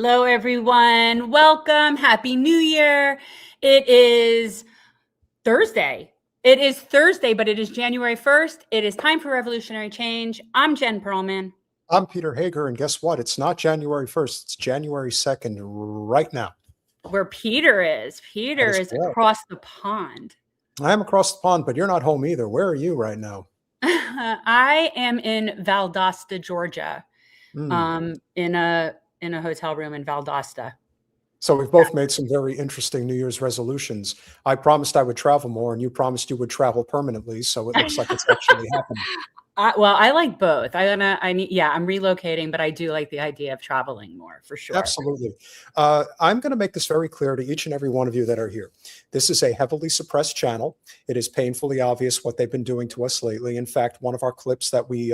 Hello, everyone. Welcome. Happy New Year. It is Thursday. It is Thursday, but it is January 1st. It is time for revolutionary change. I'm Jen Perelman. I'm Peter Hager, and guess what? It's not January 1st. It's January 2nd right now. Where Peter is. Peter is across the pond. I am across the pond, but you're not home either. Where are you right now? I am in Valdosta, Georgia, in a hotel room in Valdosta. So we've both made some very interesting New Year's resolutions. I promised I would travel more, and you promised you would travel permanently. So it looks like it's actually happening. Well, I like both. I'm relocating, but I do like the idea of traveling more for sure. Absolutely. I'm going to make this very clear to each and every one of you that are here. This is a heavily suppressed channel. It is painfully obvious what they've been doing to us lately. In fact, one of our clips that we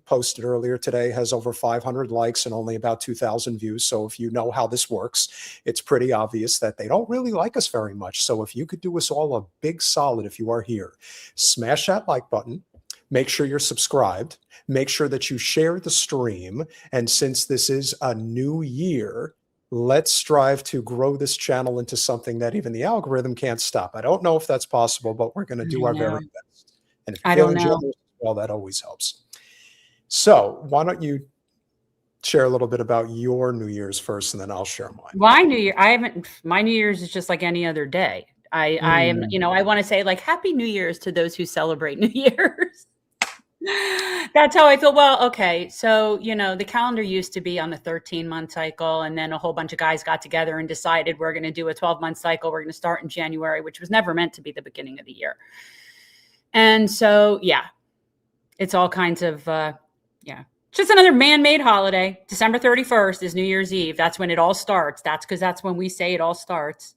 posted earlier today has over 500 likes and only about 2,000 views. So if you know how this works, it's pretty obvious that they don't really like us very much. So if you could do us all a big solid if you are here, smash that like button. Make sure you're subscribed. Make sure that you share the stream. And since this is a new year, let's strive to grow this channel into something that even the algorithm can't stop. I don't know if that's possible, but we're going to do our very best. And if I don't know. Well, that always helps. So why don't you share a little bit about your New Year's first, and then I'll share mine. My New Year, my New Year's is just like any other day. I am, I want to say like Happy New Year's to those who celebrate New Year's. That's how I feel. Well, okay. So, the calendar used to be on the 13-month cycle, and then a whole bunch of guys got together and decided we're going to do a 12-month cycle. We're going to start in January, which was never meant to be the beginning of the year. And so, yeah, it's all kinds of, just another man-made holiday. December 31st is New Year's Eve. That's when it all starts. That's because that's when we say it all starts.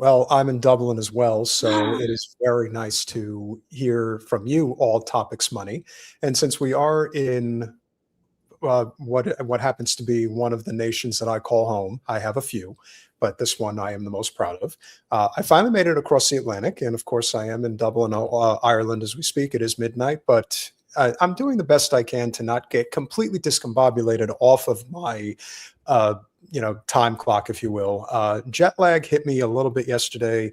Well, I'm in Dublin as well, so it is very nice to hear from you, All Topics Money. And since we are in what happens to be one of the nations that I call home, I have a few, but this one I am the most proud of. I finally made it across the Atlantic, and of course I am in Dublin, Ireland as we speak. It is midnight, but I'm doing the best I can to not get completely discombobulated off of my time clock, if you will. Jet lag hit me a little bit yesterday,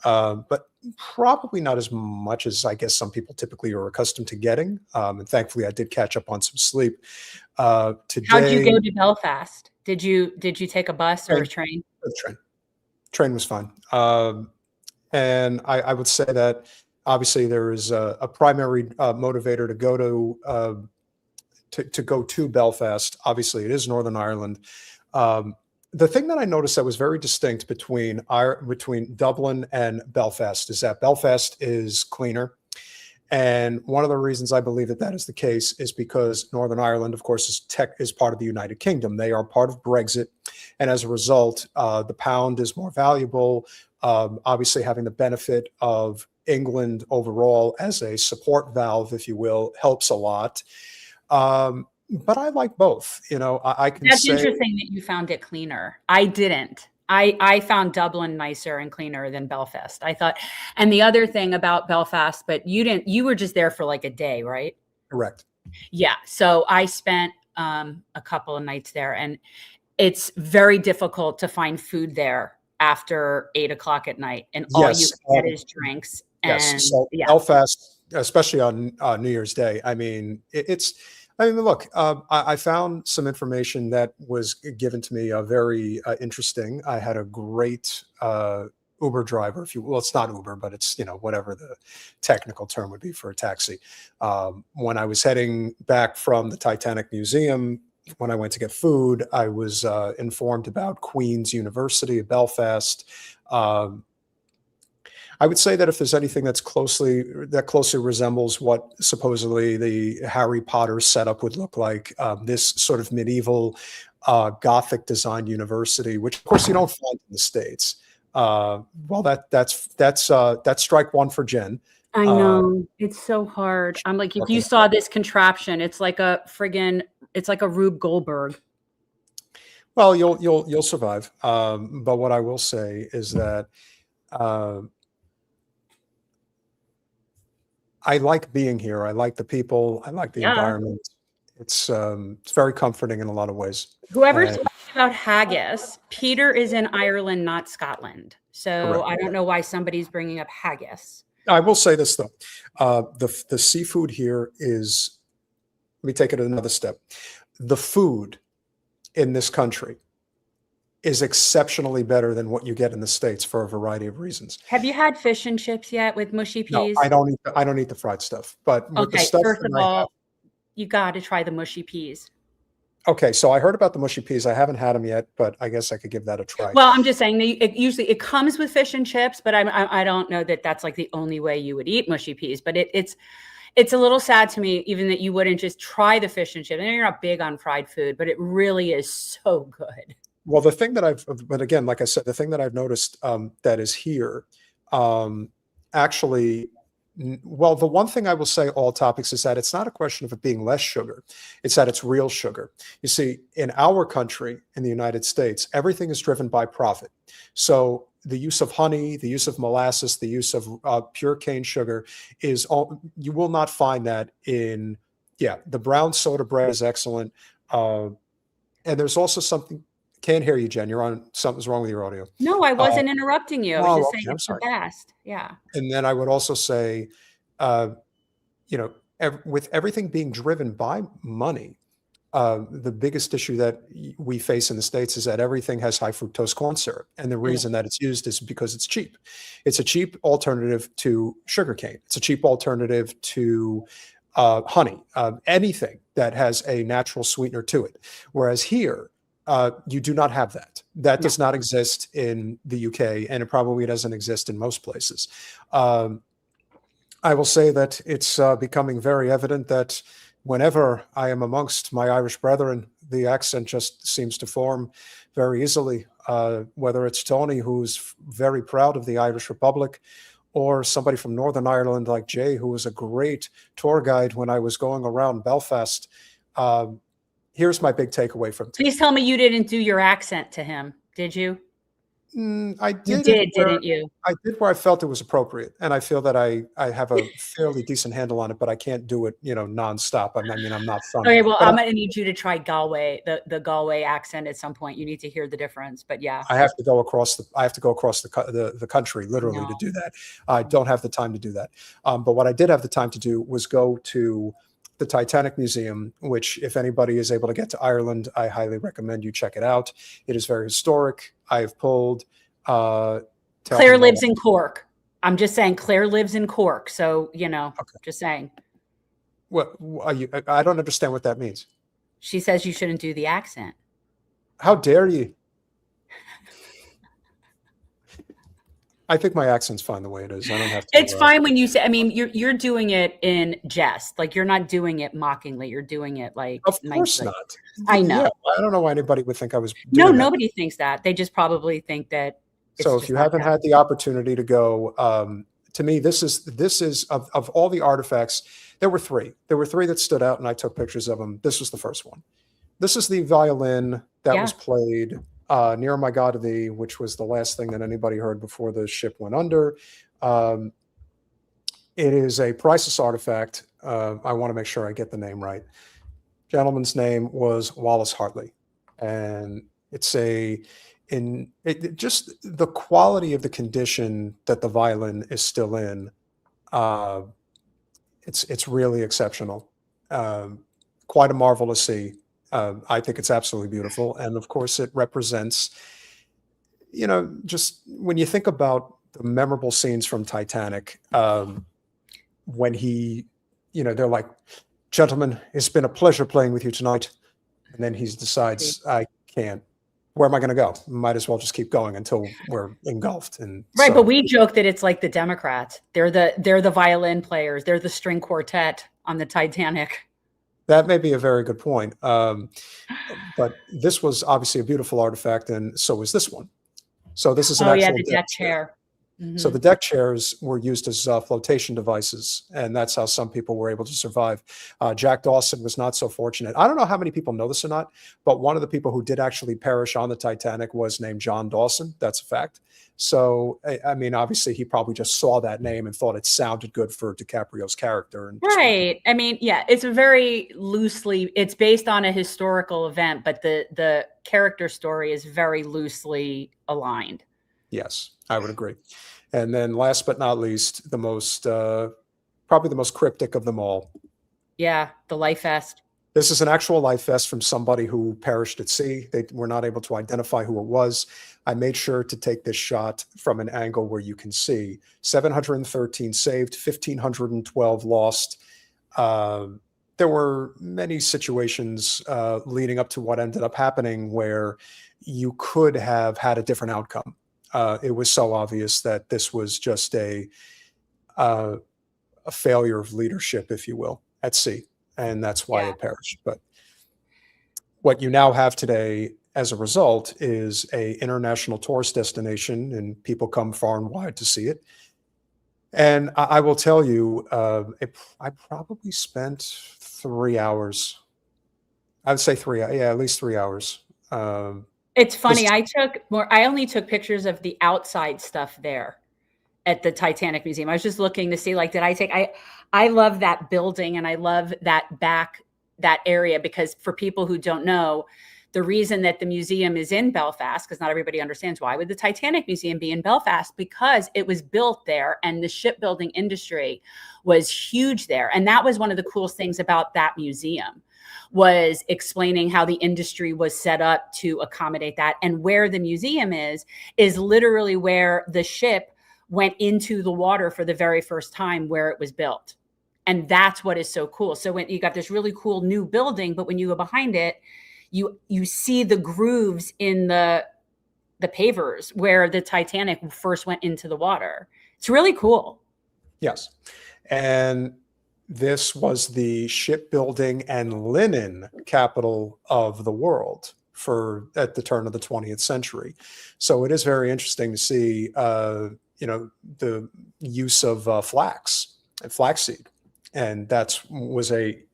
but probably not as much as I guess some people typically are accustomed to getting. And thankfully I did catch up on some sleep. Today, how'd you go to Belfast? Did you take a bus or a train? Train was fine. And I would say that obviously there is a primary motivator to go to Belfast. Obviously it is Northern Ireland. The thing that I noticed that was very distinct between Dublin and Belfast is that Belfast is cleaner. And one of the reasons I believe that is the case is because Northern Ireland, of course, is part of the United Kingdom. They are part of Brexit. And as a result, the pound is more valuable, obviously having the benefit of England overall as a support valve, if you will, helps a lot. But I like both. I can That's say interesting that you found it cleaner. I didn't. I found Dublin nicer and cleaner than Belfast. I thought, and the other thing about Belfast, but you were just there for like a day, right? Correct. Yeah. So I spent a couple of nights there, and it's very difficult to find food there after 8 o'clock at night, and all you can get is drinks. Yes. So Belfast, especially on New Year's Day. I mean, look, I found some information that was given to me very interesting. I had a great Uber driver, if you will. It's not Uber, but it's, whatever the technical term would be for a taxi. When I was heading back from the Titanic Museum, when I went to get food, I was informed about Queen's University of Belfast. I would say that if there's anything that closely resembles what supposedly the Harry Potter setup would look like, this sort of medieval Gothic designed university, which of course you don't find in the States. Well, that's strike one for Jen. I know, it's so hard. I'm like, if you saw this contraption, it's like a Rube Goldberg. Well, you'll survive. But what I will say is that I like being here. I like the people. I like the environment. It's very comforting in a lot of ways. Whoever's talking about haggis, Peter is in Ireland, not Scotland. So Correct. I don't know why somebody's bringing up haggis. I will say this though, the seafood here is. Let me take it another step. The food in this country is exceptionally better than what you get in the States for a variety of reasons. Have you had fish and chips yet with mushy peas? No, I don't eat the fried stuff. But with the stuff first of all, you got to try the mushy peas. Okay, so I heard about the mushy peas. I haven't had them yet, but I guess I could give that a try. Well, I'm just saying usually it comes with fish and chips, but I don't know that that's like the only way you would eat mushy peas. But it's a little sad to me, even that you wouldn't just try the fish and chips. I know you're not big on fried food, but it really is so good. Well, the thing that but again, like I said, the thing that I've noticed that is here, actually, well, the one thing I will say, all topics, is that it's not a question of it being less sugar. It's that it's real sugar. You see, in our country, in the United States, everything is driven by profit. So the use of honey, the use of molasses, the use of pure cane sugar is all, you will not find that in, the brown soda bread is excellent. And there's also something, can't hear you, Jen. You're on, something's wrong with your audio. No, I wasn't interrupting you. I was just saying okay, it's the best. Yeah. And then I would also say, with everything being driven by money, the biggest issue that we face in the States is that everything has high fructose corn syrup. And the reason that it's used is because it's cheap. It's a cheap alternative to sugarcane. It's a cheap alternative to honey, anything that has a natural sweetener to it. Whereas here, you do not have that. That does not exist in the UK, and it probably doesn't exist in most places. I will say that it's becoming very evident that whenever I am amongst my Irish brethren, the accent just seems to form very easily, whether it's Tony, who's very proud of the Irish Republic, or somebody from Northern Ireland like Jay, who was a great tour guide when I was going around Belfast. Here's my big takeaway from today. Please tell me you didn't do your accent to him, did you? I did. You did, didn't you? I did where I felt it was appropriate, and I feel that I have a fairly decent handle on it, but I can't do it, nonstop. I mean, I'm not from. Okay, well, I'm going to need you to try Galway, the Galway accent at some point. You need to hear the difference, but yeah. I have to go across the country literally to do that. I don't have the time to do that. But what I did have the time to do was go to the Titanic Museum, which, if anybody is able to get to Ireland, I highly recommend you check it out. It is very historic. I've pulled. Claire lives in Cork. I'm just saying, Claire lives in Cork. So, just saying. What? I don't understand what that means. She says you shouldn't do the accent. How dare you? I think my accent's fine the way it is. I don't have to. It's fine when you say. I mean, you're doing it in jest. Like, you're not doing it mockingly. You're doing it like. Of course not. I know. Yeah, I don't know why anybody would think I was. No, nobody thinks that. They just probably think that. So if you haven't had the opportunity to go, to me, this is of all the artifacts. There were three. There were three that stood out, and I took pictures of them. This was the first one. This is the violin that was played. Near My God of Thee, which was the last thing that anybody heard before the ship went under. It is a priceless artifact. I want to make sure I get the name right. Gentleman's name was Wallace Hartley, and it's just the quality of the condition that the violin is still in. It's really exceptional. Quite a marvel to see. I think it's absolutely beautiful. And of course it represents, just when you think about the memorable scenes from Titanic, when they're like, gentlemen, it's been a pleasure playing with you tonight. And then he decides, I can't. Where am I going to go? Might as well just keep going until we're engulfed. And right. But we joke that it's like the Democrats. They're the violin players. They're the string quartet on the Titanic. That may be a very good point. But this was obviously a beautiful artifact, and so was this one. So this is an actual the deck chair. So the deck chairs were used as flotation devices, and that's how some people were able to survive. Jack Dawson was not so fortunate. I don't know how many people know this or not, but one of the people who did actually perish on the Titanic was named John Dawson. That's a fact. So, I mean, obviously, he probably just saw that name and thought it sounded good for DiCaprio's character. And right. I mean, yeah, it's a very loosely, it's based on a historical event, but the character story is very loosely aligned. Yes, I would agree. And then last but not least, the most, probably the most cryptic of them all. Yeah, the life vest. This is an actual life vest from somebody who perished at sea. They were not able to identify who it was. I made sure to take this shot from an angle where you can see 713 saved, 1,512 lost. There were many situations leading up to what ended up happening where you could have had a different outcome. It was so obvious that this was just a failure of leadership, if you will, at sea. And that's why it perished. But what you now have today as a result is a international tourist destination, and people come far and wide to see it. And I will tell you, I probably spent 3 hours. I would say at least 3 hours. It's funny. I only took pictures of the outside stuff there at the Titanic Museum. I was just looking to see, like, I love that building, and I love that area, because for people who don't know, the reason that the museum is in Belfast, because not everybody understands why would the Titanic Museum be in Belfast, because it was built there and the shipbuilding industry was huge there. And that was one of the coolest things about that museum, was explaining how the industry was set up to accommodate that. And where the museum is literally where the ship went into the water for the very first time, where it was built. And that's what is so cool. So when you got this really cool new building, but when you go behind it, you see the grooves in the pavers where the Titanic first went into the water. It's really cool. Yes. And this was the shipbuilding and linen capital of the world at the turn of the 20th century. So it is very interesting to see, the use of flaxseed, and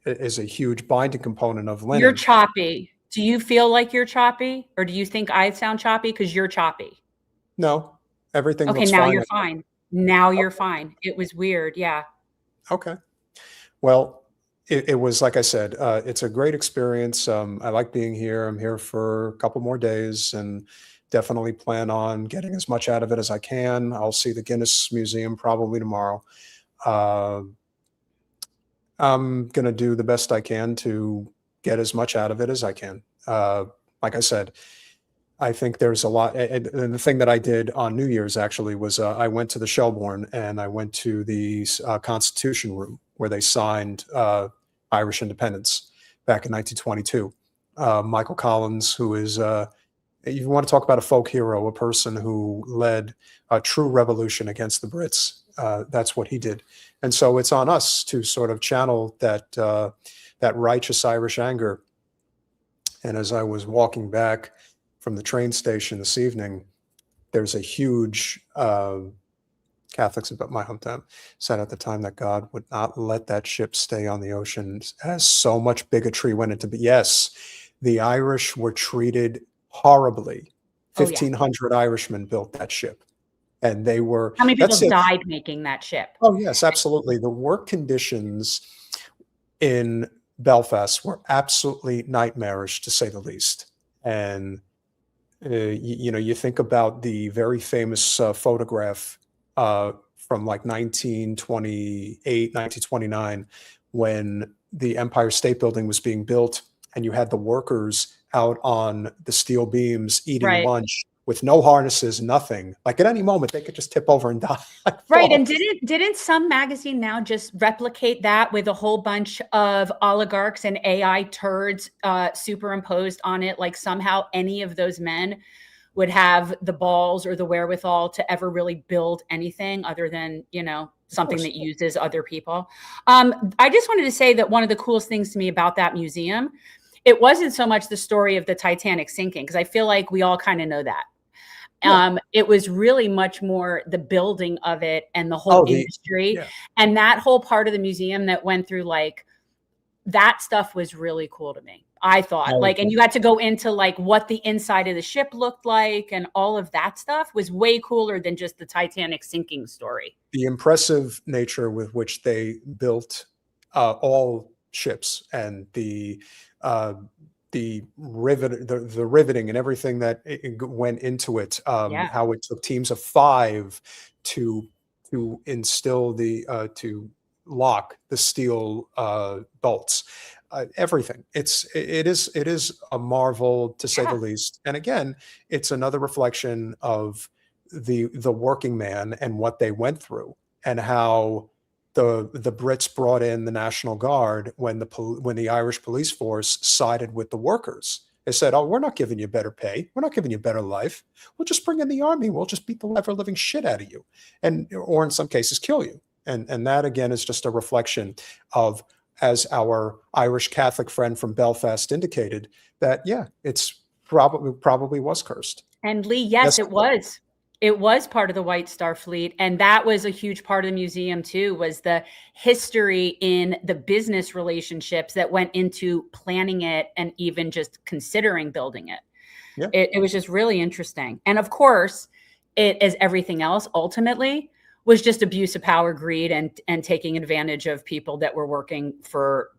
is a huge binding component of linen. You're choppy. Do you feel like you're choppy, or do you think I sound choppy because you're choppy? No, everything. Okay, now you're fine. Now you're fine. It was weird. Yeah. Okay. Well, it was, like I said, it's a great experience. I like being here. I'm here for a couple more days, and definitely plan on getting as much out of it as I can. I'll see the Guinness Museum probably tomorrow. I'm going to do the best I can to get as much out of it as I can. Like I said, I think there's a lot. And the thing that I did on New Year's actually was I went to the Shelbourne, and I went to the Constitution Room where they signed Irish independence back in 1922. Michael Collins, who is, you want to talk about a folk hero, a person who led a true revolution against the Brits. That's what he did. And so it's on us to sort of channel that righteous Irish anger. And as I was walking back from the train station this evening, there's a huge, Catholics in my hometown said at the time that God would not let that ship stay on the ocean, as so much bigotry went into it. Yes, the Irish were treated horribly. 1,500 Irishmen built that ship. And they were— How many people died making that ship? Oh, yes, absolutely. The work conditions in Belfast were absolutely nightmarish, to say the least. And, you think about the very famous photograph from like 1928, 1929, when the Empire State Building was being built, and you had the workers out on the steel beams eating lunch with no harnesses, nothing. Like at any moment, they could just tip over and die. Right. And didn't some magazine now just replicate that with a whole bunch of oligarchs and AI turds superimposed on it? Like somehow any of those men would have the balls or the wherewithal to ever really build anything other than, something that uses other people. I just wanted to say that one of the coolest things to me about that museum, it wasn't so much the story of the Titanic sinking, because I feel like we all kind of know that. It was really much more the building of it and the whole industry. And that whole part of the museum that went through, like, that stuff was really cool to me. I thought, like, and you had to go into like what the inside of the ship looked like, and all of that stuff was way cooler than just the Titanic sinking story. The impressive nature with which they built all ships, and the riveting and everything that went into it, how it took teams of 5 to instill to lock the steel bolts. Everything. It is a marvel, to say the least. And again, it's another reflection of the working man and what they went through, and how the Brits brought in the National Guard when the Irish police force sided with the workers. They said, "Oh, we're not giving you better pay. We're not giving you better life. We'll just bring in the army. We'll just beat the ever living shit out of you, or in some cases kill you." And that again is just a reflection of, as our Irish Catholic friend from Belfast indicated, that it's probably was cursed. And Lee, yes, it was. It was part of the White Star Fleet. And that was a huge part of the museum too, was the history in the business relationships that went into planning it and even just considering building it. Yeah. It was just really interesting. And of course, it, as everything else, ultimately was just abuse of power, greed, and taking advantage of people that were working for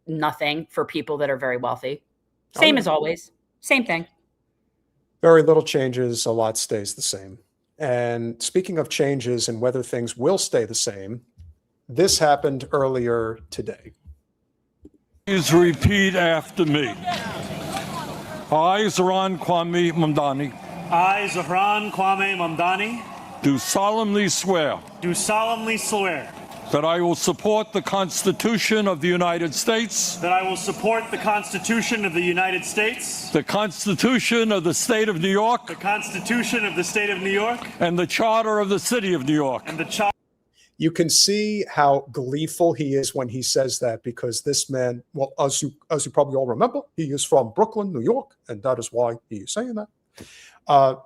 nothing for people that are very wealthy. Same as always. Same thing. Very little changes, a lot stays the same. And speaking of changes and whether things will stay the same, this happened earlier today. Please repeat after me. I, Zohran Kwame Mamdani. I, Zohran Kwame Mamdani. Do solemnly swear. Do solemnly swear. That I will support the Constitution of the United States. That I will support the Constitution of the United States. The Constitution of the State of New York. The Constitution of the State of New York. And the Charter of the City of New York. And the Charter. You can see how gleeful he is when he says that, because this man, well, as you probably all remember, he is from Brooklyn, New York, and that is why he is saying that.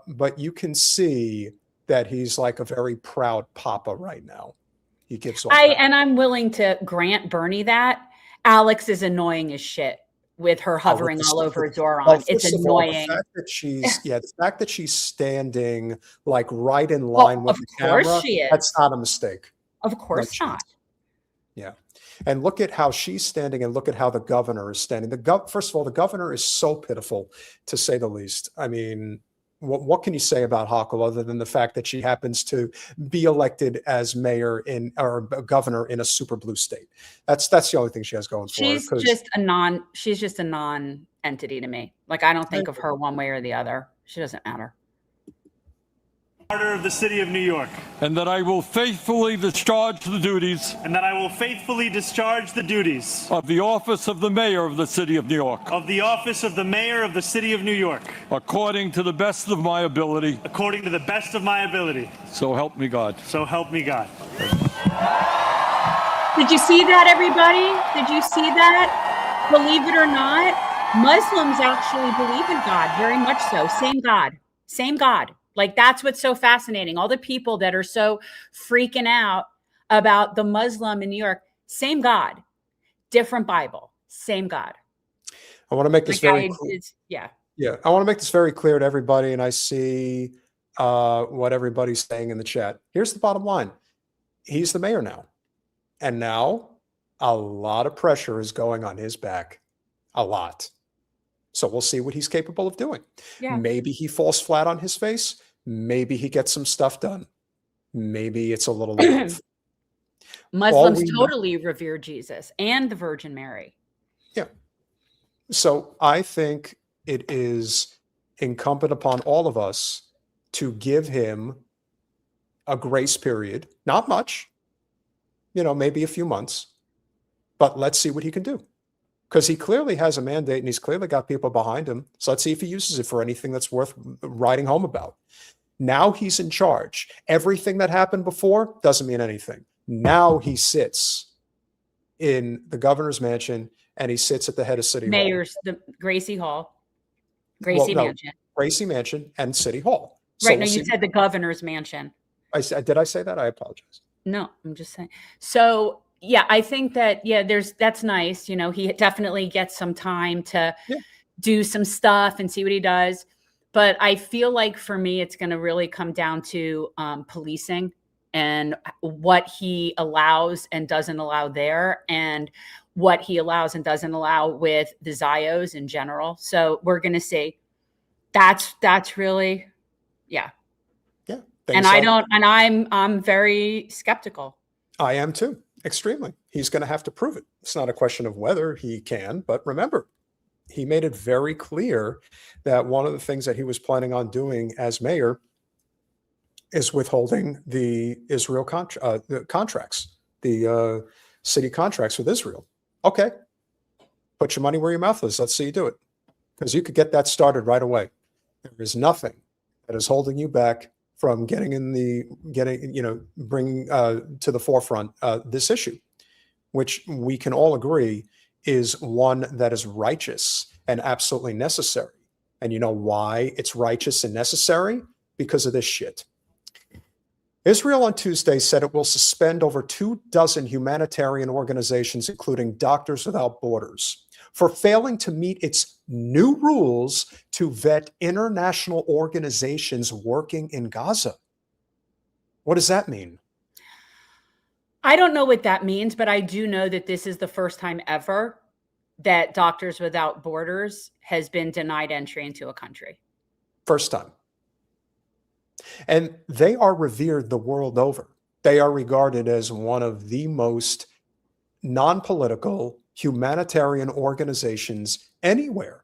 But you can see that he's like a very proud papa right now. He gives off and I'm willing to grant Bernie that. Alex is annoying as shit with her hovering all over Zohran. It's annoying. The fact that she's standing like right in line with the camera, that's not a mistake. Of course not. Yeah. And look at how she's standing, and look at how the governor is standing. First of all, the governor is so pitiful, to say the least. I mean, what can you say about Hochul other than the fact that she happens to be elected as mayor or governor in a super blue state? That's the only thing she has going for her. She's just a non-entity to me. Like, I don't think of her one way or the other. She doesn't matter. Charter of the City of New York. And that I will faithfully discharge the duties. And that I will faithfully discharge the duties. Of the office of the Mayor of the City of New York. Of the office of the Mayor of the City of New York. According to the best of my ability. According to the best of my ability. So help me God. So help me God. Did you see that, everybody? Did you see that? Believe it or not, Muslims actually believe in God, very much so. Same God. Same God. Like, that's what's so fascinating. All the people that are so freaking out about the Muslim in New York, same God, different Bible, same God. I want to make this very clear. Yeah. I want to make this very clear to everybody. And I see what everybody's saying in the chat. Here's the bottom line. He's the mayor now. And now a lot of pressure is going on his back. A lot. So we'll see what he's capable of doing. Yeah. Maybe he falls flat on his face. Maybe he gets some stuff done. Maybe it's a little love. Muslims totally revere Jesus and the Virgin Mary. Yeah. So I think it is incumbent upon all of us to give him a grace period. Not much, maybe a few months, but let's see what he can do. Because he clearly has a mandate and he's clearly got people behind him. So let's see if he uses it for anything that's worth writing home about. Now he's in charge. Everything that happened before doesn't mean anything. Now he sits in the governor's mansion and he sits at the head of City Hall. The Gracie Hall. Mansion. Gracie Mansion and City Hall. So Right. we'll No, you see. said the governor's mansion. Did I say that? I apologize. No, I'm just saying. So yeah, I think that, yeah, that's nice. You know, he definitely gets some time to Yeah. do some stuff and see what he does. But I feel like for me, it's going to really come down to policing and what he allows and doesn't allow there, and what he allows and doesn't allow with the ZIOs in general. So we're going to see. That's really, yeah. Yeah. And I'm very skeptical. I am too, extremely. He's going to have to prove it. It's not a question of whether he can, but remember, he made it very clear that one of the things that he was planning on doing as mayor is withholding the Israel the contracts, the city contracts with Israel. Okay, put your money where your mouth is. Let's see you do it, because you could get that started right away. There is nothing that is holding you back from bringing to the forefront this issue, which we can all agree is one that is righteous and absolutely necessary. And you know why it's righteous and necessary? Because of this shit. Israel on Tuesday said it will suspend over 24 humanitarian organizations, including Doctors Without Borders, for failing to meet its new rules to vet international organizations working in Gaza. What does that mean? I don't know what that means, but I do know that this is the first time ever that Doctors Without Borders has been denied entry into a country. First time. And they are revered the world over. They are regarded as one of the most non-political humanitarian organizations anywhere.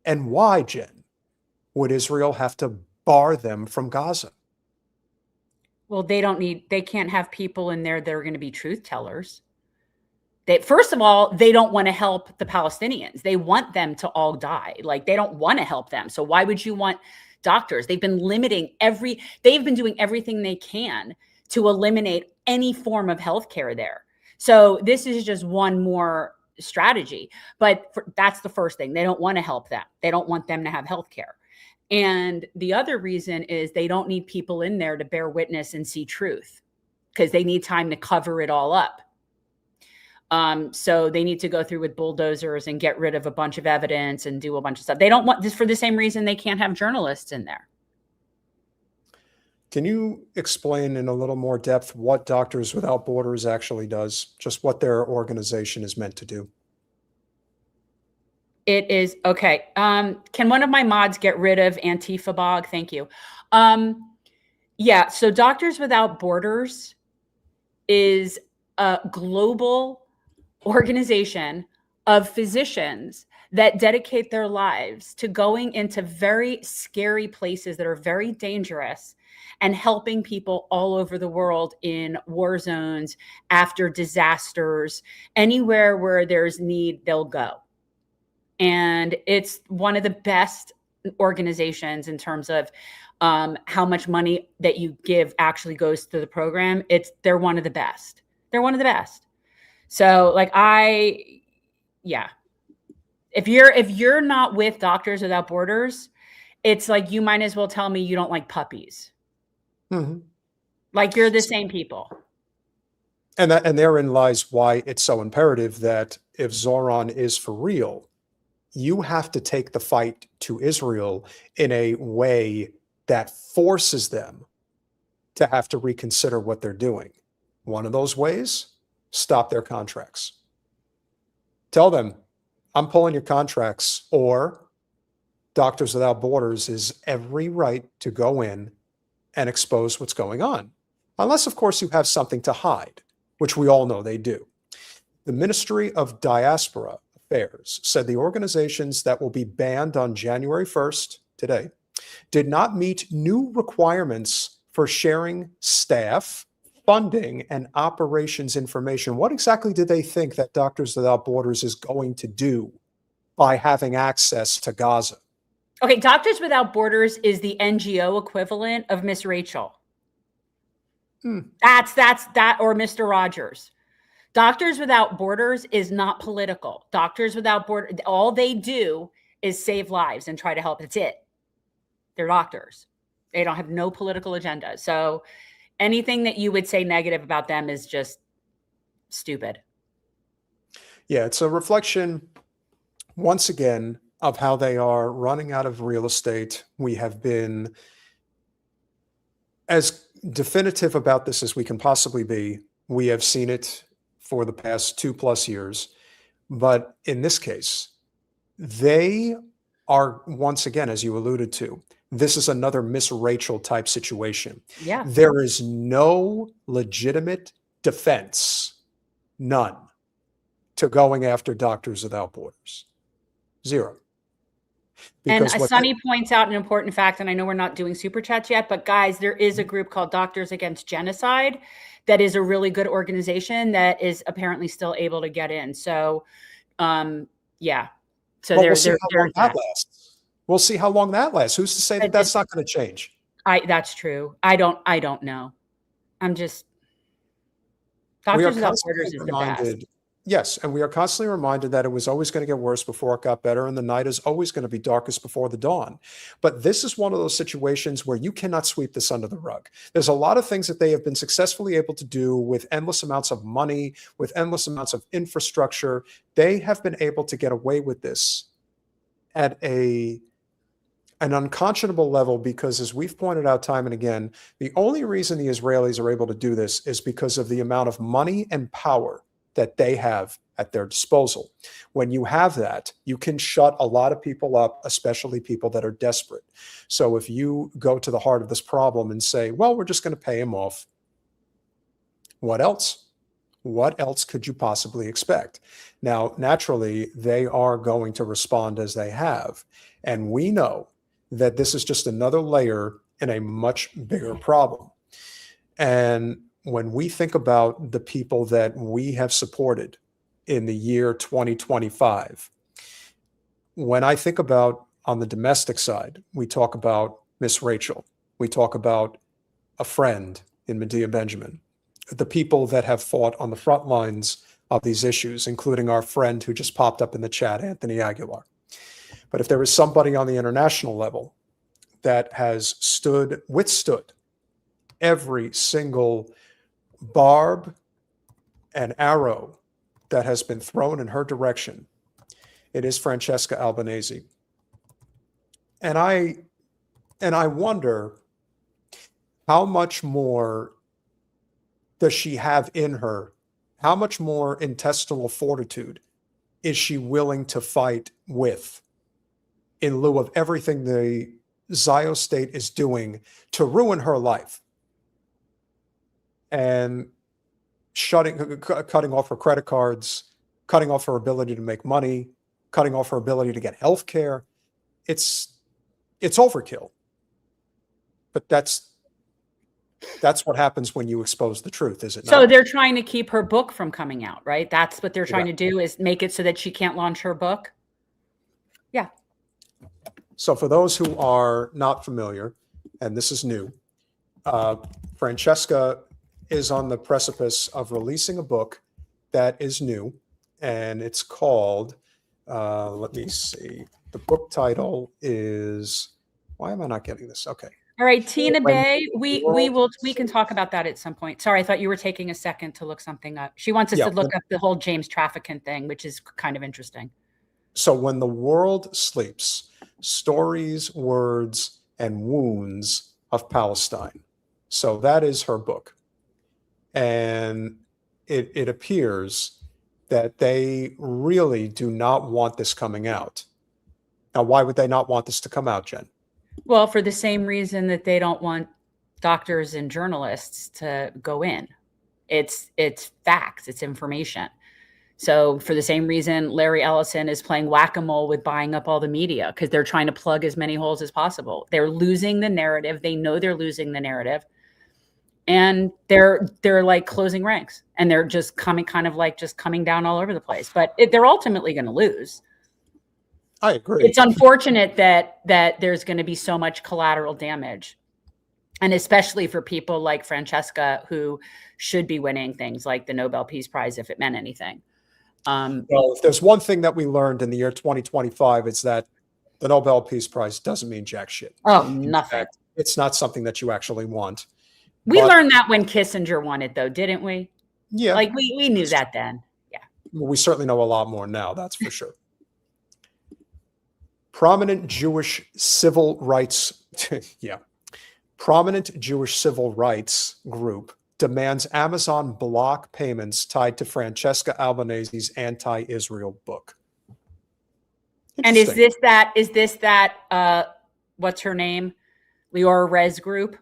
And why, Jen, would Israel have to bar them from Gaza? Well, they can't have people in there that are going to be truth tellers. First of all, they don't want to help the Palestinians. They want them to all die. Like, they don't want to help them. So why would you want doctors? They've been they've been doing everything they can to eliminate any form of healthcare there. So this is just one more strategy. But that's the first thing. They don't want to help them. They don't want them to have healthcare. And the other reason is they don't need people in there to bear witness and see truth, because they need time to cover it all up. So they need to go through with bulldozers and get rid of a bunch of evidence and do a bunch of stuff. They don't want this, for the same reason they can't have journalists in there. Can you explain in a little more depth what Doctors Without Borders actually does, just what their organization is meant to do? It is, okay. Can one of my mods get rid of Antifa Bog? Thank you. Yeah, so Doctors Without Borders is a global organization of physicians that dedicate their lives to going into very scary places that are very dangerous and helping people all over the world in war zones, after disasters, anywhere where there's need, they'll go. And it's one of the best organizations in terms of how much money that you give actually goes to the program. They're one of the best. They're one of the best. So like yeah. If you're not with Doctors Without Borders, it's like you might as well tell me you don't like puppies. Mm-hmm. Like you're the same people. And therein lies why it's so imperative that if Zoran is for real, you have to take the fight to Israel in a way that forces them to have to reconsider what they're doing. One of those ways, stop their contracts. Tell them, I'm pulling your contracts, or Doctors Without Borders is every right to go in and expose what's going on. Unless, of course, you have something to hide, which we all know they do. The Ministry of Diaspora Affairs said the organizations that will be banned on January 1st, today, did not meet new requirements for sharing staff, funding, and operations information. What exactly do they think that Doctors Without Borders is going to do by having access to Gaza? Okay, Doctors Without Borders is the NGO equivalent of Miss Rachel. That's that, or Mr. Rogers. Doctors Without Borders is not political. Doctors Without Borders, all they do is save lives and try to help. That's it. They're doctors. They don't have no political agenda. So anything that you would say negative about them is just stupid. Yeah, it's a reflection, once again, of how they are running out of real estate. We have been as definitive about this as we can possibly be. We have seen it for the past 2+ years. But in this case, they are, once again, as you alluded to, this is another Miss Rachel type situation. Yeah. There is no legitimate defense, none, to going after Doctors Without Borders. Zero. And Because Sonny points out an important fact, and I know we're not doing super chats yet, but guys, there is a group called Doctors Against Genocide that is a really good organization that is apparently still able to get in. So, yeah. So we'll see how long that lasts. We'll see how long that lasts. Who's to say that that's not going to change? That's true. I don't know. I'm just, Doctors Without Borders is the best. Yes, and we are constantly reminded that it was always going to get worse before it got better, and the night is always going to be darkest before the dawn. But this is one of those situations where you cannot sweep this under the rug. There's a lot of things that they have been successfully able to do with endless amounts of money, with endless amounts of infrastructure. They have been able to get away with this at an unconscionable level because, as we've pointed out time and again, the only reason the Israelis are able to do this is because of the amount of money and power that they have at their disposal. When you have that, you can shut a lot of people up, especially people that are desperate. So if you go to the heart of this problem and say, well, we're just going to pay him off, what else? What else could you possibly expect? Now, naturally, they are going to respond as they have. And we know that this is just another layer in a much bigger problem. And when we think about the people that we have supported in the year 2025, when I think about on the domestic side, we talk about Miss Rachel, we talk about a friend in Medea Benjamin, the people that have fought on the front lines of these issues, including our friend who just popped up in the chat, Anthony Aguilar. But if there is somebody on the international level that has withstood every single barb and arrow that has been thrown in her direction, it is Francesca Albanese. And I wonder, how much more does she have in her? How much more intestinal fortitude is she willing to fight with in lieu of everything the Zio state is doing to ruin her life? And cutting off her credit cards, cutting off her ability to make money, cutting off her ability to get health care. It's overkill. But that's what happens when you expose the truth, is it not? So they're trying to keep her book from coming out, right? That's what they're trying to do, is make it so that she can't launch her book. Yeah. So for those who are not familiar, and this is new, Francesca is on the precipice of releasing a book that is new, and it's called, let me see, the book title is, why am I not getting this? Okay. All right, Tina Day, we can talk about that at some point. Sorry, I thought you were taking a second to look something up. She wants us to look up the whole James Trafficking thing, which is kind of interesting. So when the world sleeps, stories, words, and wounds of Palestine. So that is her book. And it appears that they really do not want this coming out. Now, why would they not want this to come out, Jen? Well, for the same reason that they don't want doctors and journalists to go in. It's facts, it's information. So for the same reason, Larry Ellison is playing whack-a-mole with buying up all the media, because they're trying to plug as many holes as possible. They're losing the narrative. They know they're losing the narrative. And they're like closing ranks, and they're just coming down all over the place. But they're ultimately going to lose. I agree. It's unfortunate that there's going to be so much collateral damage, and especially for people like Francesca, who should be winning things like the Nobel Peace Prize if it meant anything. Well, if there's one thing that we learned in the year 2025, it's that The Nobel Peace Prize doesn't mean jack shit. Oh, In nothing. fact, it's not something that you actually want. We But- learned that when Kissinger won it, though, didn't we? Yeah. Like we knew that then. Yeah. We certainly know a lot more now, that's for sure. Prominent Jewish civil rights, prominent Jewish civil rights group demands Amazon block payments tied to Francesca Albanese's anti-Israel book. And is this that what's her name? Leora Rez group?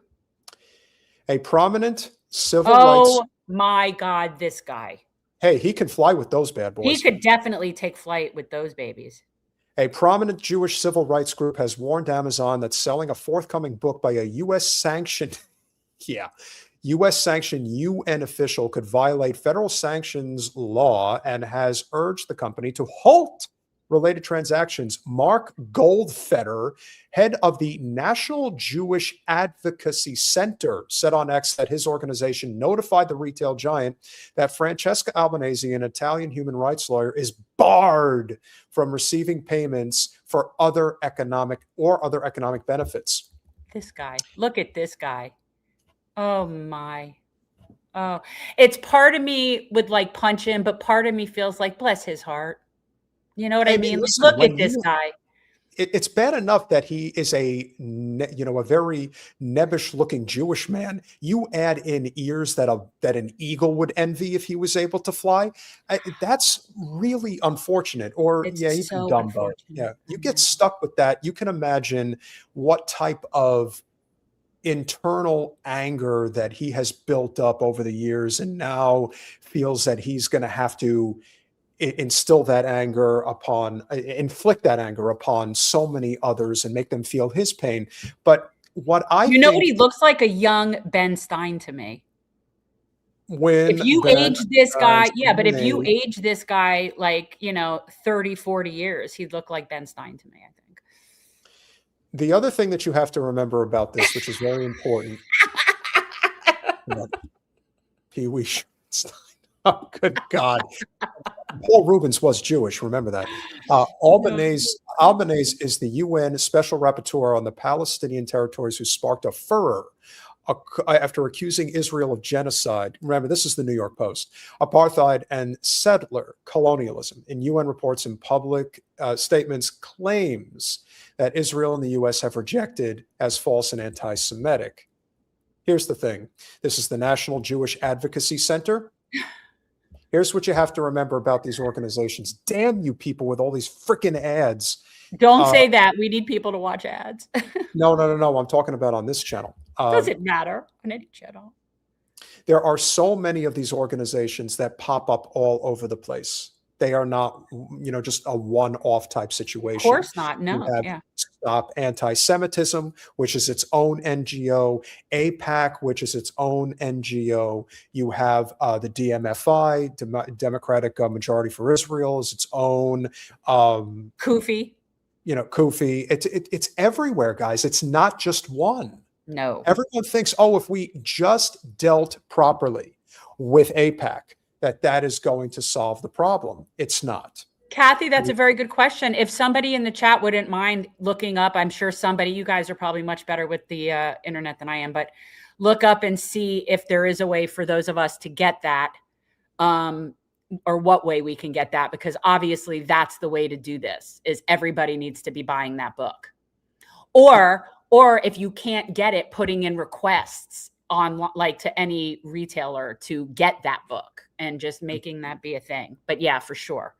A prominent civil rights. Oh my God, this guy. Hey, he can fly with those bad boys. He could definitely take flight with those babies. A prominent Jewish civil rights group has warned Amazon that selling a forthcoming book by a U.S. sanctioned UN official could violate federal sanctions law and has urged the company to halt related transactions. Mark Goldfeder, head of the National Jewish Advocacy Center, said on X that his organization notified the retail giant that Francesca Albanese, an Italian human rights lawyer, is barred from receiving payments for other economic benefits. This guy. Look at this guy. Oh my. Oh, it's part of me would like punch him, but part of me feels like bless his heart. You know what I mean? Listen, look at this guy. It's bad enough that he is a very nebbish-looking Jewish man. You add in ears that an eagle would envy if he was able to fly. That's really unfortunate. Or It's he's so a dumbo. unfortunate. Yeah, you get stuck with that. You can imagine what type of internal anger that he has built up over the years, and now feels that he's going to have to inflict that anger upon so many others and make them feel his pain. But what what he looks like? A young Ben Stein to me. When if you age this guy, but if you when- age this guy like 30, 40 years, he'd look like Ben Stein to me, I think. The other thing that you have to remember about this, which is very important, Pee Wee Stein. Oh, good God. Paul Rubens was Jewish. Remember that. Albanese is the UN Special Rapporteur on the Palestinian territories who sparked a furor after accusing Israel of genocide. Remember, this is the New York Post. Apartheid and settler colonialism. In UN reports and public statements, claims that Israel and the US have rejected as false and anti-Semitic. Here's the thing. This is the National Jewish Advocacy Center. Here's what you have to remember about these organizations. Damn you people with all these freaking ads. Don't say that. We need people to watch ads. No. I'm talking about on this channel. Doesn't matter on any channel. There are so many of these organizations that pop up all over the place. They are not, just a one-off type situation. Of course not. No. You have Stop Anti-Semitism, which is its own NGO. AIPAC, which is its own NGO. You have the DMFI, Democratic Majority for Israel, is its own. Kufi. Kufi. It's everywhere, guys. It's not just one. No. Everyone thinks, if we just dealt properly with AIPAC, that is going to solve the problem. It's not. Kathy, that's a very good question. If somebody in the chat wouldn't mind looking up, I'm sure you guys are probably much better with the internet than I am, but look up and see if there is a way for those of us to get that, or what way we can get that, because obviously that's the way to do this, is everybody needs to be buying that book. Or if you can't get it, putting in requests on to any retailer to get that book and just making that be a thing. But yeah, for sure.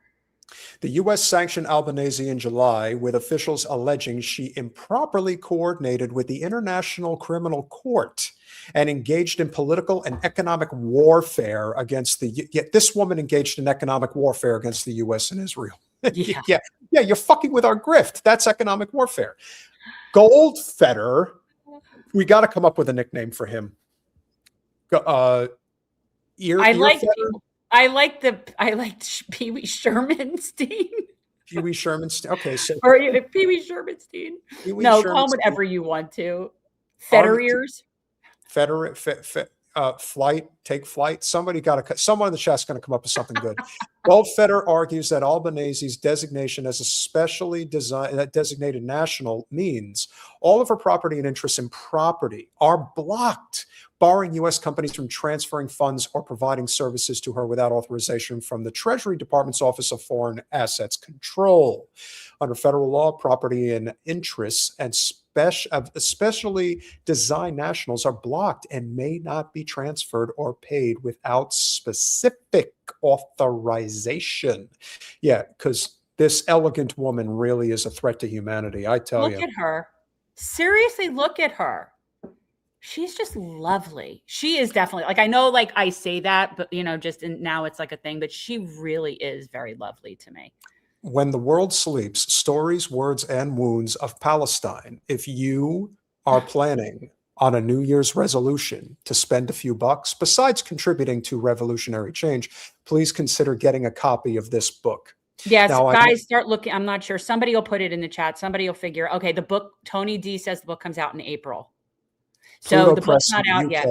The U.S. sanctioned Albanese in July, with officials alleging she improperly coordinated with the International Criminal Court and engaged in political and economic warfare against this woman engaged in economic warfare against the U.S. and Israel. Yeah, you're fucking with our grift. That's economic warfare. Goldfeder, we got to come up with a nickname for him. I liked Pee Wee Shermanstein. Pee Wee Shermanstein. Okay, so or Pee Wee Shermanstein. No, call him whatever you want to. Federers. take flight. Someone in the chat's going to come up with something good. Goldfeder argues that Albanese's designation as a specially designated national means all of her property and interests in property are blocked, barring U.S. companies from transferring funds or providing services to her without authorization from the Treasury Department's Office of Foreign Assets Control. Under federal law, property and interests and especially designed nationals are blocked and may not be transferred or paid without specific authorization. Yeah, because this elegant woman really is a threat to humanity, I tell you. Look at her. Seriously, look at her. She's just lovely. She is definitely, like, I know, like, I say that, but, you know, now it's like a thing, but she really is very lovely to me. When the world sleeps, stories, words, and wounds of Palestine. If you are planning on a New Year's resolution to spend a few bucks, besides contributing to revolutionary change, please consider getting a copy of this book. Yes, now, guys, start looking. I'm not sure. Somebody will put it in the chat. Somebody will figure, okay, the book, Tony D says the book comes out in April. So the book's not out yet.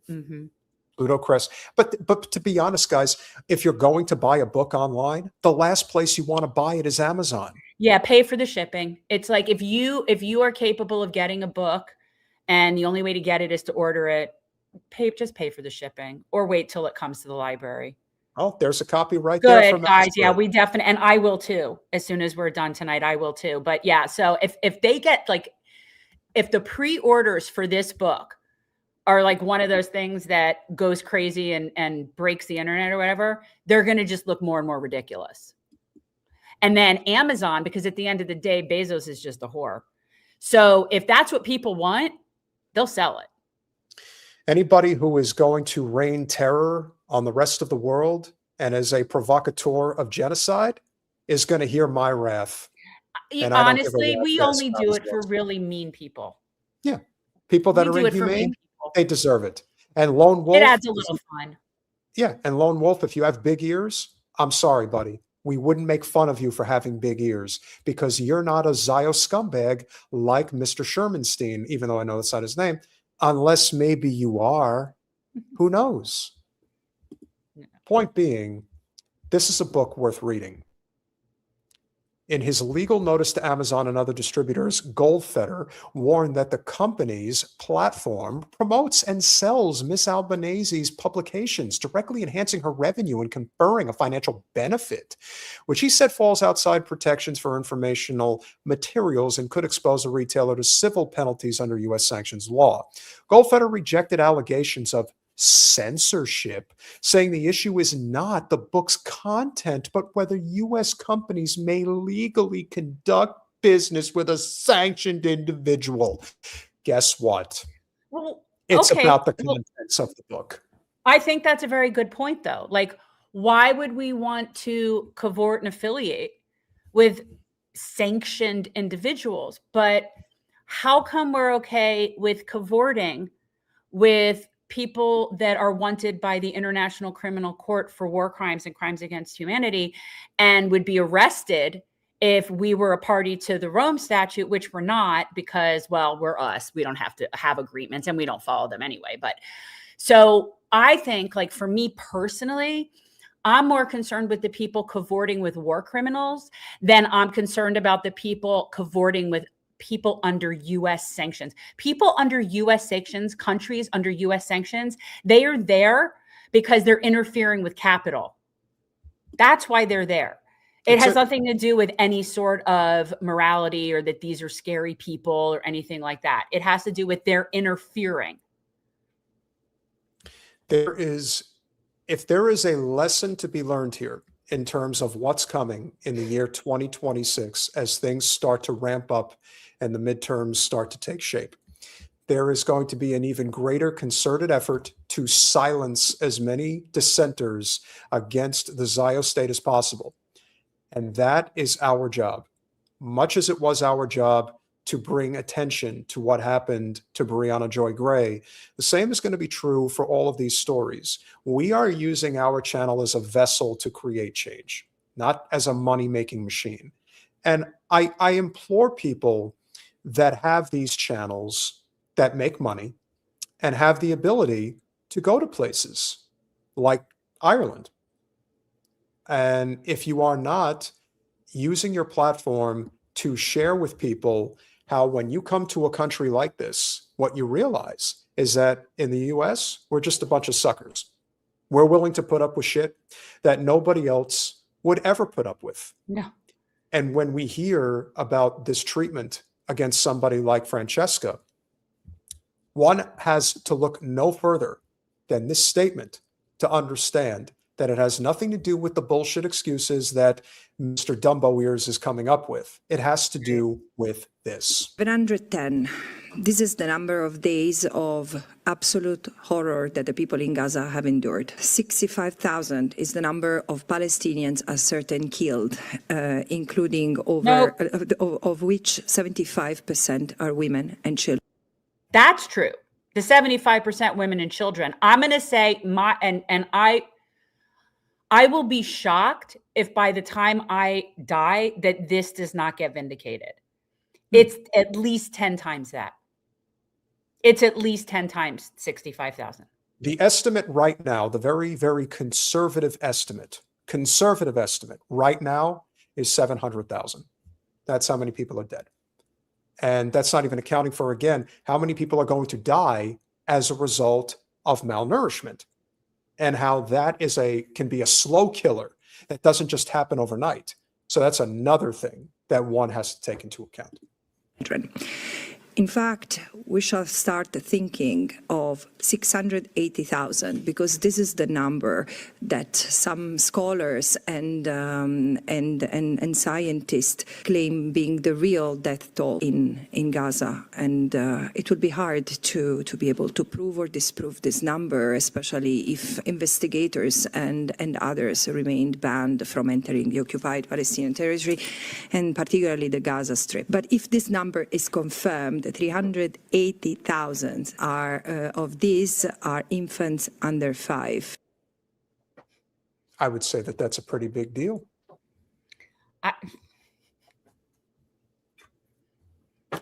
Mm-hmm. Pluto Crest. But to be honest, guys, if you're going to buy a book online, the last place you want to buy it is Amazon. Yeah, pay for the shipping. It's like if you are capable of getting a book and the only way to get it is to order it, just pay for the shipping or wait till it comes to the library. Oh, there's a copy right there. Good, guys. Yeah, we definitely, and I will too. As soon as we're done tonight, I will too. But yeah, so if they get if the pre-orders for this book are like one of those things that goes crazy and breaks the internet or whatever, they're going to just look more and more ridiculous. And then Amazon, because at the end of the day, Bezos is just a whore. So if that's what people want, they'll sell it. Anybody who is going to rain terror on the rest of the world and is a provocateur of genocide is going to hear my wrath. And honestly, we only do it for really mean people. Yeah. People that are inhumane, they deserve it. And Lone Wolf. It adds a little fun. Yeah. And Lone Wolf, if you have big ears, I'm sorry, buddy. We wouldn't make fun of you for having big ears because you're not a Zio scumbag like Mr. Shermanstein, even though I know that's not his name, unless maybe you are. Who knows? Point being, this is a book worth reading. In his legal notice to Amazon and other distributors, Goldfeder warned that the company's platform promotes and sells Miss Albanese's publications, directly enhancing her revenue and conferring a financial benefit, which he said falls outside protections for informational materials and could expose a retailer to civil penalties under U.S. sanctions law. Goldfeder rejected allegations of censorship, saying the issue is not the book's content, but whether U.S. companies may legally conduct business with a sanctioned individual. Guess what? Well, it's about the contents of the book. I think that's a very good point, though. Like, why would we want to cavort and affiliate with sanctioned individuals? But how come we're okay with cavorting with people that are wanted by the International Criminal Court for war crimes and crimes against humanity and would be arrested if we were a party to the Rome Statute, which we're not because, well, we're us. We don't have to have agreements and we don't follow them anyway. But so I think, like, for me personally, I'm more concerned with the people cavorting with war criminals than I'm concerned about the people cavorting with people under U.S. sanctions. People under U.S. sanctions, countries under U.S. sanctions, they are there because they're interfering with capital. That's why they're there. It has nothing to do with any sort of morality or that these are scary people or anything like that. It has to do with their interfering. If there is a lesson to be learned here in terms of what's coming in the year 2026 as things start to ramp up and the midterms start to take shape, there is going to be an even greater concerted effort to silence as many dissenters against the Zio state as possible. And that is our job, much as it was our job to bring attention to what happened to Breonna Joy Gray. The same is going to be true for all of these stories. We are using our channel as a vessel to create change, not as a money-making machine. And I implore people that have these channels that make money and have the ability to go to places like Ireland. And if you are not using your platform to share with people how when you come to a country like this, what you realize is that in the US, we're just a bunch of suckers. We're willing to put up with shit that nobody else would ever put up with. No. And when we hear about this treatment against somebody like Francesca, one has to look no further than this statement to understand that it has nothing to do with the bullshit excuses that Mr. Dumbo Ears is coming up with. It has to do with this. 710. This is the number of days of absolute horror that the people in Gaza have endured. 65,000 is the number of Palestinians ascertained killed, including of which 75% are women and children. That's true. The 75% women and children. I'm going to say I will be shocked if by the time I die that this does not get vindicated. It's at least 10 times that. It's at least 10 times 65,000. The estimate right now, the very, very conservative estimate right now is 700,000. That's how many people are dead. And that's not even accounting for, again, how many people are going to die as a result of malnourishment, and how that can be a slow killer that doesn't just happen overnight. So that's another thing that one has to take into account. In fact, we shall start thinking of 680,000 because this is the number that some scholars and scientists claim being the real death toll in Gaza. And it would be hard to be able to prove or disprove this number, especially if investigators and others remained banned from entering the occupied Palestinian territory, and particularly the Gaza Strip. But if this number is confirmed, 380,000 of these are infants under 5. I would say that that's a pretty big deal.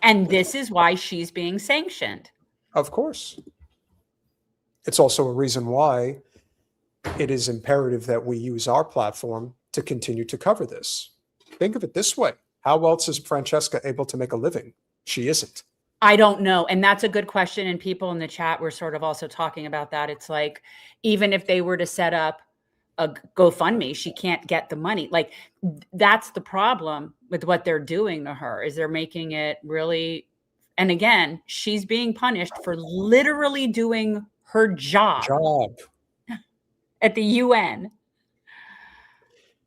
And this is why she's being sanctioned. Of course. It's also a reason why it is imperative that we use our platform to continue to cover this. Think of it this way. How else is Francesca able to make a living? She isn't. I don't know. And that's a good question. And people in the chat were sort of also talking about that. It's like, even if they were to set up a GoFundMe, she can't get the money. Like, that's the problem with what they're doing to her, is they're making it really, and again, she's being punished for literally doing her job at the UN.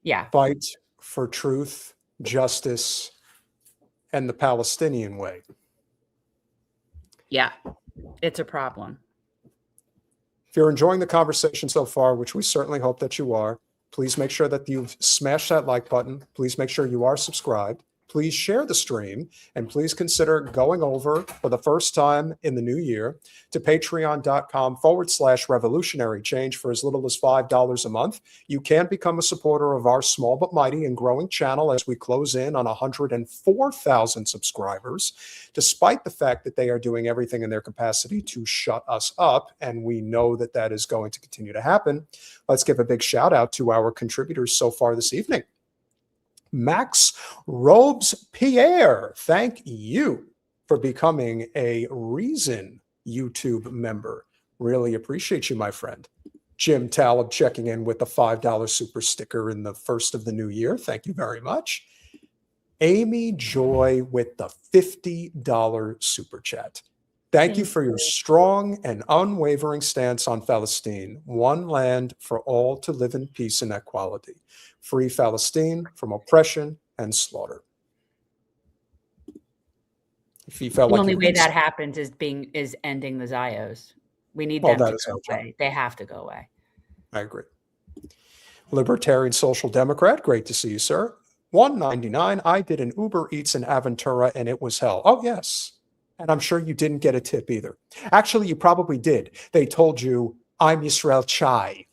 Yeah. Fight for truth, justice, and the Palestinian way. Yeah, it's a problem. If you're enjoying the conversation so far, which we certainly hope that you are, please make sure that you've smashed that like button. Please make sure you are subscribed. Please share the stream, and please consider going over for the first time in the new year to patreon.com/revolutionary change for as little as $5 a month. You can become a supporter of our small but mighty and growing channel as we close in on 104,000 subscribers, despite the fact that they are doing everything in their capacity to shut us up. And we know that that is going to continue to happen. Let's give a big shout out to our contributors so far this evening. Max Robespierre, thank you for becoming a Reason YouTube member. Really appreciate you, my friend. Jim Talib checking in with the $5 super sticker in the first of the new year. Thank you very much. Amy Joy with the $50 super chat. Thank you for your strong and unwavering stance on Palestine. One land for all to live in peace and equality. Free Palestine from oppression and slaughter. If you felt the like only way that happens is ending the ZIOs. We need them to go away. They have to go away. I agree. Libertarian Social Democrat, great to see you, sir. $1.99. I did an Uber Eats in Aventura and it was hell. Oh, yes. And I'm sure you didn't get a tip either. Actually, you probably did. They told you, I'm Yisrael Chai.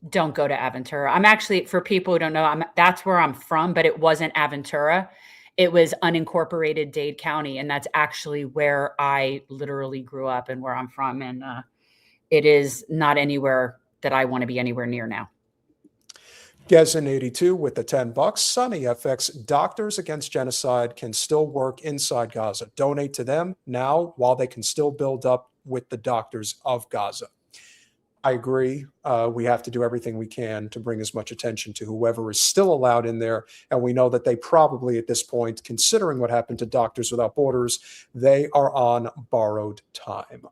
Don't go to Aventura. I'm actually, for people who don't know, that's where I'm from, but it wasn't Aventura. It was unincorporated Dade County. And that's actually where I literally grew up and where I'm from. And it is not anywhere that I want to be anywhere near now. Gezin82 with the $10. Sunny FX, doctors against genocide can still work inside Gaza. Donate to them now while they can still build up with the doctors of Gaza. I agree. We have to do everything we can to bring as much attention to whoever is still allowed in there. And we know that they probably at this point, considering what happened to Doctors Without Borders, they are on borrowed time.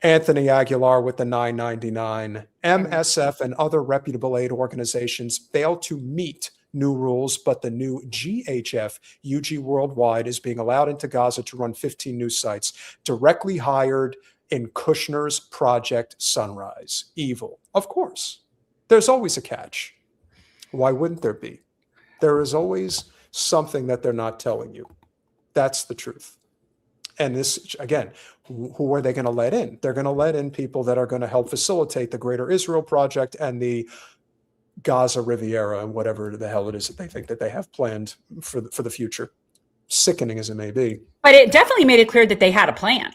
Anthony Aguilar with the $9.99. MSF and other reputable aid organizations fail to meet new rules, but the new GHF, UG Worldwide, is being allowed into Gaza to run 15 new sites, directly hired in Kushner's Project Sunrise. Evil. Of course. There's always a catch. Why wouldn't there be? There is always something that they're not telling you. That's the truth. And this, again, who are they going to let in? They're going to let in people that are going to help facilitate the Greater Israel Project and the Gaza Riviera and whatever the hell it is that they think that they have planned for the future. Sickening as it may be. But it definitely made it clear that they had a plan.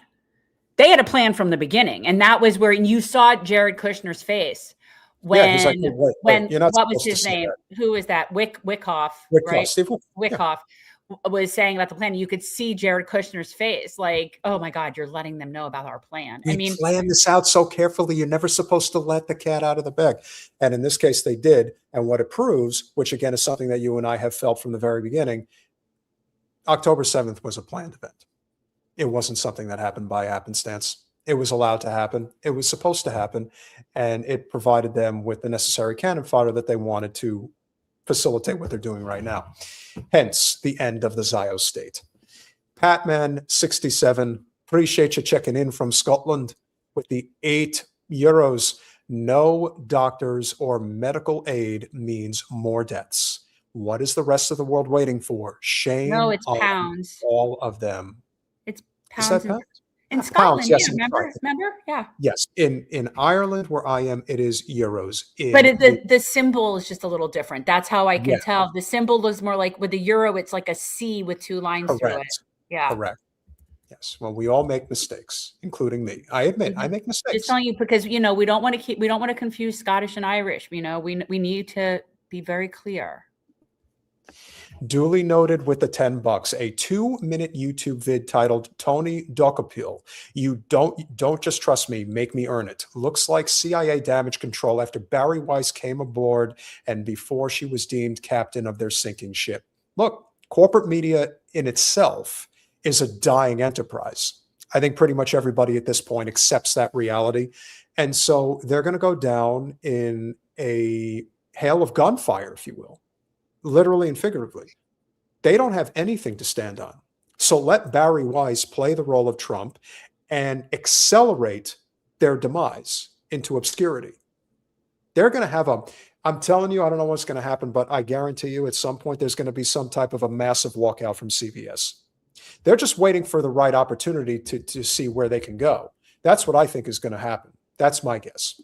They had a plan from the beginning. And that was where you saw Jared Kushner's face when, he's like, wait, you're not what was supposed to his say name? that. Who was that? Wickoff, right? Steve Wickoff was saying about the plan. You could see Jared Kushner's face like, oh my God, you're letting them know about our plan. We planned this out so carefully. You're never supposed to let the cat out of the bag. And in this case, they did. And what it proves, which again is something that you and I have felt from the very beginning, October 7th was a planned event. It wasn't something that happened by happenstance. It was allowed to happen. It was supposed to happen. And it provided them with the necessary cannon fodder that they wanted to facilitate what they're doing right now. Hence, the end of the Zio state. Patman67, appreciate you checking in from Scotland with the €8. No doctors or medical aid means more deaths. What is the rest of the world waiting for? Shame No, it's on pounds. all of them. It's Is pounds. that pounds? In Scotland, yes, yeah, remember? Yeah. Yes. In Ireland, where I am, it is euros. But the symbol is just a little different. That's how I can tell. The symbol is more like with the euro, it's like a C with two lines through it. Yeah. Correct. Yes. Well, we all make mistakes, including me. I admit I make mistakes. Just telling you because we don't want to confuse Scottish and Irish. We need to be very clear. Duly noted with the $10, a 2-minute YouTube vid titled Tony Dokapil. You don't just trust me, make me earn it. Looks like CIA damage control after Barry Weiss came aboard and before she was deemed captain of their sinking ship. Look, corporate media in itself is a dying enterprise. I think pretty much everybody at this point accepts that reality. And so they're going to go down in a hail of gunfire, if you will. Literally and figuratively. They don't have anything to stand on. So let Barry Weiss play the role of Trump and accelerate their demise into obscurity. They're going to have I'm telling you, I don't know what's going to happen, but I guarantee you at some point there's going to be some type of a massive walkout from CBS. They're just waiting for the right opportunity to see where they can go. That's what I think is going to happen. That's my guess.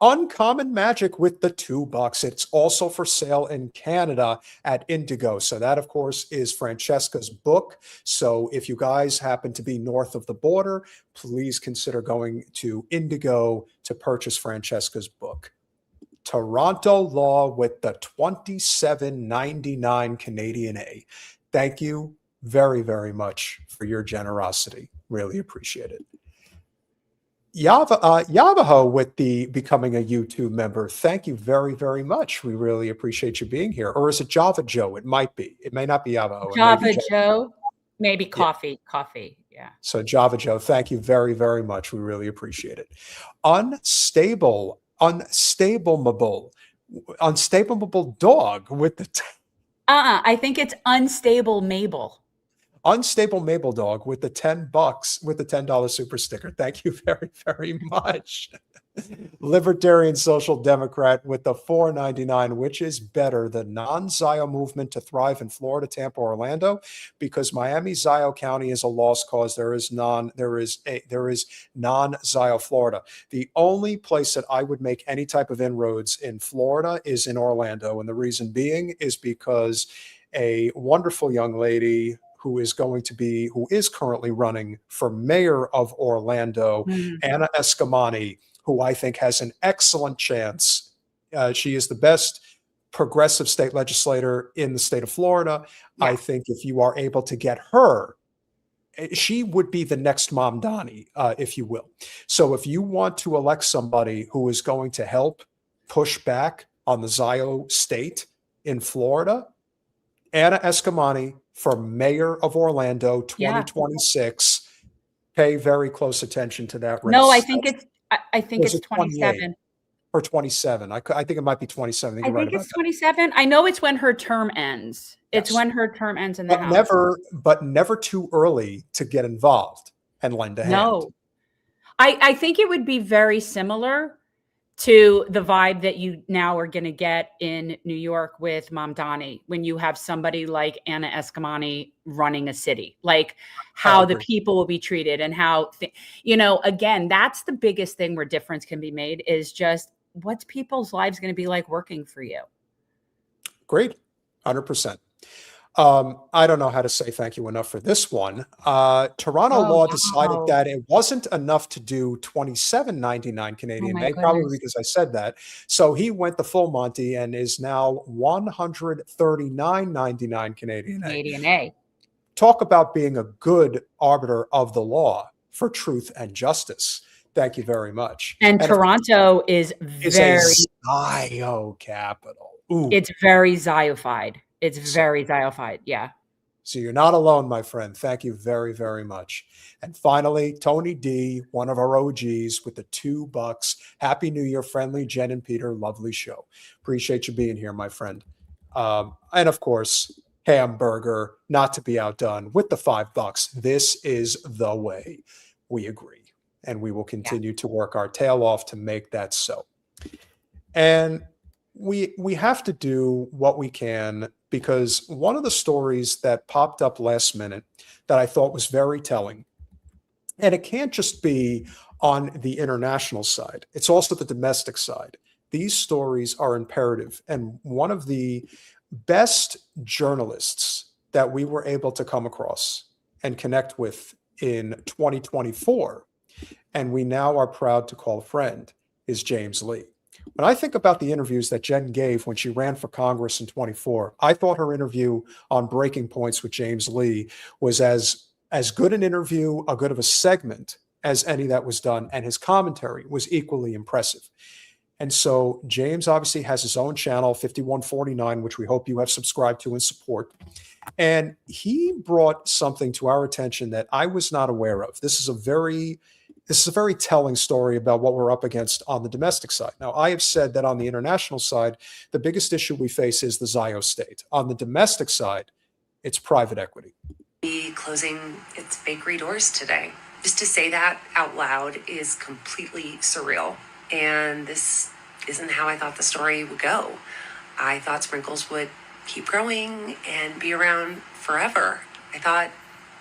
Uncommon Magic with the $2. It's also for sale in Canada at Indigo. So that, of course, is Francesca's book. So if you guys happen to be north of the border, please consider going to Indigo to purchase Francesca's book. Toronto Law with the $27.99 Canadian A. Thank you very, very much for your generosity. Really appreciate it. Yavaho with the becoming a YouTube member. Thank you very, very much. We really appreciate you being here. Or is it Java Joe? It might be. It may not be Yavaho. Java Joe. Maybe coffee. Yeah. Coffee. Yeah. So Java Joe, thank you very, very much. We really appreciate it. Unstableable dog with the I think it's unstable Mabel. Unstable Mabel Dog with the $10 with the $10 super sticker. Thank you very, very much. Libertarian Social Democrat with the $4.99, which is better, the non-Zio movement to thrive in Florida, Tampa, Orlando, because Miami Zio County is a lost cause. There is non-Zio Florida. The only place that I would make any type of inroads in Florida is in Orlando, and the reason being is because a wonderful young lady who is currently running for mayor of Orlando, Anna Eskamani, who I think has an excellent chance. She is the best progressive state legislator in the state of Florida. Yeah. I think if you are able to get her, she would be the next Mamdani, if you will. So if you want to elect somebody who is going to help push back on the Zio state in Florida, Anna Eskamani for mayor of Orlando 2026. Pay very close attention to that race. No, I think it's 27 or 27. I think it might be 27. I think it's 27. I know it's when her term ends. It's when her term ends in the House. But never too early to get involved and lend a hand. No, I think it would be very similar to the vibe that you now are going to get in New York with Mamdani when you have somebody like Anna Eskamani running a city, like how the people will be treated and how, again, that's the biggest thing where difference can be made is just what's people's lives going to be like working for you. Great. 100%. I don't know how to say thank you enough for this one. Toronto law decided that it wasn't enough to do $27.99 Canadian May, probably because I said that. So he went the full Monty and is now $139.99 Canadian A. Talk about being a good arbiter of the law for truth and justice. Thank you very much. And Toronto is very Zio capital. Ooh. It's very Ziofied. It's very Ziofied. Yeah. So you're not alone, my friend. Thank you very, very much. And finally, Tony D, one of our OGs with the $2. Happy New Year, friendly Jen and Peter. Lovely show. Appreciate you being here, my friend. And of course, Hamburger, not to be outdone with the $5. This is the way. We agree. And we will continue to work our tail off to make that so. And we have to do what we can, because one of the stories that popped up last minute that I thought was very telling, and it can't just be on the international side, it's also the domestic side. These stories are imperative. And one of the best journalists that we were able to come across and connect with in 2024, and we now are proud to call a friend, is James Lee. When I think about the interviews that Jen gave when she ran for Congress in 24, I thought her interview on Breaking Points with James Lee was as good an interview, a good of a segment as any that was done, and his commentary was equally impressive. And so James obviously has his own channel, 5149, which we hope you have subscribed to and support. And he brought something to our attention that I was not aware of. This is a very telling story about what we're up against on the domestic side. Now, I have said that on the international side, the biggest issue we face is the Zio state. On the domestic side, it's private equity. Be closing its bakery doors today. Just to say that out loud is completely surreal. And this isn't how I thought the story would go. I thought Sprinkles would keep growing and be around forever. I thought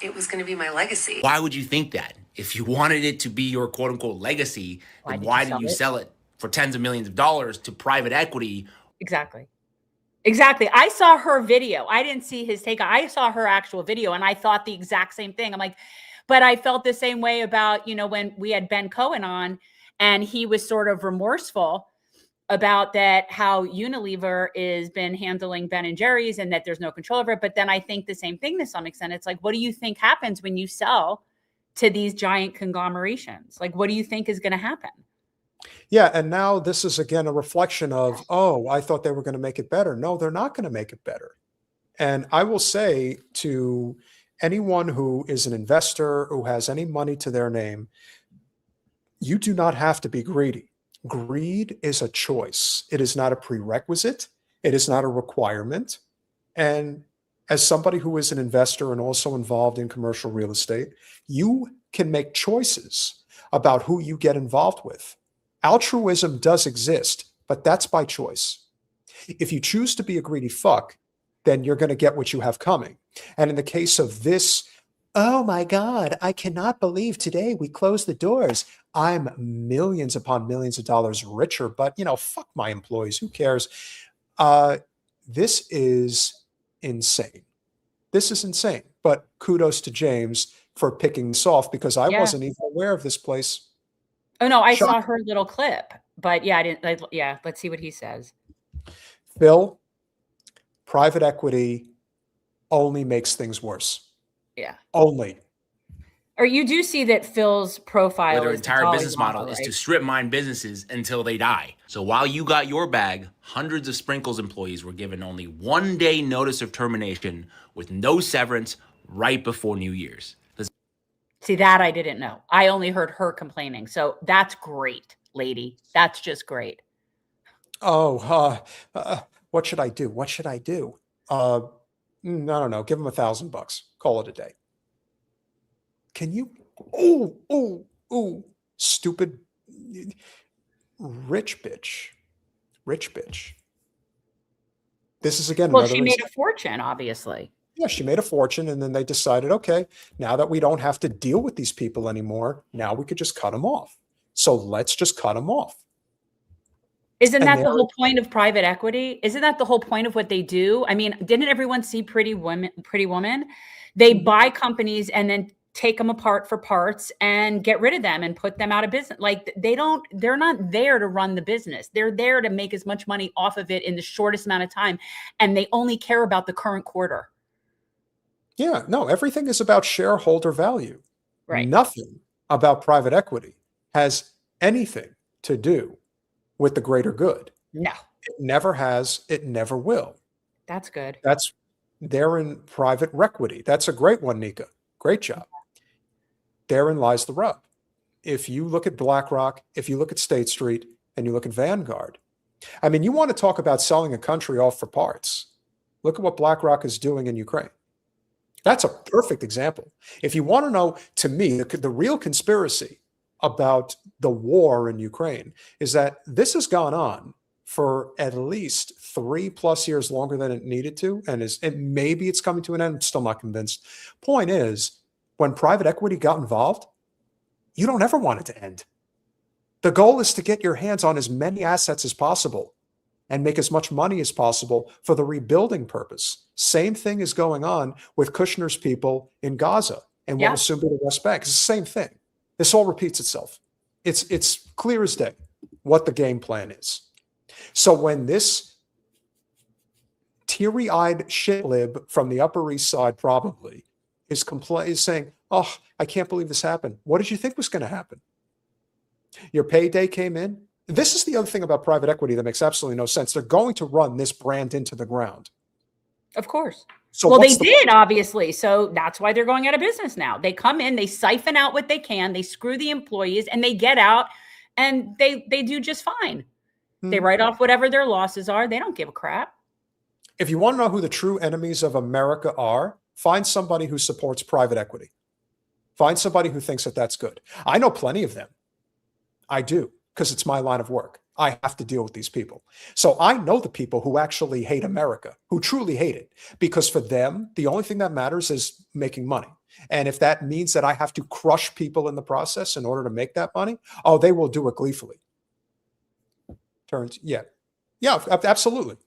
it was going to be my legacy. Why would you think that? If you wanted it to be your quote unquote legacy, then why did you sell it for tens of millions of dollars to private equity? Exactly. I saw her video. I didn't see his take. I saw her actual video and I thought the exact same thing. I'm like, but I felt the same way about, when we had Ben Cohen on and he was sort of remorseful about that, how Unilever is been handling Ben and Jerry's and that there's no control over it. But then I think the same thing to some extent. It's like, what do you think happens when you sell to these giant conglomerations? Like, what do you think is going to happen? Yeah. And now this is, again, a reflection of, I thought they were going to make it better. No, they're not going to make it better. And I will say to anyone who is an investor, who has any money to their name, you do not have to be greedy. Greed is a choice. It is not a prerequisite. It is not a requirement. And as somebody who is an investor and also involved in commercial real estate, you can make choices about who you get involved with. Altruism does exist, but that's by choice. If you choose to be a greedy fuck, then you're going to get what you have coming. And in the case of this, oh my God, I cannot believe today we closed the doors. I'm millions upon millions of dollars richer, but fuck my employees. Who cares? This is insane. This is insane. But kudos to James for picking this off, because I wasn't even aware of this place. Oh no, I saw her little clip, but yeah, I didn't. Yeah, let's see what he says. Phil, private equity only makes things worse. Yeah. Only. Or you do see that Phil's profile, their is entire business model right? is to strip mine businesses until they die. So while you got your bag, hundreds of Sprinkles employees were given only 1 day notice of termination with no severance right before New Year's. See, that I didn't know. I only heard her complaining. So that's great, lady. That's just great. Oh, what should I do? What should I do? I don't know. Give him $1,000. Call it a day. Can you? Oh, stupid, rich bitch. This is again. Well, she made a fortune, obviously. Yeah, she made a fortune, and then they decided, okay, now that we don't have to deal with these people anymore, now we could just cut them off. So let's just cut them off. Isn't that the whole point of private equity? Isn't that the whole point of what they do? I mean, didn't everyone see Pretty Woman? They buy companies and then take them apart for parts and get rid of them and put them out of business. Like they're not there to run the business. They're there to make as much money off of it in the shortest amount of time. And they only care about the current quarter. Yeah, no, everything is about shareholder value. Right. Nothing about private equity has anything to do with the greater good. No. It never has. It never will. That's good. They're in private equity. That's a great one, Nika. Great job. Therein lies the rub. If you look at BlackRock, if you look at State Street, and you look at Vanguard, I mean, you want to talk about selling a country off for parts. Look at what BlackRock is doing in Ukraine. That's a perfect example. If you want to know, to me, the real conspiracy about the war in Ukraine is that this has gone on for at least 3+ years longer than it needed to, and maybe it's coming to an end. I'm still not convinced. Point is, when private equity got involved, you don't ever want it to end. The goal is to get your hands on as many assets as possible and make as much money as possible for the rebuilding purpose. Same thing is going on with Kushner's people in Gaza and what will soon be the West Bank. It's the same thing. This all repeats itself. It's clear as day what the game plan is. So when this teary-eyed shitlib from the Upper East Side probably is saying, oh, I can't believe this happened. What did you think was going to happen? Your payday came in. This is the other thing about private equity that makes absolutely no sense. They're going to run this brand into the ground. Of course. So well, they did, obviously. So that's why they're going out of business now. They come in, they siphon out what they can, they screw the employees, and they get out, and they do just fine. They write off whatever their losses are. They don't give a crap. If you want to know who the true enemies of America are, find somebody who supports private equity. Find somebody who thinks that that's good. I know plenty of them. I do, because it's my line of work. I have to deal with these people. So I know the people who actually hate America, who truly hate it, because for them, the only thing that matters is making money. And if that means that I have to crush people in the process in order to make that money, oh, they will do it gleefully. Yeah, absolutely.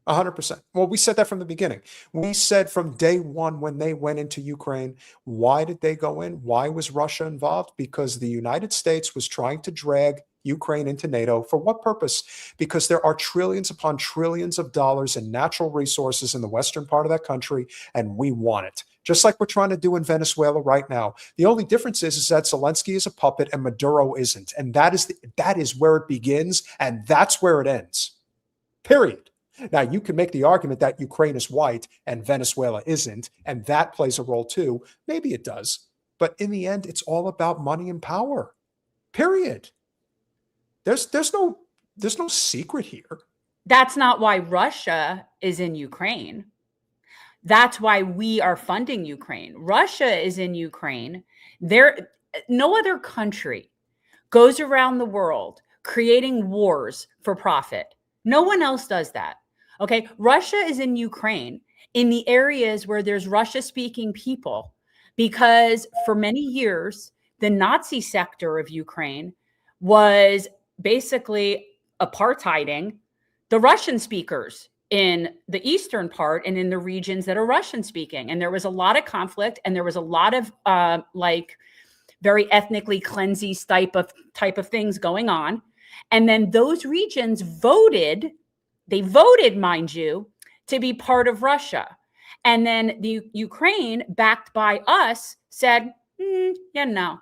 100%. Well, we said that from the beginning. We said from day one when they went into Ukraine, why did they go in? Why was Russia involved? Because the United States was trying to drag Ukraine into NATO. For what purpose? Because there are trillions upon trillions of dollars in natural resources in the western part of that country, and we want it. Just like we're trying to do in Venezuela right now. The only difference is that Zelensky is a puppet and Maduro isn't. And that is where it begins, and that's where it ends. Period. Now, you can make the argument that Ukraine is white and Venezuela isn't, and that plays a role too. Maybe it does. But in the end, it's all about money and power. Period. There's no secret here. That's not why Russia is in Ukraine. That's why we are funding Ukraine. Russia is in Ukraine. No other country goes around the world creating wars for profit. No one else does that. Okay. Russia is in Ukraine in the areas where there's Russia-speaking people, because for many years, the Nazi sector of Ukraine was basically apartheiding the Russian speakers in the eastern part and in the regions that are Russian speaking. And there was a lot of conflict, and there was a lot of like very ethnically cleansing type of things going on. And then those regions voted, mind you, to be part of Russia. And then the Ukraine, backed by us, said, yeah, no.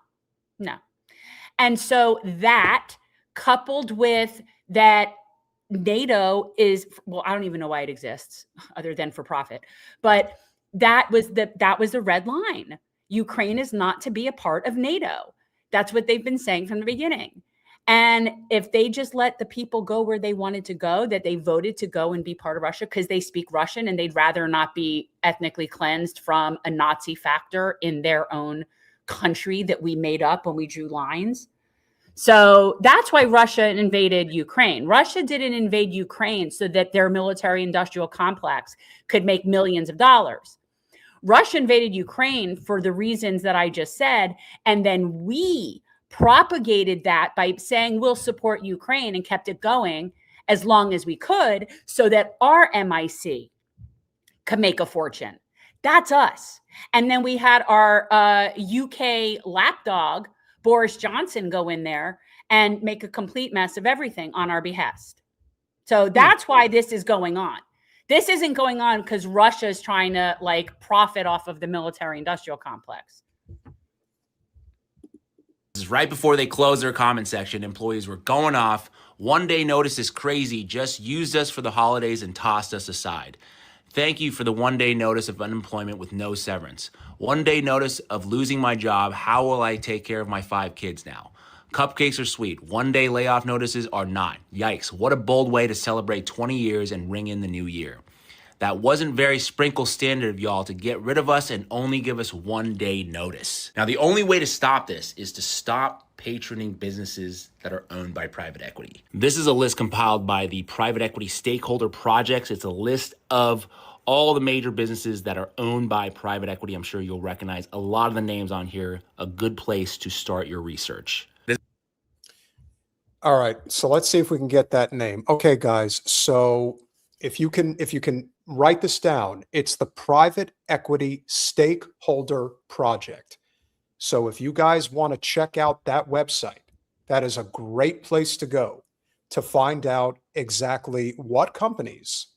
And so that, coupled with that, NATO is, well, I don't even know why it exists other than for profit, but that was the red line. Ukraine is not to be a part of NATO. That's what they've been saying from the beginning. And if they just let the people go where they wanted to go, that they voted to go and be part of Russia because they speak Russian and they'd rather not be ethnically cleansed from a Nazi factor in their own country that we made up when we drew lines. So that's why Russia invaded Ukraine. Russia didn't invade Ukraine so that their military industrial complex could make millions of dollars. Russia invaded Ukraine for the reasons that I just said. And then we propagated that by saying we'll support Ukraine and kept it going as long as we could so that our MIC could make a fortune. That's us. And then we had our UK lapdog, Boris Johnson, go in there and make a complete mess of everything on our behest. So that's why this is going on. This isn't going on because Russia is trying to like profit off of the military industrial complex. This is right before they closed their comment section. Employees were going off. 1 day notice is crazy. Just used us for the holidays and tossed us aside. Thank you for the 1 day notice of unemployment with no severance. 1 day notice of losing my job. How will I take care of my 5 kids now? Cupcakes are sweet. 1 day layoff notices are not. Yikes. What a bold way to celebrate 20 years and ring in the new year. That wasn't very sprinkle standard of y'all to get rid of us and only give us 1 day notice. Now, the only way to stop this is to stop patroning businesses that are owned by private equity. This is a list compiled by the Private Equity Stakeholder Projects. It's a list of all the major businesses that are owned by private equity. I'm sure you'll recognize a lot of the names on here. A good place to start your research. All right, so let's see if we can get that name. Okay, guys, so if you can write this down, it's the Private Equity Stakeholder Project. So if you guys want to check out that website, that is a great place to go to find out exactly what companies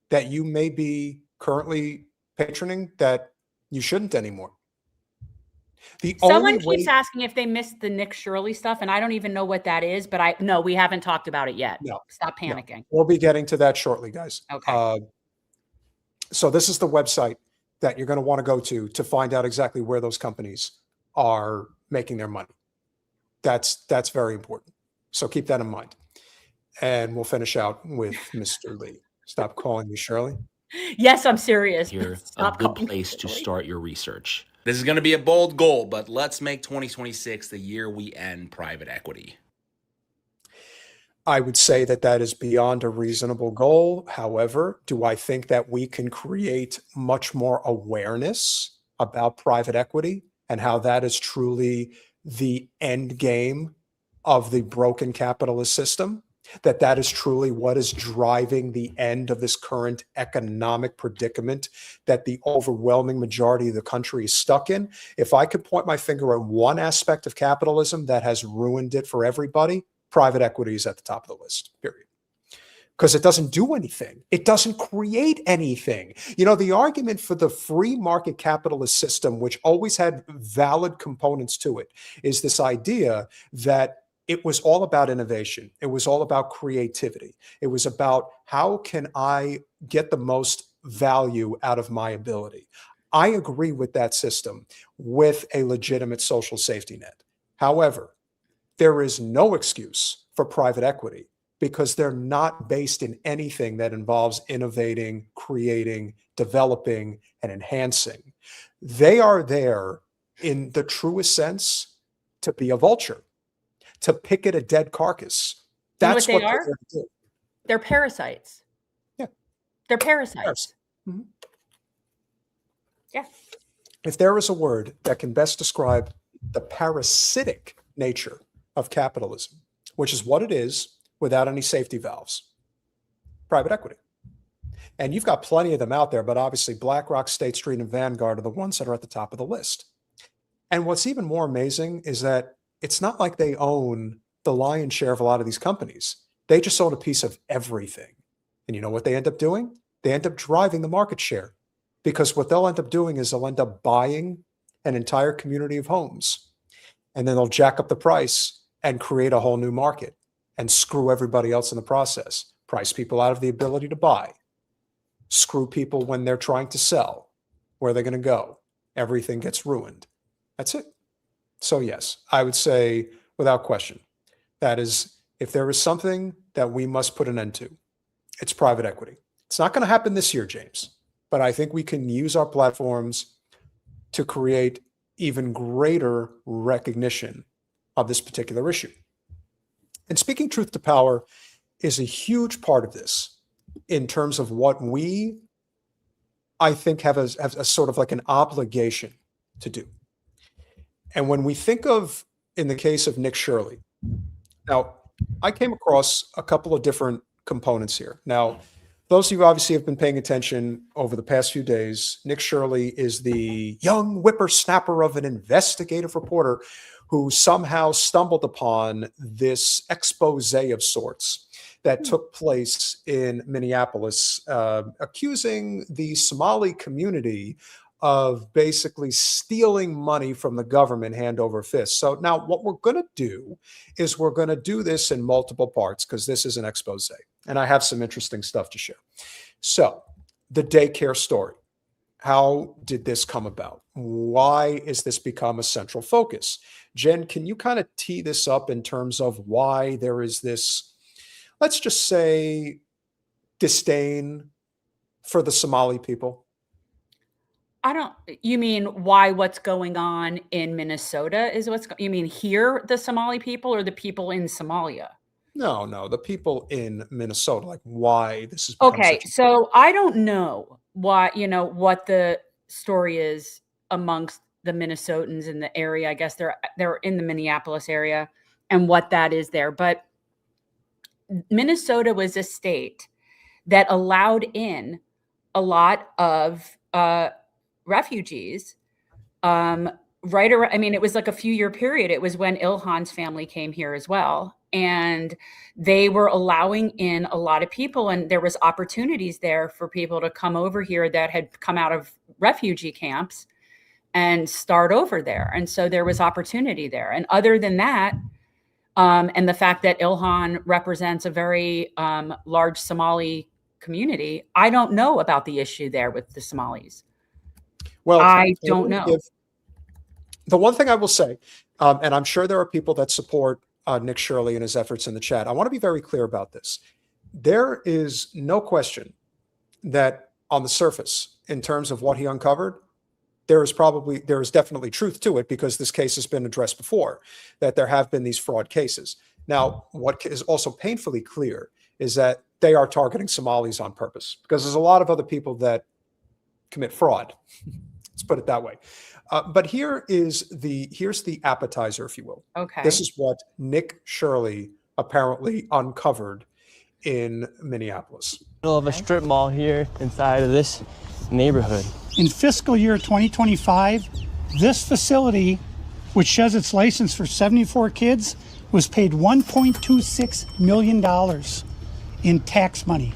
that you may be currently patroning that you shouldn't anymore. Someone keeps asking if they missed the Nick Shirley stuff, and I don't even know what that is, but no, we haven't talked about it yet. No. Stop panicking. No. We'll be getting to that shortly, guys. Okay. So this is the website that you're going to want to go to find out exactly where those companies are making their money. That's very important. So keep that in mind. And we'll finish out with Mr. Lee. Stop calling me Shirley. Yes, I'm serious. Here, a good place to start your research. This is going to be a bold goal, but let's make 2026 the year we end private equity. I would say that is beyond a reasonable goal. However, do I think that we can create much more awareness about private equity and how that is truly the end game of the broken capitalist system? That is truly what is driving the end of this current economic predicament that the overwhelming majority of the country is stuck in. If I could point my finger at one aspect of capitalism that has ruined it for everybody, private equity is at the top of the list, period. Because it doesn't do anything. It doesn't create anything. You know, the argument for the free market capitalist system, which always had valid components to it, is this idea that it was all about innovation. It was all about creativity. It was about how can I get the most value out of my ability. I agree with that system with a legitimate social safety net. However, there is no excuse for private equity because they're not based in anything that involves innovating, creating, developing, and enhancing. They are there in the truest sense to be a vulture, to pick at a dead carcass. That's what they are. They're there to do. They're parasites. Yeah. They're parasites. Mm-hmm. Yeah. If there is a word that can best describe the parasitic nature of capitalism, which is what it is without any safety valves, private equity. And you've got plenty of them out there, but obviously BlackRock, State Street, and Vanguard are the ones that are at the top of the list. And what's even more amazing is that it's not like they own the lion's share of a lot of these companies. They just own a piece of everything. And you know what they end up doing? They end up driving the market share, because what they'll end up doing is they'll end up buying an entire community of homes, and then they'll jack up the price and create a whole new market and screw everybody else in the process. Price people out of the ability to buy, screw people when they're trying to sell. Where are they going to go? Everything gets ruined. That's it. So yes, I would say without question, that is, if there is something that we must put an end to, it's private equity. It's not going to happen this year, James, but I think we can use our platforms to create even greater recognition of this particular issue. And speaking truth to power is a huge part of this in terms of what we, I think, have a sort of like an obligation to do. And when we think of, in the case of Nick Shirley, now I came across a couple of different components here. Now, those of you obviously have been paying attention over the past few days. Nick Shirley is the young whippersnapper of an investigative reporter who somehow stumbled upon this expose of sorts that took place in Minneapolis, accusing the Somali community of basically stealing money from the government hand over fist. So now what we're going to do is we're going to do this in multiple parts, because this is an expose. And I have some interesting stuff to share. So the daycare story. How did this come about? Why is this become a central focus? Jen, can you kind of tee this up in terms of why there is this, let's just say, disdain for the Somali people? You mean why what's going on in Minnesota is you mean here, the Somali people, or the people in Somalia? No, the people in Minnesota, like why this is okay. So I don't know why, what the story is amongst the Minnesotans in the area. I guess they're in the Minneapolis area, and what that is there. But Minnesota was a state that allowed in a lot of refugees right around, I mean, it was like a few-year period. It was when Ilhan's family came here as well. And they were allowing in a lot of people, and there was opportunities there for people to come over here that had come out of refugee camps and start over there. And so there was opportunity there. And other than that, and the fact that Ilhan represents a very large Somali community, I don't know about the issue there with the Somalis. Well, I don't know. The one thing I will say, and I'm sure there are people that support Nick Shirley and his efforts in the chat. I want to be very clear about this. There is no question that on the surface, in terms of what he uncovered, there is definitely truth to it, because this case has been addressed before, that there have been these fraud cases. Now, what is also painfully clear is that they are targeting Somalis on purpose, because there's a lot of other people that commit fraud. Let's put it that way. But here's the appetizer, if you will. Okay. This is what Nick Shirley apparently uncovered in Minneapolis. Middle of a strip mall here inside of this neighborhood. In fiscal year 2025, this facility, which has its license for 74 kids, was paid $1.26 million in tax money.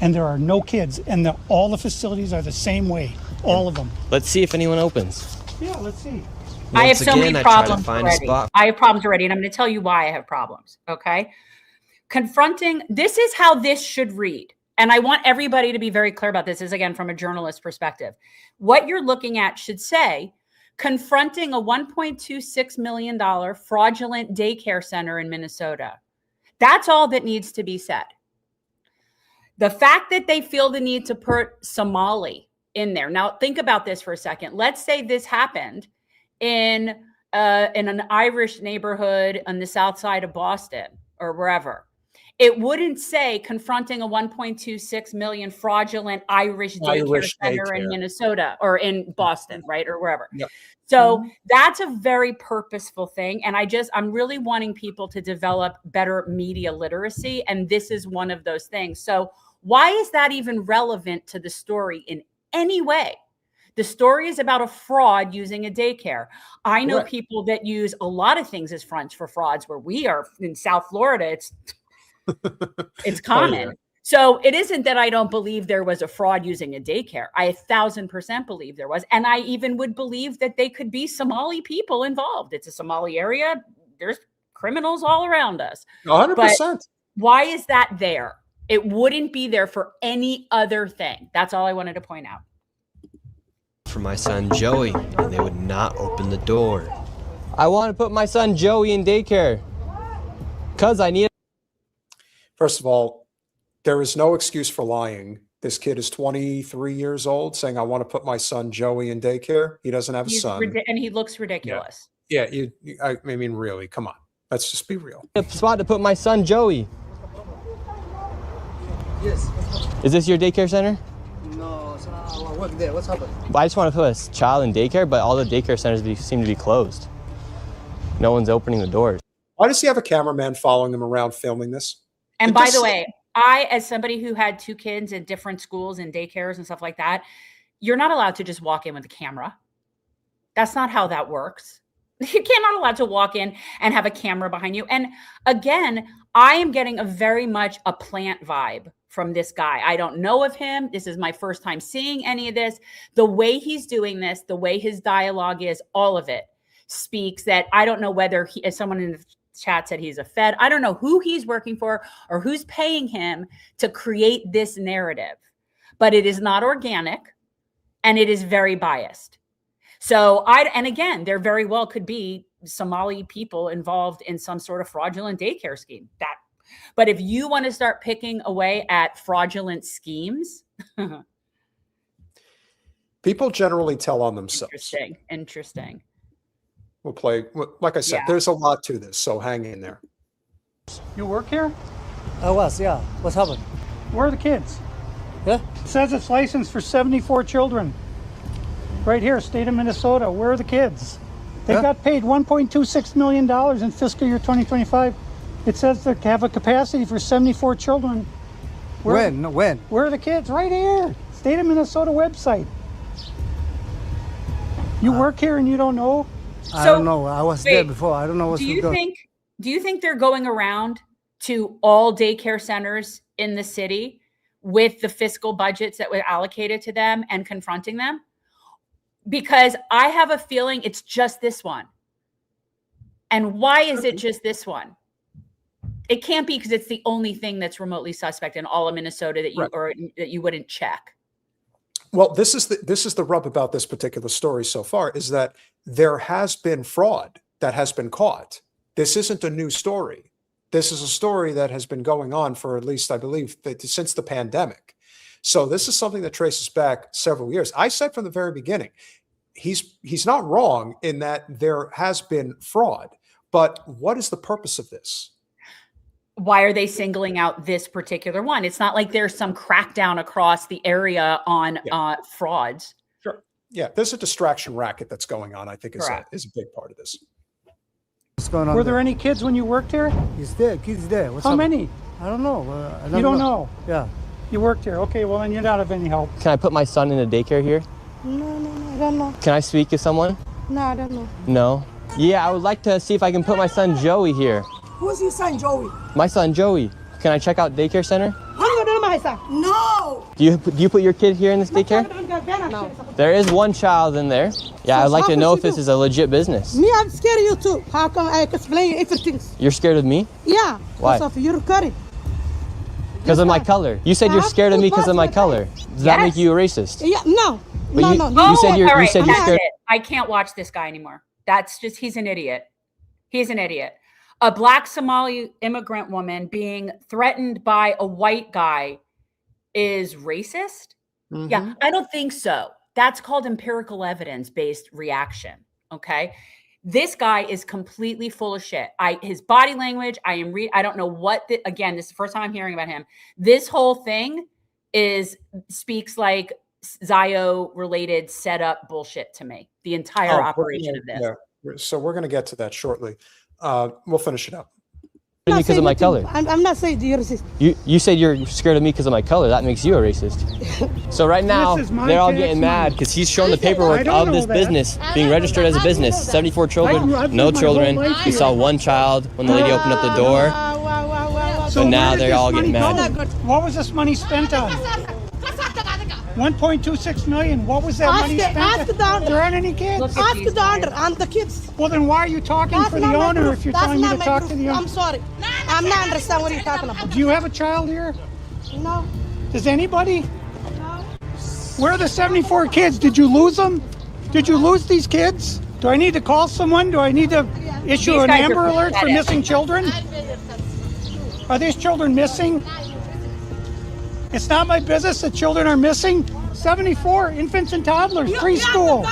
And there are no kids. And all the facilities are the same way, all of them. Let's see if anyone opens. Yeah, let's see. I have so many problems already. I have problems already, and I'm going to tell you why I have problems, okay? This is how this should read. And I want everybody to be very clear about this. This is, again, from a journalist perspective. What you're looking at should say, confronting a $1.26 million fraudulent daycare center in Minnesota. That's all that needs to be said. The fact that they feel the need to put Somali in there. Now, think about this for a second. Let's say this happened in an Irish neighborhood on the south side of Boston or wherever, it wouldn't say confronting a 1.26 million fraudulent Irish daycare center in Minnesota or in Boston, right? Or wherever. Yep. So that's a very purposeful thing. And I'm really wanting people to develop better media literacy. And this is one of those things. So why is that even relevant to the story in any way? The story is about a fraud using a daycare. I know people that use a lot of things as fronts for frauds. Where we are in South Florida, it's common. Oh, yeah. So it isn't that I don't believe there was a fraud using a daycare. I 1,000% believe there was. And I even would believe that they could be Somali people involved. It's a Somali area. There's criminals all around us. 100%. But why is that there? It wouldn't be there for any other thing. That's all I wanted to point out. For my son Joey, and they would not open the door. I want to put my son Joey in daycare because I need. First of all, there is no excuse for lying. This kid is 23 years old saying, I want to put my son Joey in daycare. He doesn't have a son. And he looks ridiculous. Yeah, I mean, really, come on. Let's just be real. A spot to put my son Joey. Yes. Is this your daycare center? No, I work there. What's happened? I just want to put a child in daycare, but all the daycare centers seem to be closed. No one's opening the doors. Why does he have a cameraman following them around filming this? And by the way, I, as somebody who had 2 kids in different schools and daycares and stuff like that, you're not allowed to just walk in with a camera. That's not how that works. You're not allowed to walk in and have a camera behind you. And again, I am getting a very much a plant vibe from this guy. I don't know of him. This is my first time seeing any of this. The way he's doing this, the way his dialogue is, all of it speaks that I don't know whether he, as someone in the chat said, he's a Fed. I don't know who he's working for or who's paying him to create this narrative, but it is not organic and it is very biased. So and again, there very well could be Somali people involved in some sort of fraudulent daycare scheme. But if you want to start picking away at fraudulent schemes, people generally tell on themselves. Interesting. We'll play, like I said, there's a lot to this, so hang in there. You work here? I was, yeah. What's happened? Where are the kids? Yeah? It says it's licensed for 74 children. Right here, state of Minnesota. Where are the kids? They got paid $1.26 million in fiscal year 2025. It says they have a capacity for 74 children. When? Where are the kids? Right here. State of Minnesota website. You work here and you don't know? I don't know. I was there before. I don't know what's going on. Do you think they're going around to all daycare centers in the city with the fiscal budgets that were allocated to them and confronting them? Because I have a feeling it's just this one. And why is it just this one? It can't be because it's the only thing that's remotely suspect in all of Minnesota that you or that you wouldn't check. Well, this is the rub about this particular story so far, is that there has been fraud that has been caught. This isn't a new story. This is a story that has been going on for at least, I believe, since the pandemic. So this is something that traces back several years. I said from the very beginning, he's not wrong in that there has been fraud, but what is the purpose of this? Why are they singling out this particular one? It's not like there's some crackdown across the area on frauds. Sure. Yeah, there's a distraction racket that's going on, I think is a big part of this. What's going on? Were there any kids when you worked here? He's there. Kids there. What's How many? I don't know. You don't know? Yeah. You worked here. Okay, well, then you're not of any help. Can I put my son in a daycare here? No, I don't know. Can I speak to someone? No, I don't know. No? Yeah, I would like to see if I can put my son Joey here. Who's your son, Joey? My son Joey. Can I check out daycare center? No! Do you put your kid here in this daycare? No. There is one child in there. Yeah, I'd like to know if this is a legit business. Me, I'm scared of you too. How come I explain everything? You're scared of me? Yeah. Why? Because of your curry. Because of my color. You said you're scared of me because of my color. Does that make you a racist? Yeah, no. But no. You said you're scared. I can't watch this guy anymore. That's just, he's an idiot. He's an idiot. A Black Somali immigrant woman being threatened by a white guy is racist? Mm-hmm. Yeah, I don't think so. That's called empirical evidence-based reaction, okay? This guy is completely full of shit. His body language, I don't know what, again, this is the first time I'm hearing about him. This whole thing speaks like Zio related setup bullshit to me. The entire operation of this. Yeah. So we're going to get to that shortly. We'll finish it up. Because of my color. I'm not saying you're racist. You said you're scared of me because of my color. That makes you a racist. So right now, they're all getting mad because he's showing the paperwork of this business being registered as a business. 74 children, no children. We saw one child when the lady opened up the door. So now they're all getting mad. What was this money spent on? 1.26 million. What was that money spent on? There aren't any kids. Ask the owner and the kids. Well, then why are you talking for the owner if you're telling me to talk to the owner? I'm sorry. I'm not understand what you're talking about. Do you have a child here? No. Does anybody? No. Where are the 74 kids? Did you lose them? Did you lose these kids? Do I need to call someone? Do I need to issue an Amber Alert for missing children? Are these children missing? It's not my business that children are missing. 74 infants and toddlers, preschool.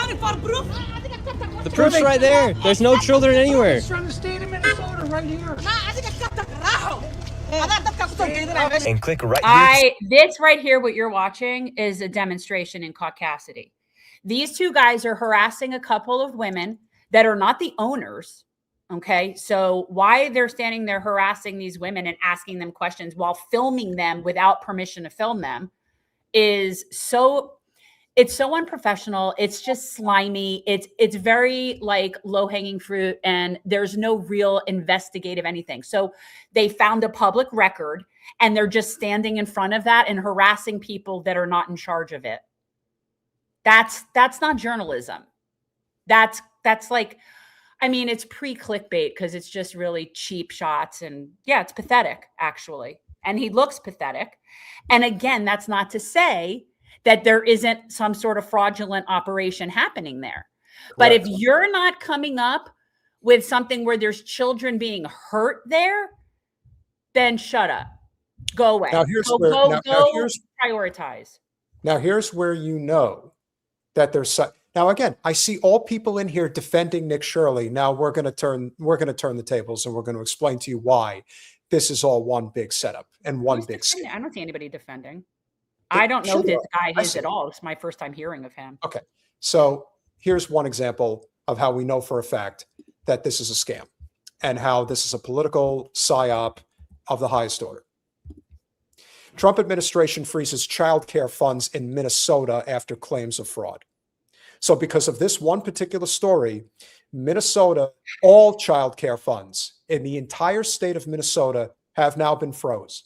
The proof's right there. There's no children anywhere. It's from the state of Minnesota right here. And click right here. This right here, what you're watching is a demonstration in caucasity. These two guys are harassing a couple of women that are not the owners. Okay, so why they're standing there harassing these women and asking them questions while filming them without permission to film them is so unprofessional. It's just slimy. It's very like low-hanging fruit, and there's no real investigative anything. So they found a public record and they're just standing in front of that and harassing people that are not in charge of it. That's not journalism. That's like, I mean, it's pre-clickbait because it's just really cheap shots. And yeah, it's pathetic, actually. And he looks pathetic. And again, that's not to say that there isn't some sort of fraudulent operation happening there. Correct. But if you're not coming up with something where there's children being hurt there, then shut up. Go away. Now here's prioritize. Now here's where you know that there's now again, I see all people in here defending Nick Shirley. Now we're going to turn the tables and we're going to explain to you why this is all one big setup and one big scheme. I don't see anybody defending. I don't know this guy is at all. It's my first time hearing of him. Okay. So here's one example of how we know for a fact that this is a scam and how this is a political psyop of the highest order. Trump administration freezes child care funds in Minnesota after claims of fraud. So because of this one particular story, Minnesota, all child care funds in the entire state of Minnesota have now been froze.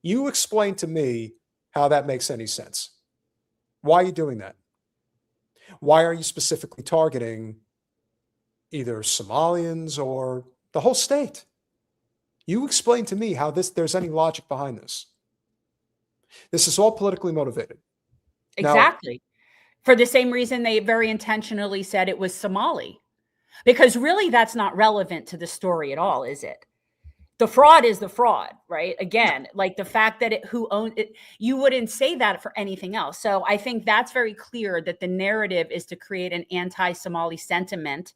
You explain to me how that makes any sense. Why are you doing that? Why are you specifically targeting either Somalians or the whole state? You explain to me how there's any logic behind this. This is all politically motivated. Exactly. Now, for the same reason they very intentionally said it was Somali. Because really that's not relevant to the story at all, is it? The fraud is the fraud, right? Again, like the fact that who owned it, you wouldn't say that for anything else. So I think that's very clear that the narrative is to create an anti-Somali sentiment.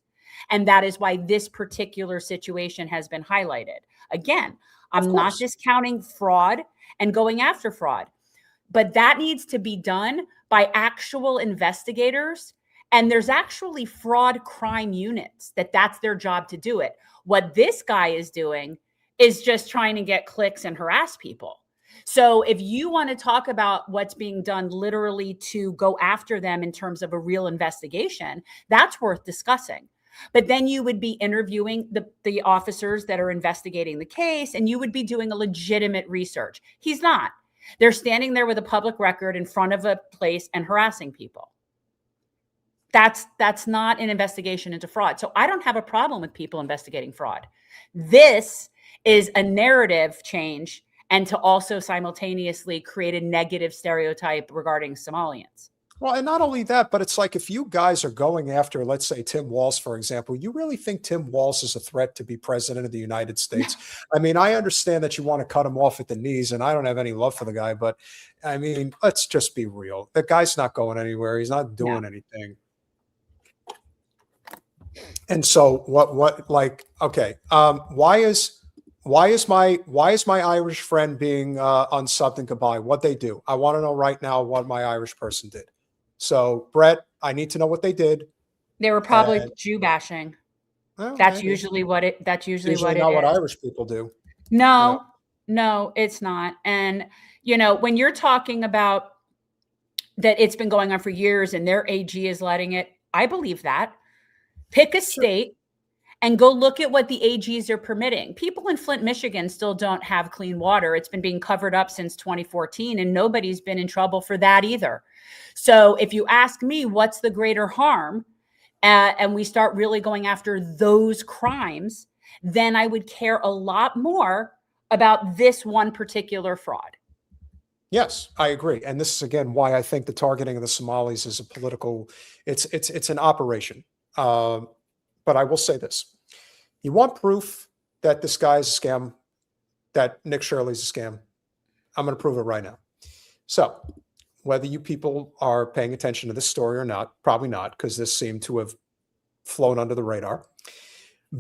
And that is why this particular situation has been highlighted. Again, I'm not discounting fraud and going after fraud, but that needs to be done by actual investigators. And there's actually fraud crime units that's their job to do it. What this guy is doing is just trying to get clicks and harass people. So if you want to talk about what's being done literally to go after them in terms of a real investigation, that's worth discussing. But then you would be interviewing the officers that are investigating the case, and you would be doing a legitimate research. He's not. They're standing there with a public record in front of a place and harassing people. That's not an investigation into fraud. So I don't have a problem with people investigating fraud. This is a narrative change and to also simultaneously create a negative stereotype regarding Somalians. Well, and not only that, but it's like if you guys are going after, let's say, Tim Walz, for example, you really think Tim Walz is a threat to be president of the United States? I mean, I understand that you want to cut him off at the knees, and I don't have any love for the guy, but I mean, let's just be real. The guy's not going anywhere. He's not doing anything. And so what like, okay, why is my Irish friend being unsubbed and goodbye? What they do? I want to know right now what my Irish person did. So Brett, I need to know what they did. They were probably Jew bashing. Well, that's maybe. usually what it. That's usually what it not is. what Irish people do. No, no, it's not. And when you're talking about that, it's been going on for years, and their AG is letting it. I believe that. Pick a state and go look at what the AGs are permitting. People in Flint, Michigan still don't have clean water. It's been being covered up since 2014, and nobody's been in trouble for that either. So if you ask me, what's the greater harm, and we start really going after those crimes, then I would care a lot more about this one particular fraud. Yes, I agree. And this is, again, why I think the targeting of the Somalis is a political, it's an operation. But I will say this. You want proof that this guy is a scam, that Nick Shirley's a scam? I'm going to prove it right now. So whether you people are paying attention to this story or not, probably not, because this seemed to have flown under the radar.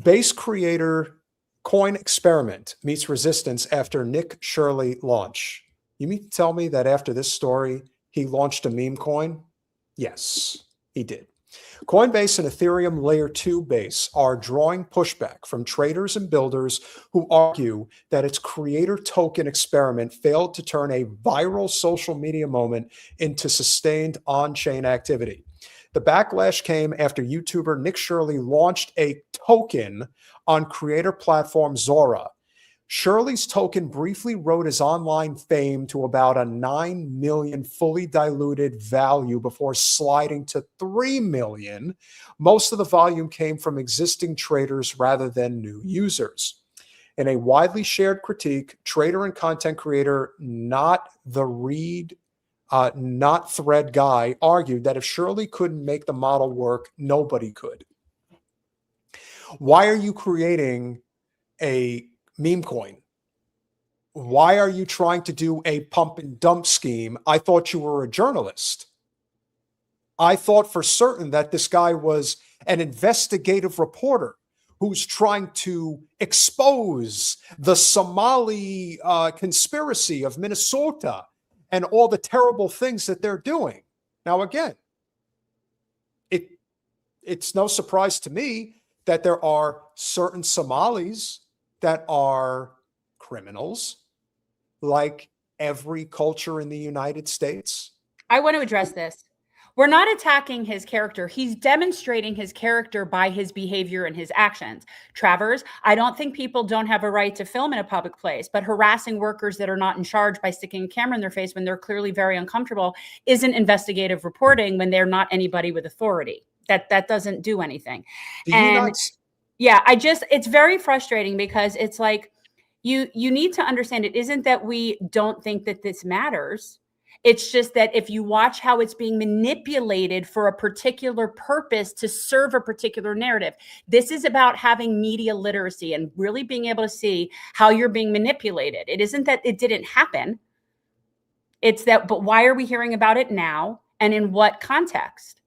Base creator coin experiment meets resistance after Nick Shirley launch. You mean to tell me that after this story, he launched a meme coin? Yes, he did. Coinbase and Ethereum Layer 2 base are drawing pushback from traders and builders who argue that its creator token experiment failed to turn a viral social media moment into sustained on-chain activity. The backlash came after YouTuber Nick Shirley launched a token on creator platform Zora. Shirley's token briefly rode his online fame to about a 9 million fully diluted value before sliding to 3 million. Most of the volume came from existing traders rather than new users. In a widely shared critique, trader and content creator Not Thread Guy argued that if Shirley couldn't make the model work, nobody could. Why are you creating a meme coin? Why are you trying to do a pump and dump scheme? I thought you were a journalist. I thought for certain that this guy was an investigative reporter who's trying to expose the Somali conspiracy of Minnesota and all the terrible things that they're doing. Now, again, it's no surprise to me that there are certain Somalis that are criminals, like every culture in the United States. I want to address this. We're not attacking his character. He's demonstrating his character by his behavior and his actions. Travers, I don't think people don't have a right to film in a public place, but harassing workers that are not in charge by sticking a camera in their face when they're clearly very uncomfortable isn't investigative reporting when they're not anybody with authority. That doesn't do anything. Yeah, it's very frustrating because it's like, you need to understand, it isn't that we don't think that this matters. It's just that if you watch how it's being manipulated for a particular purpose to serve a particular narrative, this is about having media literacy and really being able to see how you're being manipulated. It isn't that it didn't happen. It's that, but why are we hearing about it now and in what context?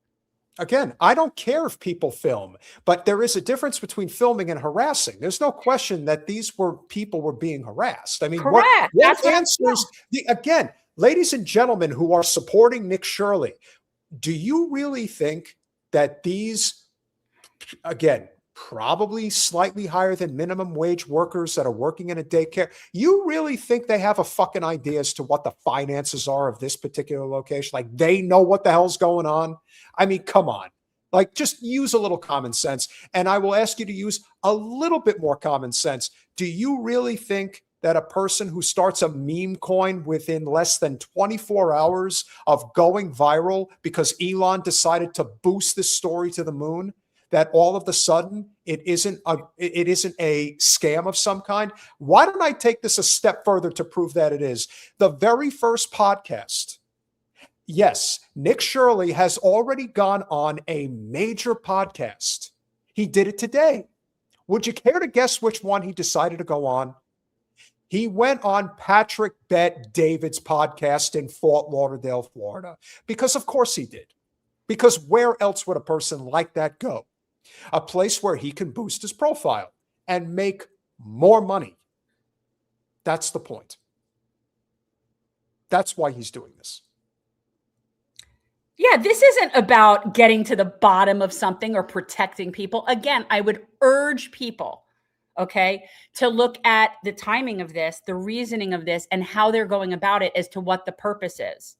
Again, I don't care if people film, but there is a difference between filming and harassing. There's no question that people were being harassed. I mean, correct. What answers? Again, ladies and gentlemen who are supporting Nick Shirley, do you really think that these, again, probably slightly higher than minimum wage workers that are working in a daycare, you really think they have a fucking idea as to what the finances are of this particular location? Like, they know what the hell's going on? I mean, come on. Like, just use a little common sense. And I will ask you to use a little bit more common sense. Do you really think that a person who starts a meme coin within less than 24 hours of going viral because Elon decided to boost this story to the moon, that all of a sudden it isn't a scam of some kind? Why don't I take this a step further to prove that it is? The very first podcast. Yes, Nick Shirley has already gone on a major podcast. He did it today. Would you care to guess which one he decided to go on? He went on Patrick Bet David's podcast in Fort Lauderdale, Florida, because of course he did. Because where else would a person like that go? a place where he can boost his profile and make more money. That's the point. That's why he's doing this. Yeah, this isn't about getting to the bottom of something or protecting people. Again, I would urge people, okay, to look at the timing of this, the reasoning of this, and how they're going about it as to what the purpose is.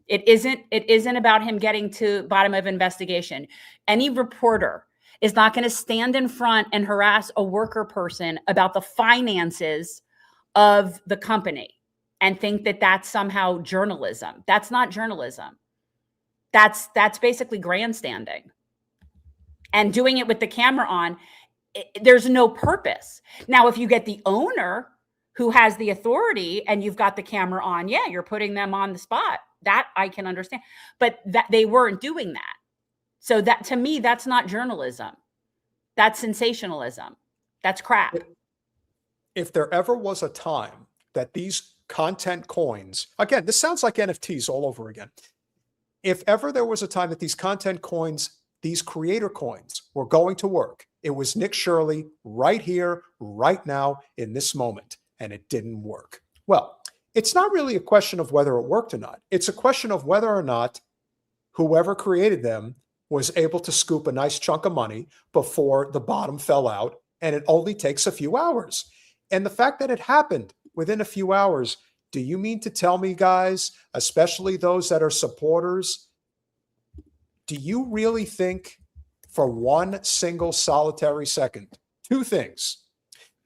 It isn't about him getting to bottom of investigation. Any reporter is not going to stand in front and harass a worker person about the finances of the company and think that that's somehow journalism. That's not journalism. That's basically grandstanding. And doing it with the camera on, there's no purpose. Now, if you get the owner who has the authority and you've got the camera on, yeah, you're putting them on the spot. That I can understand. But that they weren't doing that. So that, to me, that's not journalism. That's sensationalism. That's crap. If there ever was a time that these content coins, again, this sounds like NFTs all over again. If ever there was a time that these content coins, these creator coins were going to work, it was Nick Shirley right here, right now, in this moment, and it didn't work. Well, it's not really a question of whether it worked or not. It's a question of whether or not whoever created them was able to scoop a nice chunk of money before the bottom fell out, and it only takes a few hours. And the fact that it happened within a few hours, do you mean to tell me, guys, especially those that are supporters, do you really think for one single solitary second, two things?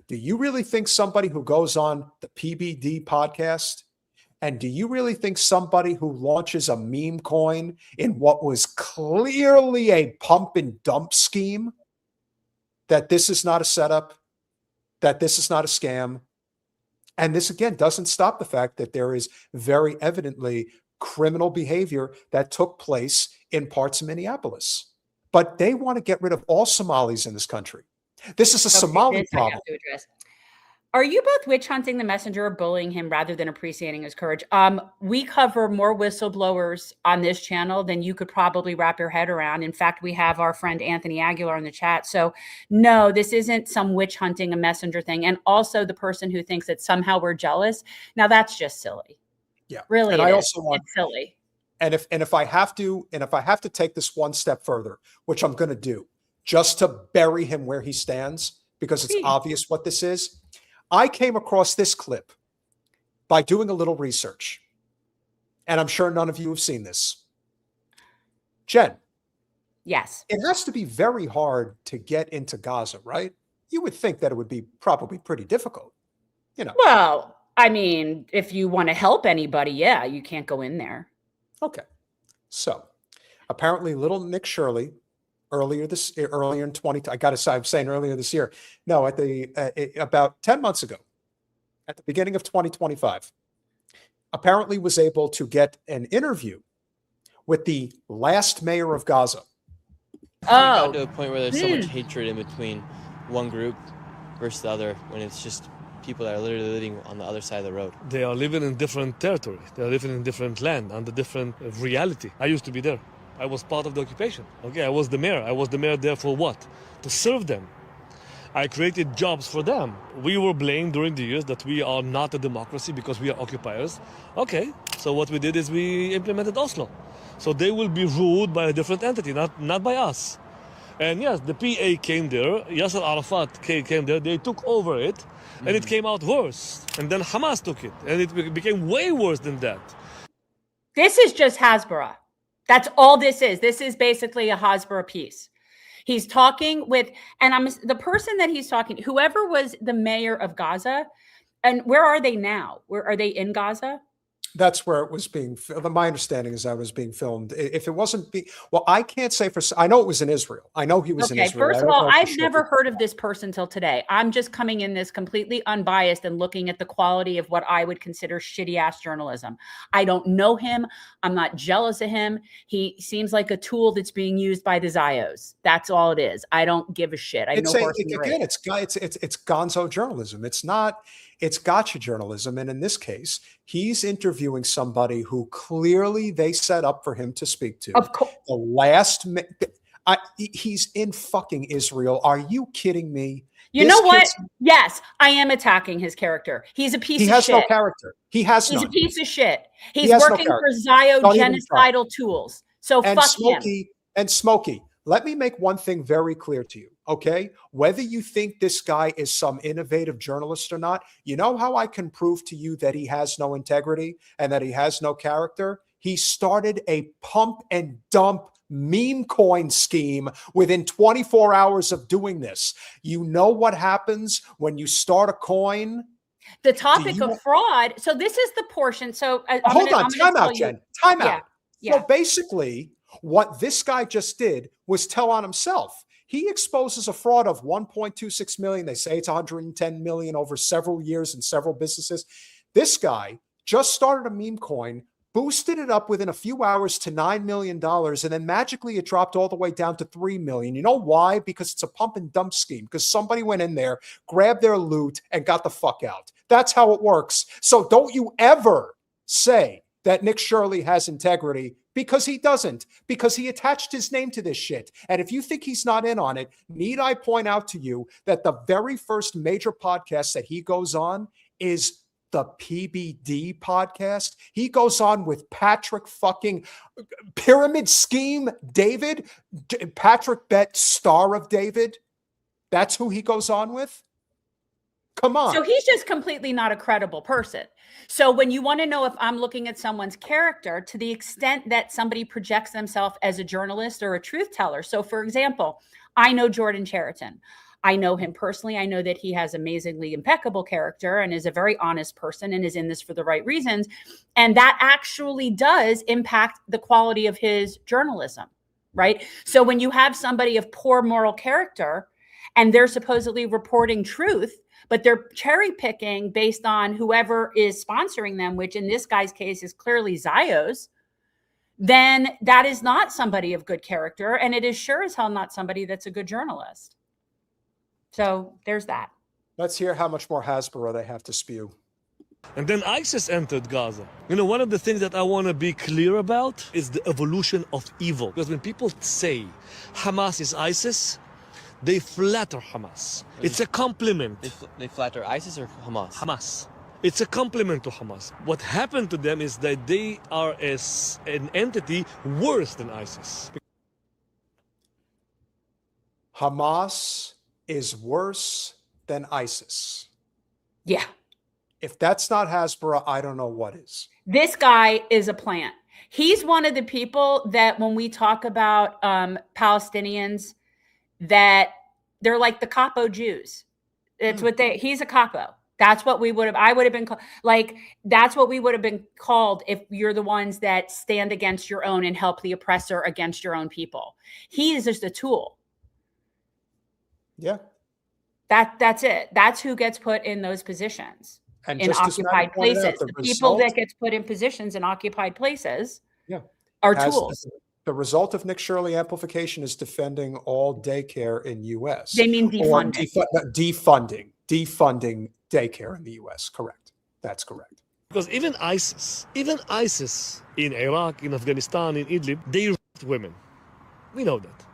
Do you really think somebody who goes on the PBD podcast, and do you really think somebody who launches a meme coin in what was clearly a pump and dump scheme, that this is not a setup, that this is not a scam? And this, again, doesn't stop the fact that there is very evidently criminal behavior that took place in parts of Minneapolis. But they want to get rid of all Somalis in this country. This is a Somali problem. Are you both witch hunting the messenger or bullying him rather than appreciating his courage? We cover more whistleblowers on this channel than you could probably wrap your head around. In fact, we have our friend Anthony Aguilar in the chat. So no, this isn't some witch hunting a messenger thing. And also the person who thinks that somehow we're jealous. Now that's just silly. Yeah. Really. And I also want, it's silly. And if I have to take this one step further, which I'm going to do, just to bury him where he stands, because it's obvious what this is. I came across this clip by doing a little research, and I'm sure none of you have seen this. Jen. Yes. It has to be very hard to get into Gaza, right? You would think that it would be probably pretty difficult, you know. Well, I mean, if you want to help anybody, yeah, you can't go in there. Okay. So apparently little Nick Shirley, earlier in 20, I got to say, I'm saying earlier this year. No, about 10 months ago, at the beginning of 2025, apparently was able to get an interview with the last mayor of Gaza. We got to a point where there's so much hatred in between one group versus the other, when it's just people that are literally living on the other side of the road. They are living in different territory. They are living in different land, under different reality. I used to be there. I was part of the occupation. Okay, I was the mayor. I was the mayor there for what? To serve them. I created jobs for them. We were blamed during the years that we are not a democracy because we are occupiers. Okay, so what we did is we implemented Oslo. So they will be ruled by a different entity, not by us. And yes, the PA came there, Yasser Arafat came there, they took over it, and it came out worse. And then Hamas took it, and it became way worse than that. This is just Hasbara. That's all this is. This is basically a Hasbara piece. He's talking with, and the person that he's talking, whoever was the mayor of Gaza, and where are they now? Where are they in Gaza? That's where it was being, my understanding is that it was being filmed. If it wasn't, well, I can't say for, I know it was in Israel. I know he was in Israel. First of all, I've never heard of this person till today. I'm just coming in this completely unbiased and looking at the quality of what I would consider shitty ass journalism. I don't know him. I'm not jealous of him. He seems like a tool that's being used by the Zios. That's all it is. I don't give a shit. It's gonzo journalism. It's gotcha journalism. And in this case, he's interviewing somebody who clearly they set up for him to speak to. Of course. He's in fucking Israel. Are you kidding me? You know what? Yes, I am attacking his character. He's a piece of shit. He has no character. He's a piece of shit. He's working for ZIO-genocidal tools. So fuck him. And Smokey, let me make one thing very clear to you, okay? Whether you think this guy is some innovative journalist or not, you know how I can prove to you that he has no integrity and that he has no character? He started a pump and dump meme coin scheme within 24 hours of doing this. You know what happens when you start a coin? The topic of fraud. So this is the portion. So hold on, time out, Jen. Time out. Yeah. So basically, what this guy just did was tell on himself. He exposes a fraud of 1.26 million. They say it's 110 million over several years and several businesses. This guy just started a meme coin, boosted it up within a few hours to $9 million, and then magically it dropped all the way down to $3 million. You know why? Because it's a pump and dump scheme, because somebody went in there, grabbed their loot, and got the fuck out. That's how it works. So don't you ever say that Nick Shirley has integrity, because he doesn't, because he attached his name to this shit. And if you think he's not in on it, need I point out to you that the very first major podcast that he goes on is the PBD podcast. He goes on with Patrick fucking Pyramid Scheme David, Patrick Bet Star of David. That's who he goes on with. Come on. So he's just completely not a credible person. So when you want to know if I'm looking at someone's character, to the extent that somebody projects themselves as a journalist or a truth teller. So for example, I know Jordan Cheriton. I know him personally. I know that he has amazingly impeccable character and is a very honest person and is in this for the right reasons. And that actually does impact the quality of his journalism, right? So when you have somebody of poor moral character and they're supposedly reporting truth, but they're cherry picking based on whoever is sponsoring them, which in this guy's case is clearly Zios, then that is not somebody of good character. And it is sure as hell not somebody that's a good journalist. So there's that. Let's hear how much more Hasbro they have to spew. And then ISIS entered Gaza. You know, one of the things that I want to be clear about is the evolution of evil. Because when people say Hamas is ISIS, they flatter Hamas. It's a compliment. They flatter ISIS or Hamas? Hamas. It's a compliment to Hamas. What happened to them is that they are an entity worse than ISIS. Hamas is worse than ISIS. Yeah. If that's not Hasbro, I don't know what is. This guy is a plant. He's one of the people that when we talk about Palestinians, that they're like the capo Jews. It's what he's a capo. That's what I would have been like, that's what we would have been called if you're the ones that stand against your own and help the oppressor against your own people. He is just a tool. Yeah. That's it. That's who gets put in those positions and in occupied places. The people that gets put in positions in occupied places are tools. The result of Nick Shirley amplification is defending all daycare in U.S. They mean defunding. Defunding daycare in the U.S. Correct. That's correct. Because even ISIS in Iraq, in Afghanistan, in Idlib, they raped women. We know that.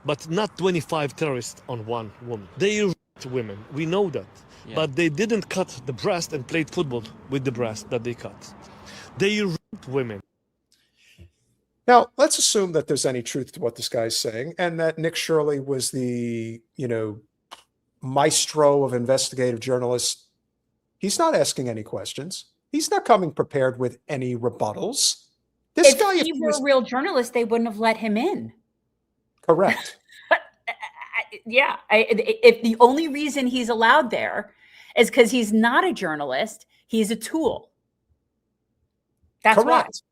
But not 25 terrorists on one woman. They raped women. We know that. Yeah. But they didn't cut the breast and played football with the breast that they cut. They raped women. Now, let's assume that there's any truth to what this guy's saying and that Nick Shirley was the, maestro of investigative journalists. He's not asking any questions. He's not coming prepared with any rebuttals. If he were a real journalist, they wouldn't have let him in. Correct. Yeah. If the only reason he's allowed there is because he's not a journalist, he's a tool. That's correct.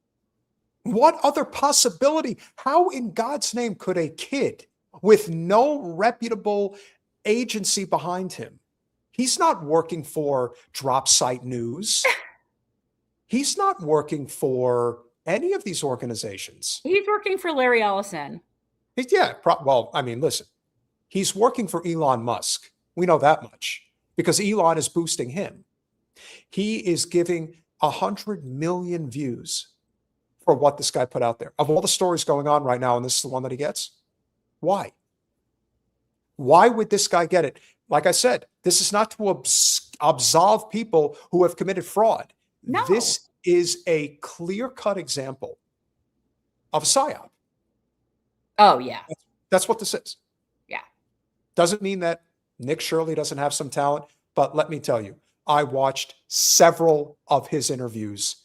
What other possibility? How in God's name could a kid with no reputable agency behind him? He's not working for Drop Site News. He's not working for any of these organizations. He's working for Larry Ellison. Well, I mean, listen, he's working for Elon Musk. We know that much because Elon is boosting him. He is giving 100 million views for what this guy put out there. Of all the stories going on right now, and this is the one that he gets, Why? Why would this guy get it? Like I said, this is not to absolve people who have committed fraud. No. This is a clear-cut example of a psyop. Oh, yeah. That's what this is. Yeah. Doesn't mean that Nick Shirley doesn't have some talent, but let me tell you, I watched several of his interviews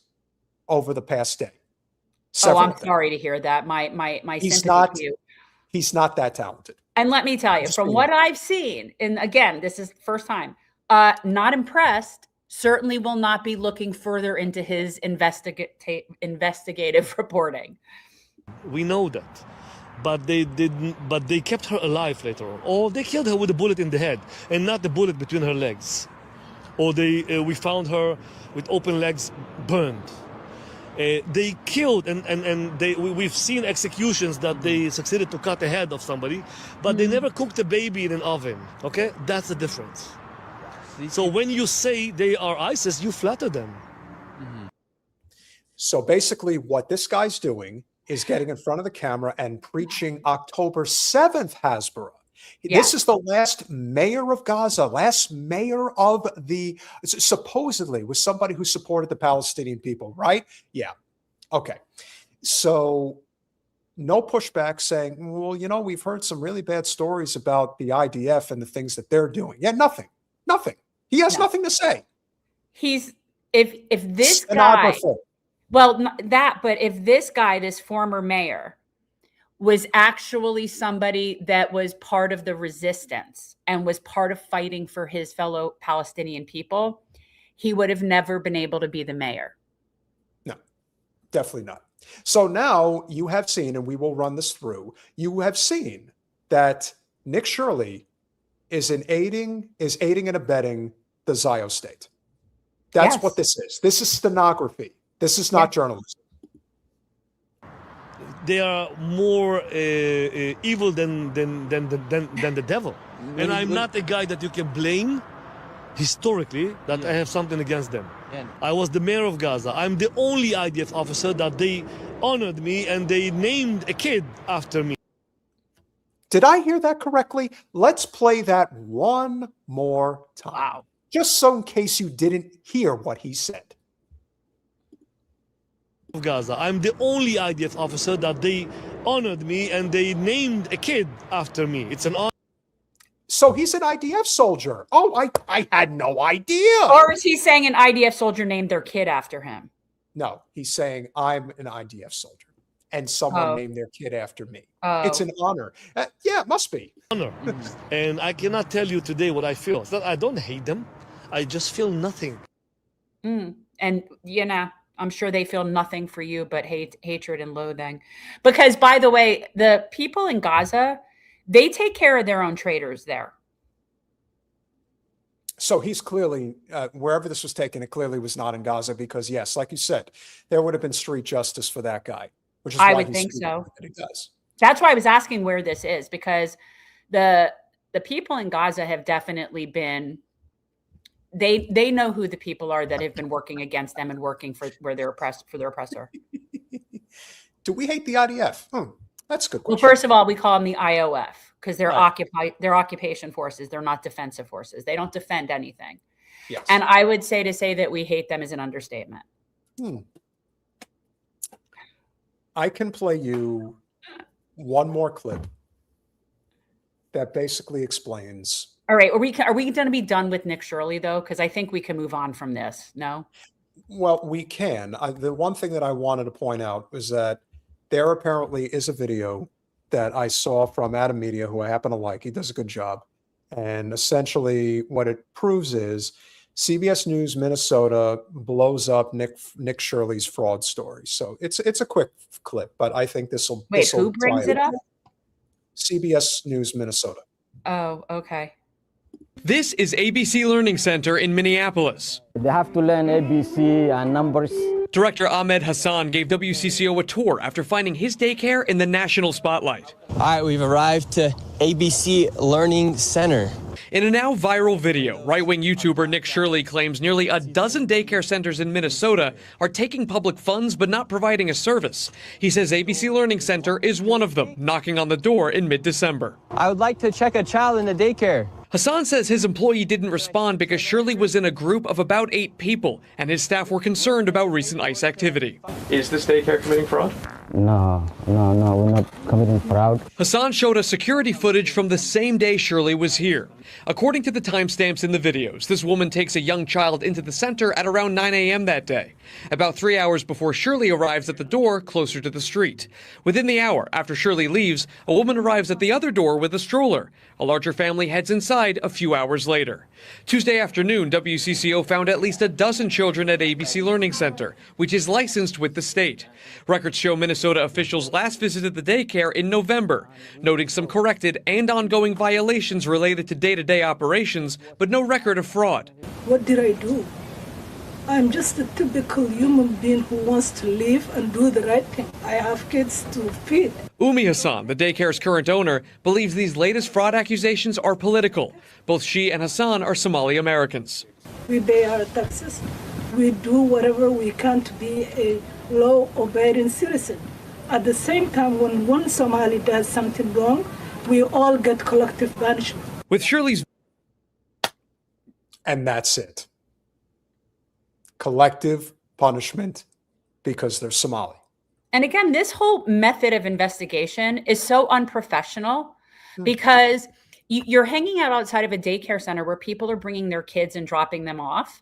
over the past day. I'm sorry to hear that. My sympathy to you. He's not that talented. And let me tell you, from what I've seen, and again, this is the first time, not impressed, certainly will not be looking further into his investigative reporting. We know that. But they didn't. But they kept her alive later on, or they killed her with a bullet in the head and not the bullet between her legs, or we found her with open legs, burned. They killed, and we've seen executions that they succeeded to cut the head of somebody, but they never cooked a baby in an oven. Okay, that's the difference. So when you say they are ISIS, you flatter them. So basically, what this guy's doing is getting in front of the camera and preaching October 7th Hasbara. Yeah. This is the last mayor of Gaza, last mayor of supposedly was somebody who supported the Palestinian people, right? Yeah. Okay. So no pushback saying, well, you know, we've heard some really bad stories about the IDF and the things that they're doing. Yeah, nothing. He has nothing to say. If this guy... Well, but if this guy, this former mayor, was actually somebody that was part of the resistance and was part of fighting for his fellow Palestinian people, he would have never been able to be the mayor. No, definitely not. So now you have seen, and we will run this through, you have seen that Nick Shirley is aiding and abetting the Zio state. That's what this is. This is stenography. This is not journalism. They are more evil than the devil. And I'm not a guy that you can blame historically that I have something against them. I was the mayor of Gaza. I'm the only IDF officer that they honored me and they named a kid after me. Did I hear that correctly? Let's play that one more time. Wow. Just so in case you didn't hear what he said. Of Gaza. I'm the only IDF officer that they honored me and they named a kid after me. It's an honor. So he's an IDF soldier. Oh, I had no idea. Or is he saying an IDF soldier named their kid after him? No, he's saying I'm an IDF soldier and someone named their kid after me. It's an honor. Yeah, it must be. Honor. And I cannot tell you today what I feel. It's that I don't hate them. I just feel nothing. And, you know, I'm sure they feel nothing for you but hatred and loathing. Because, by the way, the people in Gaza, they take care of their own traitors there. So he's clearly, wherever this was taken, it clearly was not in Gaza because, yes, like you said, there would have been street justice for that guy. Which is I why would think so. That he does. That's why I was asking where this is, because the people in Gaza have definitely been... They know who the people are that have been working against them and working for their oppressor. Do we hate the IDF? That's a good question. Well, first of all, we call them the IOF because they're occupation forces. They're not defensive forces. They don't defend anything. Yes. And I would say to say that we hate them is an understatement. I can play you one more clip that basically explains. All right. Are we going to be done with Nick Shirley, though? Because I think we can move on from this. No? Well, we can. The one thing that I wanted to point out was that there apparently is a video that I saw from Adam Media, who I happen to like. He does a good job. And essentially what it proves is CBS News Minnesota blows up Nick Shirley's fraud story. So it's a quick clip, but I think this will... Wait, who brings it up? CBS News Minnesota. Oh, okay. This is ABC Learning Center in Minneapolis. They have to learn ABC and numbers. Director Ahmed Hassan gave WCCO a tour after finding his daycare in the national spotlight. All right, we've arrived to ABC Learning Center. In a now viral video, right-wing YouTuber Nick Shirley claims nearly a dozen daycare centers in Minnesota are taking public funds but not providing a service. He says ABC Learning Center is one of them, knocking on the door in mid-December. I would like to check a child in the daycare. Hassan says his employee didn't respond because Shirley was in a group of about 8 people, and his staff were concerned about recent ICE activity. Is this daycare committing fraud? No, we're not committing fraud. Hassan showed us security footage from the same day Shirley was here. According to the timestamps in the videos, this woman takes a young child into the center at around 9 a.m. that day, about 3 hours before Shirley arrives at the door closer to the street. Within the hour after Shirley leaves, a woman arrives at the other door with a stroller. A larger family heads inside a few hours later. Tuesday afternoon, WCCO found at least a dozen children at ABC Learning Center, which is licensed with the state. Records show Minnesota officials last visited the daycare in November, noting some corrected and ongoing violations related to day-to-day operations, but no record of fraud. What did I do? I'm just a typical human being who wants to live and do the right thing. I have kids to feed. Umi Hassan, the daycare's current owner, believes these latest fraud accusations are political. Both she and Hassan are Somali Americans. We pay our taxes. We do whatever we can to be a law-abiding citizen. At the same time, when one Somali does something wrong, we all get collective punishment. With Shirley's... And that's it. Collective punishment because they're Somali. And again, this whole method of investigation is so unprofessional because you're hanging out outside of a daycare center where people are bringing their kids and dropping them off.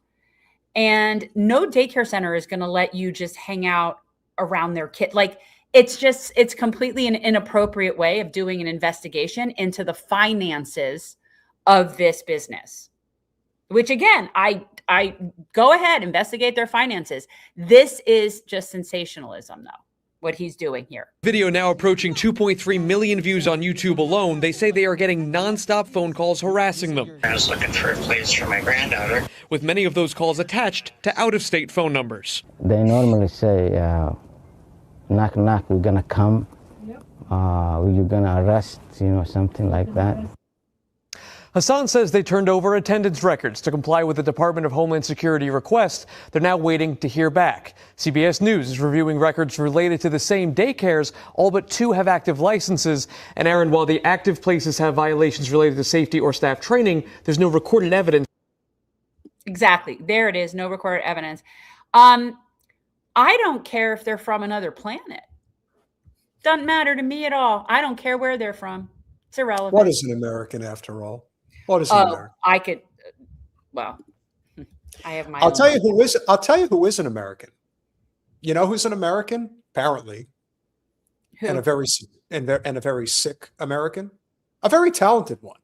And no daycare center is going to let you just hang out around their kid. Like, it's completely an inappropriate way of doing an investigation into the finances of this business, which again, I go ahead, investigate their finances. This is just sensationalism, though, what he's doing here. Video now approaching 2.3 million views on YouTube alone. They say they are getting nonstop phone calls harassing them. I was looking for a place for my granddaughter. With many of those calls attached to out-of-state phone numbers. They normally say, knock, knock, we're gonna come. You're gonna arrest, something like that. Hassan says they turned over attendance records to comply with the Department of Homeland Security request. They're now waiting to hear back. CBS News is reviewing records related to the same daycares. All but 2 have active licenses. And Aaron, while the active places have violations related to safety or staff training, there's no recorded evidence. Exactly. There it is. No recorded evidence. I don't care if they're from another planet. Doesn't matter to me at all. I don't care where they're from. It's irrelevant. What is an American after all? What is an American? I could. Well, I have my. I'll tell you who is an American. You know who's an American? Apparently, Who? and a very sick American, a very talented one.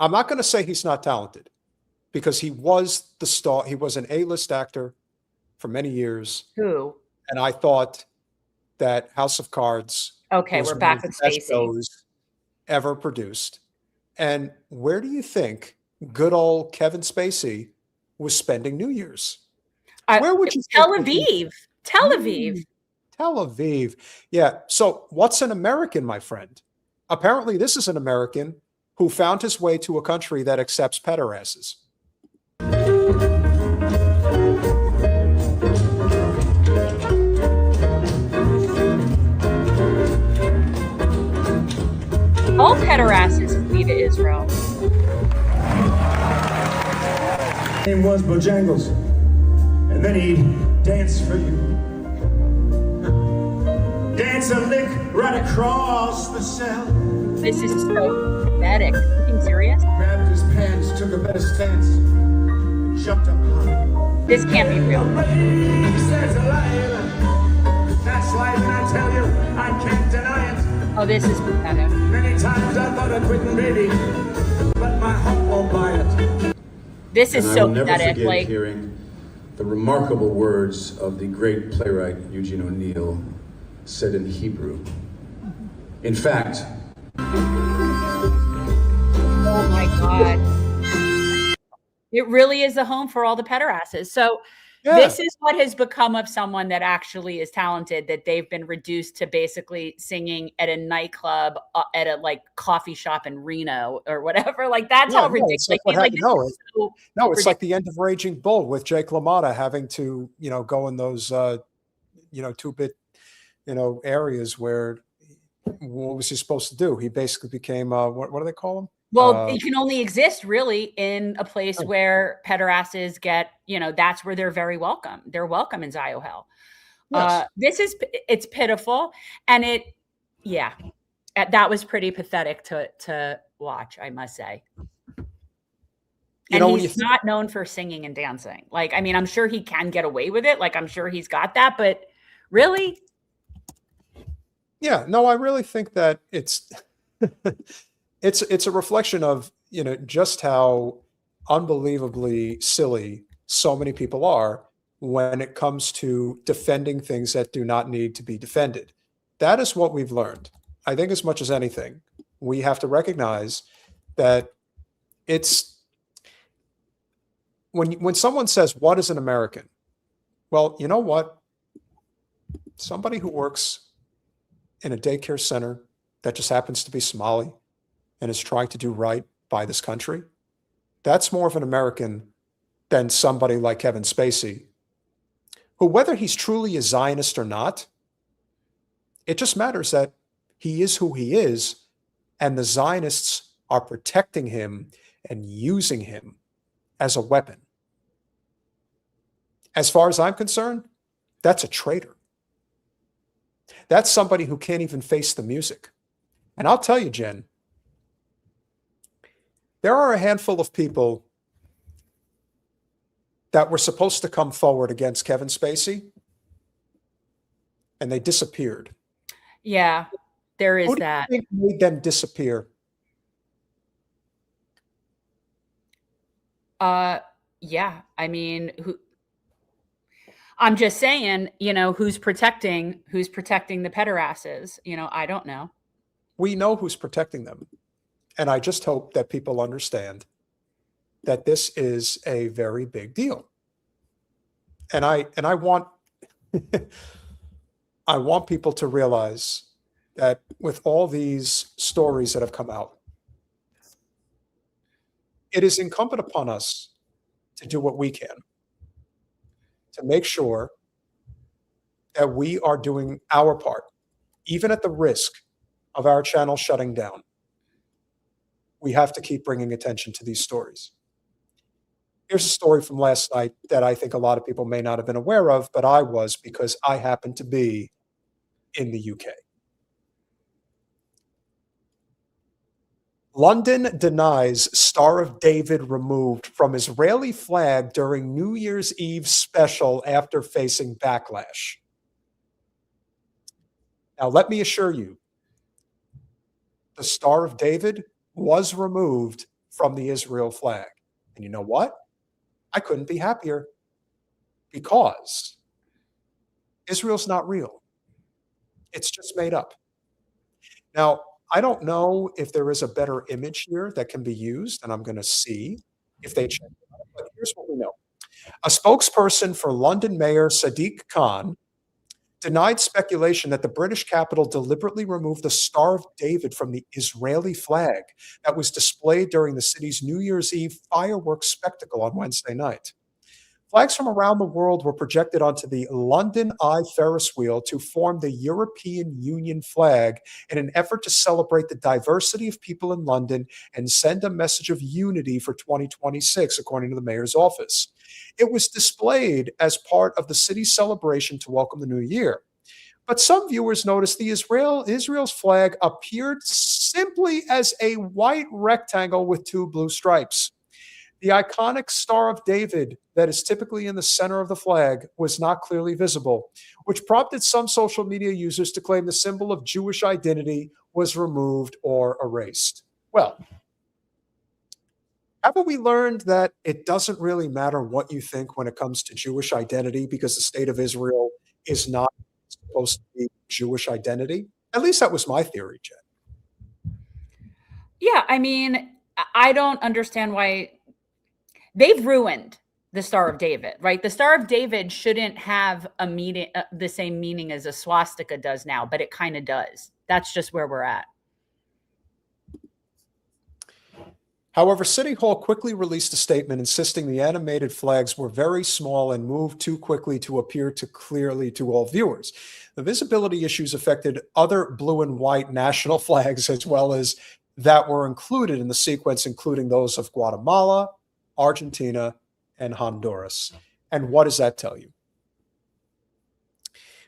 I'm not going to say he's not talented, because he was the star. He was an A-list actor for many years. Who? And I thought that House of Cards. Okay, was we're back one of with the best Spacey. shows ever produced. And where do you think good old Kevin Spacey was spending New Year's? Where would you Tel think Aviv. Tel Aviv. Tel Aviv. Yeah. So what's an American, my friend? Apparently, this is an American who found his way to a country that accepts pederasses. All pederasses flee to Israel. His name was Bojangles, and then he'd dance for you. Dance a lick right across the cell. This is so pathetic. Are you serious? Grabbed his pants, took a better stance, jumped up high. This can't be real. That's life, and I tell you, I can't deny it. Oh, this is pathetic. Many times I thought of quitting, baby, but my heart won't buy it. This is And so I will never pathetic. forget Like, hearing the remarkable words of the great playwright Eugene O'Neill said in Hebrew. In fact, oh my God. It really is a home for all the pederasses. So This is what has become of someone that actually is talented, that they've been reduced to basically singing at a nightclub, at a like coffee shop in Reno or whatever. Like that's how ridiculous. It's like the end of Raging Bull with Jake LaMotta having to, go in those, 2-bit, areas where what was he supposed to do? He basically became, what do they call him? Well, it can only exist really in a place where pederasses get, that's where they're very welcome. They're welcome in Zio Hell. Yes. It's pitiful. And that was pretty pathetic to watch, I must say. And he's not known for singing and dancing. Like, I mean, I'm sure he can get away with it. Like, I'm sure he's got that, but really? Yeah, no, I really think that it's it's a reflection of, just how unbelievably silly so many people are when it comes to defending things that do not need to be defended. That is what we've learned. I think as much as anything, we have to recognize that it's when someone says, what is an American? Well, you know what? Somebody who works in a daycare center that just happens to be Somali and is trying to do right by this country, that's more of an American than somebody like Kevin Spacey, who, whether he's truly a Zionist or not, it just matters that he is who he is, and the Zionists are protecting him and using him as a weapon. As far as I'm concerned, that's a traitor. That's somebody who can't even face the music. And I'll tell you, Jen, there are a handful of people that were supposed to come forward against Kevin Spacey, and they disappeared. Yeah, there is Who do that. you think made them disappear? Yeah, I mean, I'm just saying, who's protecting the pederasses? I don't know. We know who's protecting them. And I just hope that people understand that this is a very big deal. And I want I want people to realize that with all these stories that have come out, it is incumbent upon us to do what we can to make sure that we are doing our part, even at the risk of our channel shutting down. We have to keep bringing attention to these stories. Here's a story from last night that I think a lot of people may not have been aware of, but I was, because I happened to be in the UK. London denies Star of David removed from Israeli flag during New Year's Eve special after facing backlash. Now, let me assure you, the Star of David was removed from the Israel flag. And you know what? I couldn't be happier, because Israel's not real. It's just made up. Now, I don't know if there is a better image here that can be used, and I'm going to see if they check it out. But here's what we know. A spokesperson for London Mayor Sadiq Khan denied speculation that the British capital deliberately removed the Star of David from the Israeli flag that was displayed during the city's New Year's Eve fireworks spectacle on Wednesday night. Flags from around the world were projected onto the London Eye Ferris wheel to form the European Union flag in an effort to celebrate the diversity of people in London and send a message of unity for 2026, according to the mayor's office. It was displayed as part of the city's celebration to welcome the new year. But some viewers noticed the Israel's flag appeared simply as a white rectangle with two blue stripes. The iconic Star of David that is typically in the center of the flag was not clearly visible, which prompted some social media users to claim the symbol of Jewish identity was removed or erased. Well, haven't we learned that it doesn't really matter what you think when it comes to Jewish identity, because the state of Israel is not supposed to be Jewish identity? At least that was my theory, Jen. Yeah, I mean, I don't understand why they've ruined The Star of David, right? The Star of David shouldn't have a meaning, the same meaning as a swastika does now, but it kind of does. That's just where we're at. However, City Hall quickly released a statement insisting the animated flags were very small and moved too quickly to appear to clearly to all viewers. The visibility issues affected other blue and white national flags as well as that were included in the sequence, including those of Guatemala, Argentina, and Honduras. And what does that tell you?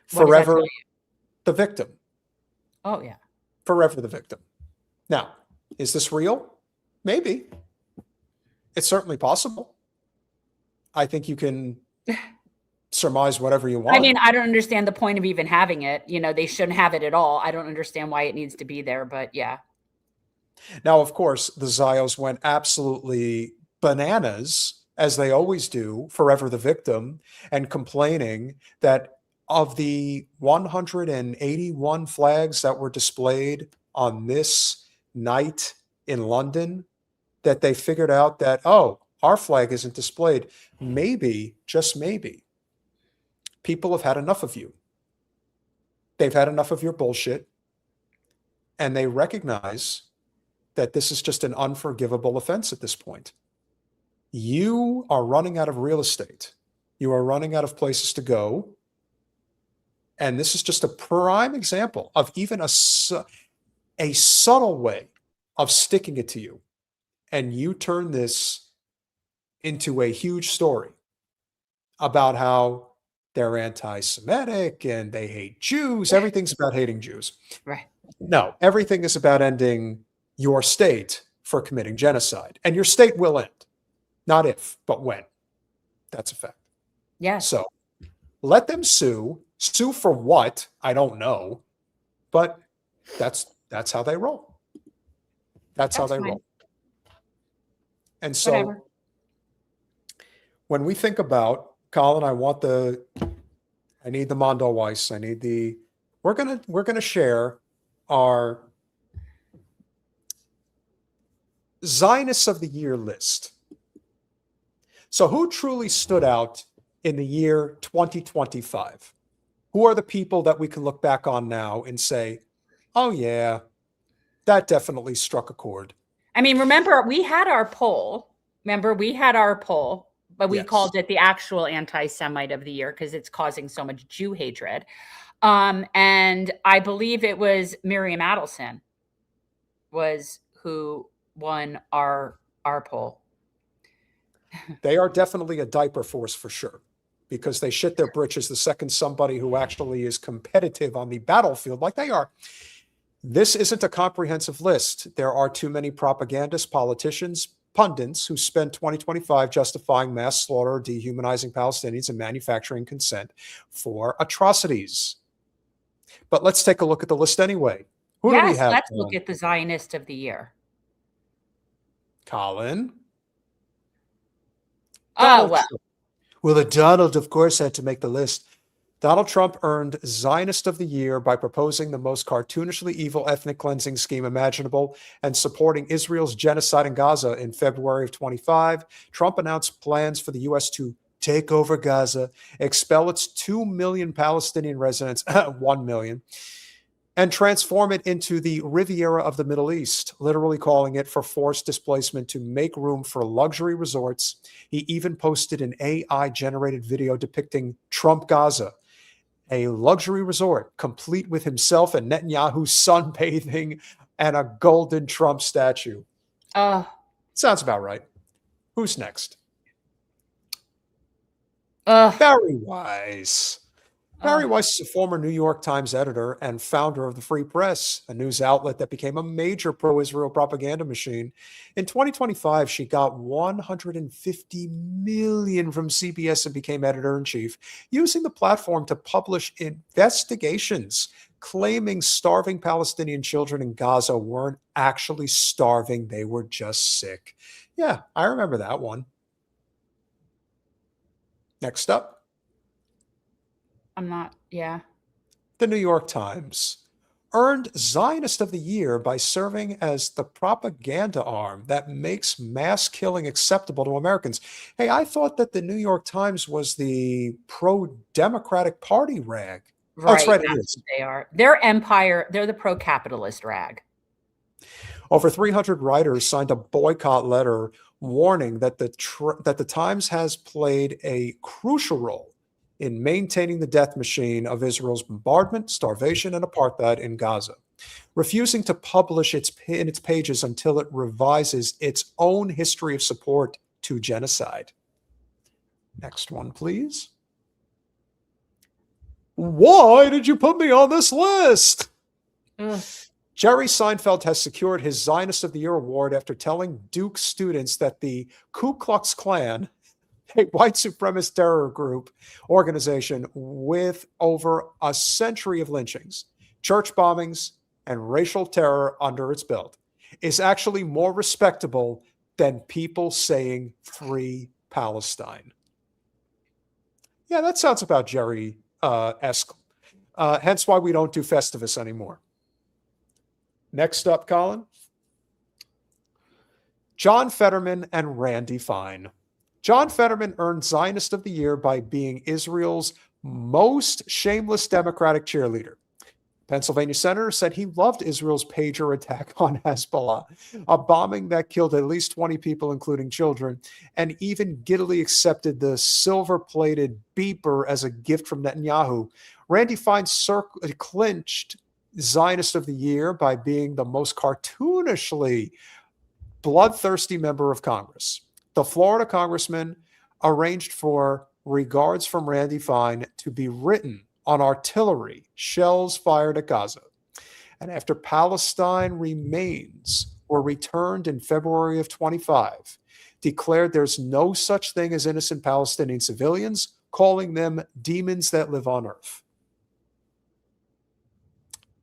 Forever the victim. Oh, yeah. Forever the victim. Now, is this real? Maybe. It's certainly possible. I think you can surmise whatever you want. I mean, I don't understand the point of even having it. You know, they shouldn't have it at all. I don't understand why it needs to be there, but yeah. Now, of course, the Zios went absolutely bananas, as they always do, forever the victim, and complaining that of the 181 flags that were displayed on this night in London, that they figured out that, oh, our flag isn't displayed. Maybe, just maybe, people have had enough of you. They've had enough of your bullshit, and they recognize that this is just an unforgivable offense at this point. You are running out of real estate. You are running out of places to go. And this is just a prime example of even a subtle way of sticking it to you. And you turn this into a huge story about how they're anti-Semitic and they hate Jews. Everything's about hating Jews. Right. No, everything is about ending your state for committing genocide. And your state will end. Not if, but when. That's a fact. Yeah. So let them sue. Sue for what? I don't know. But that's how they roll. That's how they roll. And so whatever. When we think about, Colin, I need the Mondo Weiss. I need the, we're gonna share our Zionists of the Year list. So who truly stood out in the year 2025? Who are the people that we can look back on now and say, oh yeah, that definitely struck a chord? I mean, remember, we had our poll. But we called it the actual anti-Semite of the year because it's causing so much Jew hatred. And I believe it was Miriam Adelson was who won our poll. They are definitely a diaper force for sure, because they shit their britches the second somebody who actually is competitive on the battlefield, like they are. This isn't a comprehensive list. There are too many propagandists, politicians, pundits who spent 2025 justifying mass slaughter, dehumanizing Palestinians, and manufacturing consent for atrocities. But let's take a look at the list anyway. Who do we have? Let's look at the Zionist of the year. Colin. Oh, well. Well, the Donald, of course, had to make the list. Donald Trump earned Zionist of the Year by proposing the most cartoonishly evil ethnic cleansing scheme imaginable and supporting Israel's genocide in Gaza in February of 25. Trump announced plans for the U.S. to take over Gaza, expel its 2 million Palestinian residents, 1 million, and transform it into the Riviera of the Middle East, literally calling it for forced displacement to make room for luxury resorts. He even posted an AI-generated video depicting Trump Gaza, a luxury resort complete with himself and Netanyahu's sunbathing and a golden Trump statue. Sounds about right. Who's next? Barry Weiss. Barry Weiss is a former New York Times editor and founder of the Free Press, a news outlet that became a major pro-Israel propaganda machine. In 2025, she got $150 million from CBS and became editor-in-chief, using the platform to publish investigations claiming starving Palestinian children in Gaza weren't actually starving, they were just sick. Yeah, I remember that one. Next up. I'm not, yeah. The New York Times. earned Zionist of the Year by serving as the propaganda arm that makes mass killing acceptable to Americans. Hey, I thought that the New York Times was the pro-Democratic Party rag. Right, oh, that's right, that's it is. what they are. They're empire. They're the pro-capitalist rag. Over 300 writers signed a boycott letter warning that the Times has played a crucial role in maintaining the death machine of Israel's bombardment, starvation, and apartheid in Gaza, refusing to publish in its pages until it revises its own history of support to genocide. Next one, please. Why did you put me on this list? Jerry Seinfeld has secured his Zionist of the Year award after telling Duke students that the Ku Klux Klan, a white supremacist terror group organization with over a century of lynchings, church bombings, and racial terror under its belt, is actually more respectable than people saying free Palestine. Yeah, that sounds about Jerry-esque. Hence why we don't do Festivus anymore. Next up, Colin. John Fetterman and Randy Fine. John Fetterman earned Zionist of the Year by being Israel's most shameless Democratic cheerleader. Pennsylvania senator said he loved Israel's pager attack on Hezbollah, a bombing that killed at least 20 people, including children, and even giddily accepted the silver-plated beeper as a gift from Netanyahu. Randy Fine clinched Zionist of the Year by being the most cartoonishly bloodthirsty member of Congress. The Florida congressman arranged for regards from Randy Fine to be written on artillery shells fired at Gaza. And after Palestine remains were returned in February of 25, declared there's no such thing as innocent Palestinian civilians, calling them demons that live on earth.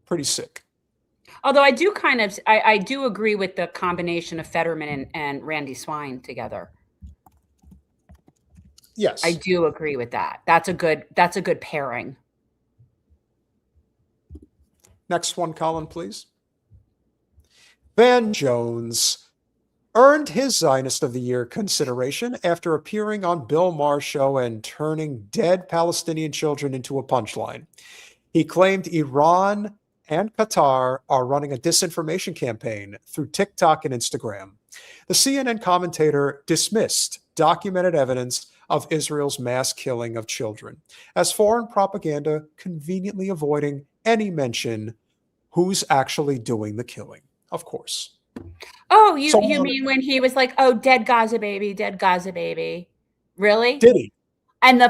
Pretty sick. Although I do I do agree with the combination of Fetterman and Randy Swine together. Yes. I do agree with that. That's a good pairing. Next one, Colin, please. Van Jones earned his Zionist of the Year consideration after appearing on Bill Maher's show and turning dead Palestinian children into a punchline. He claimed Iran and Qatar are running a disinformation campaign through TikTok and Instagram. The CNN commentator dismissed documented evidence of Israel's mass killing of children as foreign propaganda, conveniently avoiding any mention who's actually doing the killing, of course. Oh, you mean when he was like, oh, dead Gaza baby, dead Gaza baby. Really? Did he? And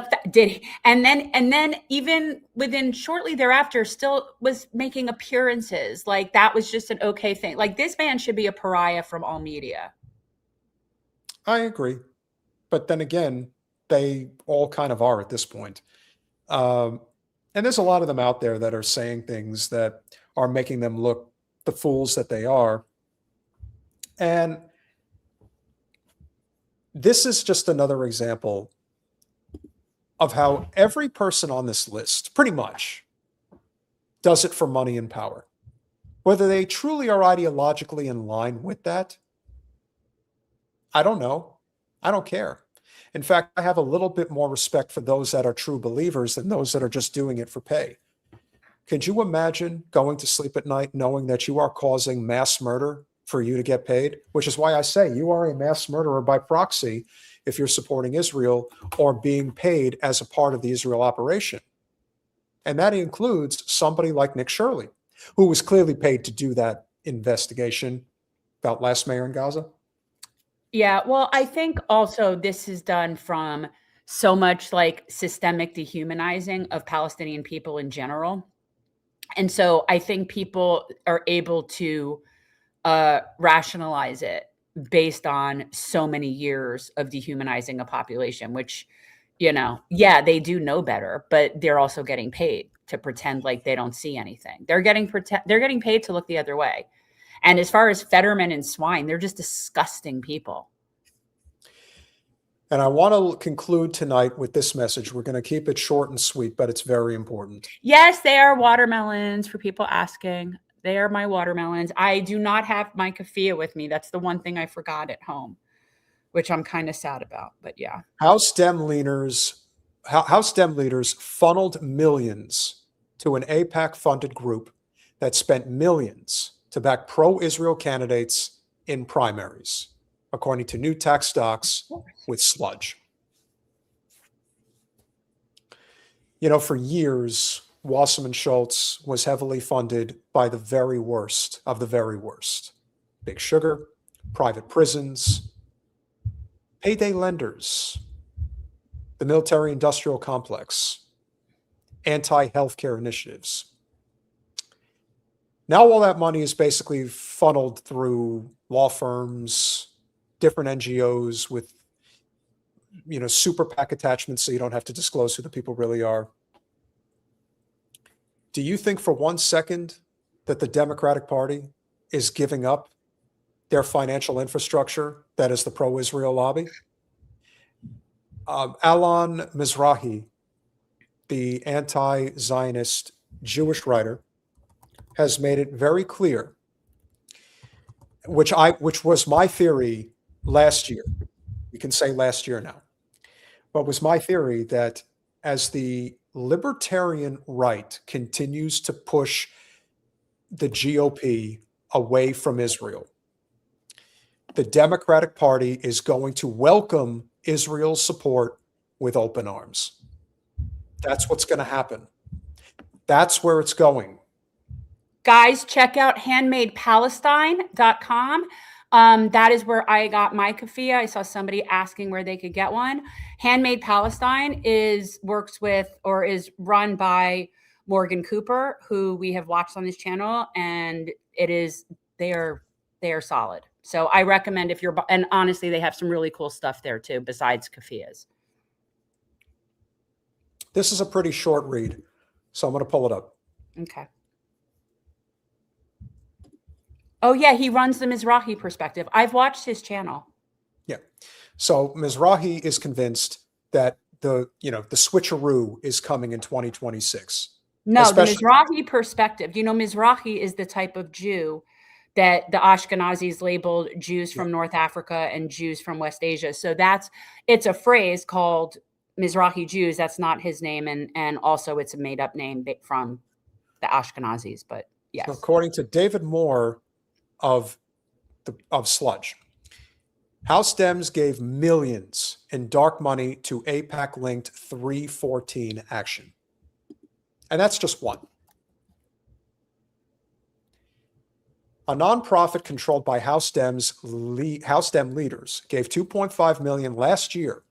then even within shortly thereafter still was making appearances. Like that was just an okay thing. Like this man should be a pariah from all media. I agree. But then again, they all kind of are at this point. And there's a lot of them out there that are saying things that are making them look the fools that they are. And this is just another example of how every person on this list pretty much does it for money and power. Whether they truly are ideologically in line with that, I don't know. I don't care. In fact, I have a little bit more respect for those that are true believers than those that are just doing it for pay. Could you imagine going to sleep at night knowing that you are causing mass murder for you to get paid? Which is why I say you are a mass murderer by proxy if you're supporting Israel or being paid as a part of the Israel operation. And that includes somebody like Nick Shirley, who was clearly paid to do that investigation about last mayor in Gaza. Yeah, well, I think also this is done from so much like systemic dehumanizing of Palestinian people in general. And so I think people are able to rationalize it based on so many years of dehumanizing a population, which, yeah, they do know better, but they're also getting paid to pretend like they don't see anything. They're getting paid to look the other way. And as far as Fetterman and Swine, they're just disgusting people. And I want to conclude tonight with this message. We're going to keep it short and sweet, but it's very important. Yes, they are watermelons for people asking. They are my watermelons. I do not have my keffiyeh with me. That's the one thing I forgot at home, which I'm kind of sad about, but yeah. House Dem leaders funneled millions to an AIPAC-funded group that spent millions to back pro-Israel candidates in primaries, according to new tax docs with sludge. You know, for years, Wasserman Schultz was heavily funded by the very worst of the very worst. Big Sugar, private prisons, payday lenders, the military-industrial complex, anti-healthcare initiatives. Now all that money is basically funneled through law firms, different NGOs with, you know, super PAC attachments so you don't have to disclose who the people really are. Do you think for 1 second that the Democratic Party is giving up their financial infrastructure that is the pro-Israel lobby? Alon Mizrahi, the anti-Zionist Jewish writer, has made it very clear, which was my theory last year. We can say last year now, but was my theory that as the libertarian right continues to push the GOP away from Israel, the Democratic Party is going to welcome Israel's support with open arms. That's what's going to happen. That's where it's going. Guys, check out handmadepalestine.com. That is where I got my keffiyeh. I saw somebody asking where they could get one. Handmade Palestine works with or is run by Morgan Cooper, who we have watched on this channel, and they are solid. So I recommend and honestly, they have some really cool stuff there too, besides keffiyehs. This is a pretty short read, so I'm going to pull it up. Okay. Oh yeah, he runs the Mizrahi perspective. I've watched his channel. Yeah. So Mizrahi is convinced that the switcheroo is coming in 2026. No, the Mizrahi perspective. You know, Mizrahi is the type of Jew that the Ashkenazis labeled Jews from North Africa and Jews from West Asia. So it's a phrase called Mizrahi Jews. That's not his name. And also it's a made up name from the Ashkenazis, but yes. So according to David Moore of Sludge, House Dems gave millions in dark money to AIPAC-linked 314 action. And that's just one. A nonprofit controlled by House Dem leaders gave $2.5 million last year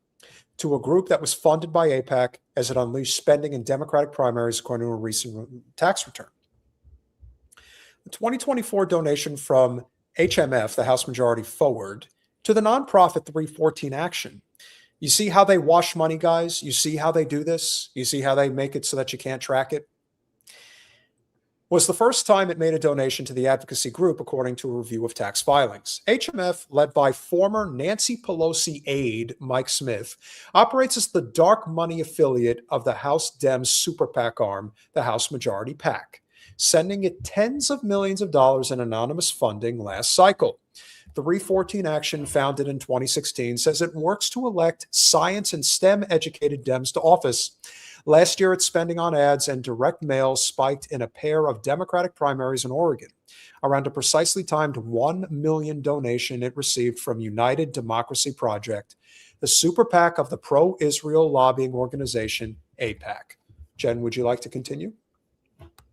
to a group that was funded by AIPAC as it unleashed spending in Democratic primaries, according to a recent tax return. The 2024 donation from HMF, the House Majority Forward, to the nonprofit 314 Action. You see how they wash money, guys? You see how they do this? You see how they make it so that you can't track it? Was the first time it made a donation to the advocacy group, according to a review of tax filings. HMF, led by former Nancy Pelosi aide Mike Smith, operates as the dark money affiliate of the House Dems super PAC arm, the House Majority PAC, sending it tens of millions of dollars in anonymous funding last cycle. The 314 Action, founded in 2016, says it works to elect science and STEM-educated Dems to office. Last year, its spending on ads and direct mail spiked in a pair of Democratic primaries in Oregon, around a precisely timed $1 million donation it received from United Democracy Project, the super PAC of the pro-Israel lobbying organization, AIPAC. Jen, would you like to continue?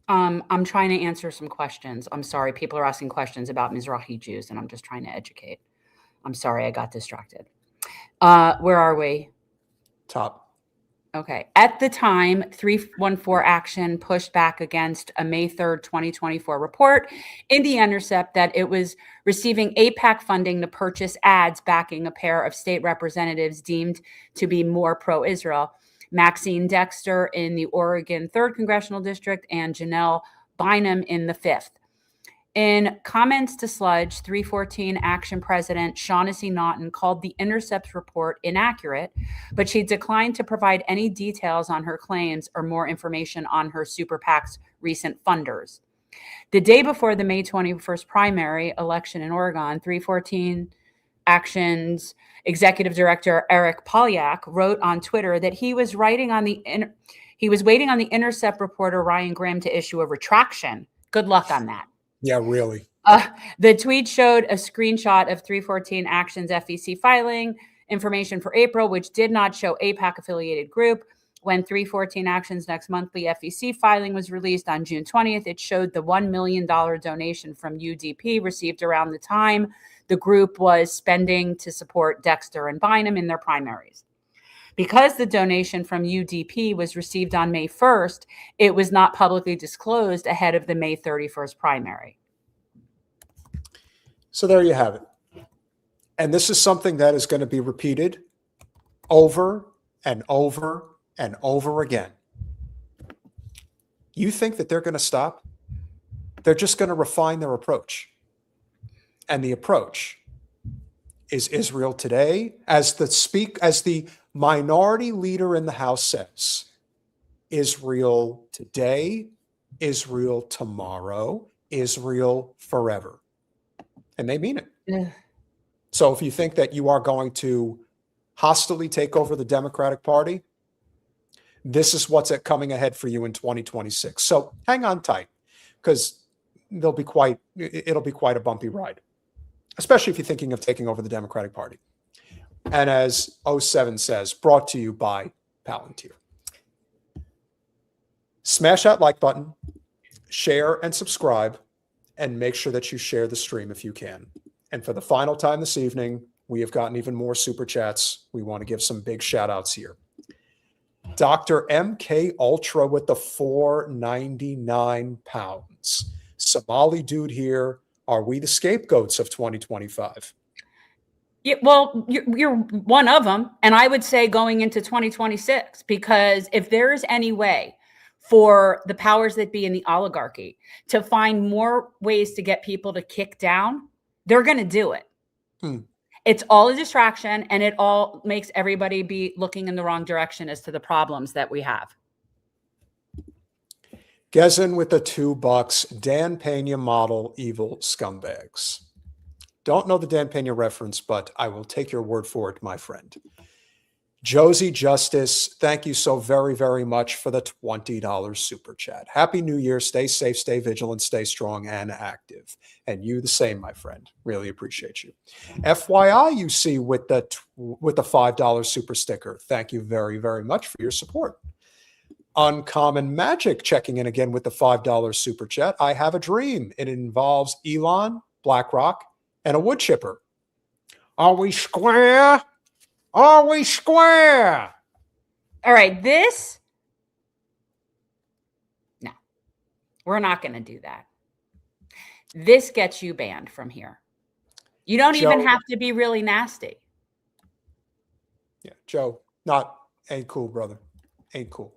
I'm trying to answer some questions. I'm sorry. People are asking questions about Mizrahi Jews, and I'm just trying to educate. I'm sorry. I got distracted. Where are we? Top. Okay. At the time, 314 Action pushed back against a May 3rd, 2024 report in The Intercept that it was receiving AIPAC funding to purchase ads backing a pair of state representatives deemed to be more pro-Israel. Maxine Dexter in the Oregon 3rd Congressional District and Janelle Bynum in the 5th. In comments to Sludge, 314 Action President Shaughnessy Naughton called the Intercept's report inaccurate, but she declined to provide any details on her claims or more information on her super PAC's recent funders. The day before the May 21st primary election in Oregon, 314 Action's executive director Eric Polyak wrote on Twitter that he was waiting on the Intercept reporter Ryan Graham to issue a retraction. Good luck on that. Yeah, really. The tweet showed a screenshot of 314 Action's FEC filing information for April, which did not show AIPAC affiliated group. When 314 Action's next monthly FEC filing was released on June 20th, it showed the $1 million donation from UDP received around the time the group was spending to support Dexter and Bynum in their primaries. Because the donation from UDP was received on May 1st, it was not publicly disclosed ahead of the May 31st primary. So there you have it. And this is something that is going to be repeated over and over and over again. You think that they're going to stop? They're just going to refine their approach. And the approach is Israel today, as the minority leader in the House says, Israel today, Israel tomorrow, Israel forever. And they mean it. Yeah. So if you think that you are going to hostilely take over the Democratic Party, this is what's coming ahead for you in 2026. So hang on tight, because it'll be quite a bumpy ride, especially if you're thinking of taking over the Democratic Party. And as 07 says, brought to you by Palantir. Smash that like button, share and subscribe, and make sure that you share the stream if you can. And for the final time this evening, we have gotten even more super chats. We want to give some big shout outs here. Dr. MK Ultra with the 499 pounds. Somali dude here. Are we the scapegoats of 2025? Yeah, well, you're one of them. And I would say going into 2026, because if there is any way for the powers that be in the oligarchy to find more ways to get people to kick down, they're going to do it. It's all a distraction, and it all makes everybody be looking in the wrong direction as to the problems that we have. Gezin with the $2. Dan Pena model evil scumbags. Don't know the Dan Pena reference, but I will take your word for it, my friend. Josie Justice, thank you so very, very much for the $20 super chat. Happy New Year. Stay safe, stay vigilant, stay strong and active. And you the same, my friend. Really appreciate you. FYI, you see with the $5 super sticker. Thank you very, very much for your support. Uncommon Magic checking in again with the $5 super chat. I have a dream. It involves Elon, BlackRock, and a wood chipper. Are we square? Are we square? All right, no, we're not going to do that. This gets you banned from here. You don't even have to be really nasty. Yeah, Joe, ain't cool, brother. Ain't cool.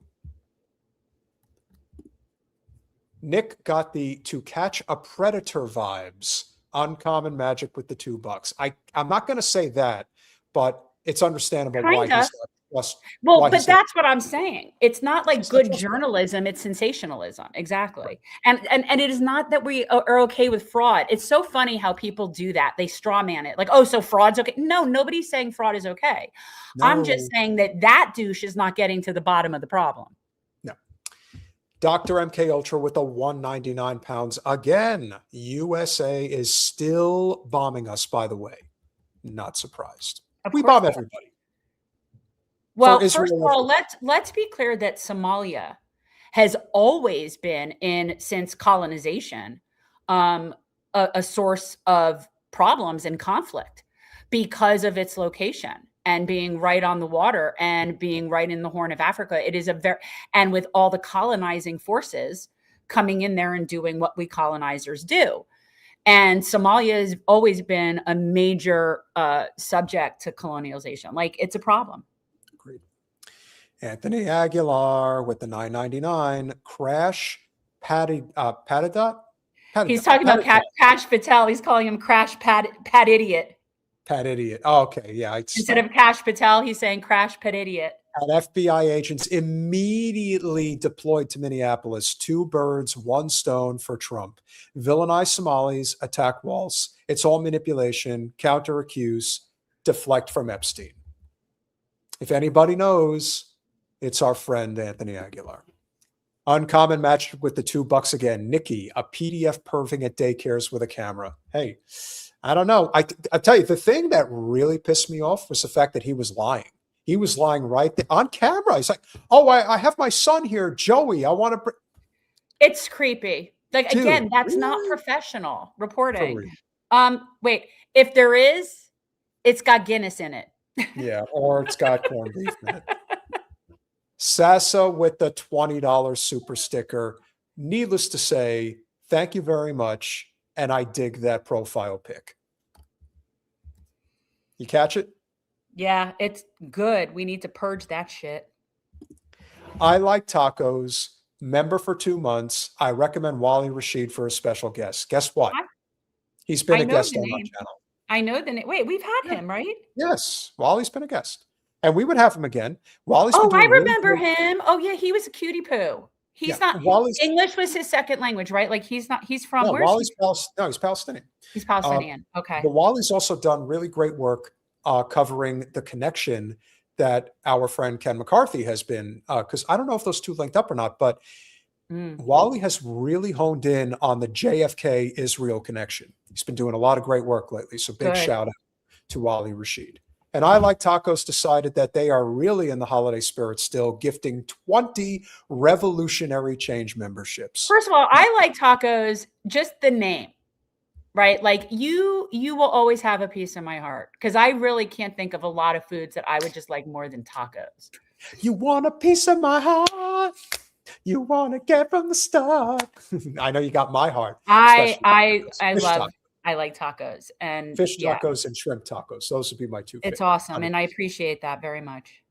Nick got the To Catch a Predator vibes. Uncommon Magic with the $2. I'm not going to say that, but it's understandable why he's not just. Well, but that's what I'm saying. It's not like good journalism; it's sensationalism. Exactly. And it is not that we are okay with fraud. It's so funny how people do that. They straw man it, like, oh, so fraud's okay. No, nobody's saying fraud is okay. No. I'm just saying that douche is not getting to the bottom of the problem. No. Dr. MK Ultra with the 199 pounds again. USA is still bombing us, by the way. Not surprised. We bomb everybody. Well, first of all, let's be clear that Somalia has always been since colonization, a source of problems and conflict because of its location and being right on the water and being right in the Horn of Africa. It is and with all the colonizing forces coming in there and doing what we colonizers do. And Somalia has always been a major subject to colonialization. Like, it's a problem. Agreed. Anthony Aguilar with the $9.99. Crash Padidot He's talking about Cash Patel. He's calling him Crash Pat Idiot. Pat Idiot. Oh, okay. Yeah. Instead of Cash Patel, he's saying Crash Pat Idiot. And FBI agents immediately deployed to Minneapolis. 2 birds, 1 stone for Trump. Villainize Somalis, attack walls. It's all manipulation, counter accuse, deflect from Epstein. If anybody knows, it's our friend Anthony Aguilar. Uncommon matched with the $2 again. Nikki, a PDF perving at daycares with a camera. Hey, I don't know. I tell you, the thing that really pissed me off was the fact that he was lying. He was lying right there on camera. He's like, oh, I have my son here, Joey. I want to. It's creepy. Like, Dude, again, that's really? not professional reporting. Wait, if there is, it's got Guinness in it. Yeah, or it's got corned beef in it. Sassa with the $20 super sticker. Needless to say, thank you very much. And I dig that profile pic. You catch it? Yeah, it's good. We need to purge that shit. I like tacos. Member for 2 months. I recommend Wally Rashid for a special guest. Guess what? He's been a guest on our channel. I know the name. Wait, we've had him, right? Yes, Wally's been a guest. And we would have him again. Wally's Oh, been I doing really remember good. him. Oh, yeah, he was a cutie poo. He's not. English was his second language, right? Like he's not. He's from. No, Where's Wally's he's Palestinian. He's Palestinian. Okay. But Wally's also done really great work covering the connection that our friend Ken McCarthy has been. Because I don't know if those two linked up or not, but Wally has really honed in on the JFK Israel connection. He's been doing a lot of great work lately. So big shout out to Wally Rashid. And I Like Tacos decided that they are really in the holiday spirit still, gifting 20 Revolutionary Change memberships. First of all, I Like Tacos, just the name, right? Like you will always have a piece of my heart because I really can't think of a lot of foods that I would just like more than tacos. You want a piece of my heart? You want to get from the start? I know you got my heart. I like tacos and fish tacos and shrimp tacos. Those would be my 2 favorites. It's awesome. And I appreciate that very much.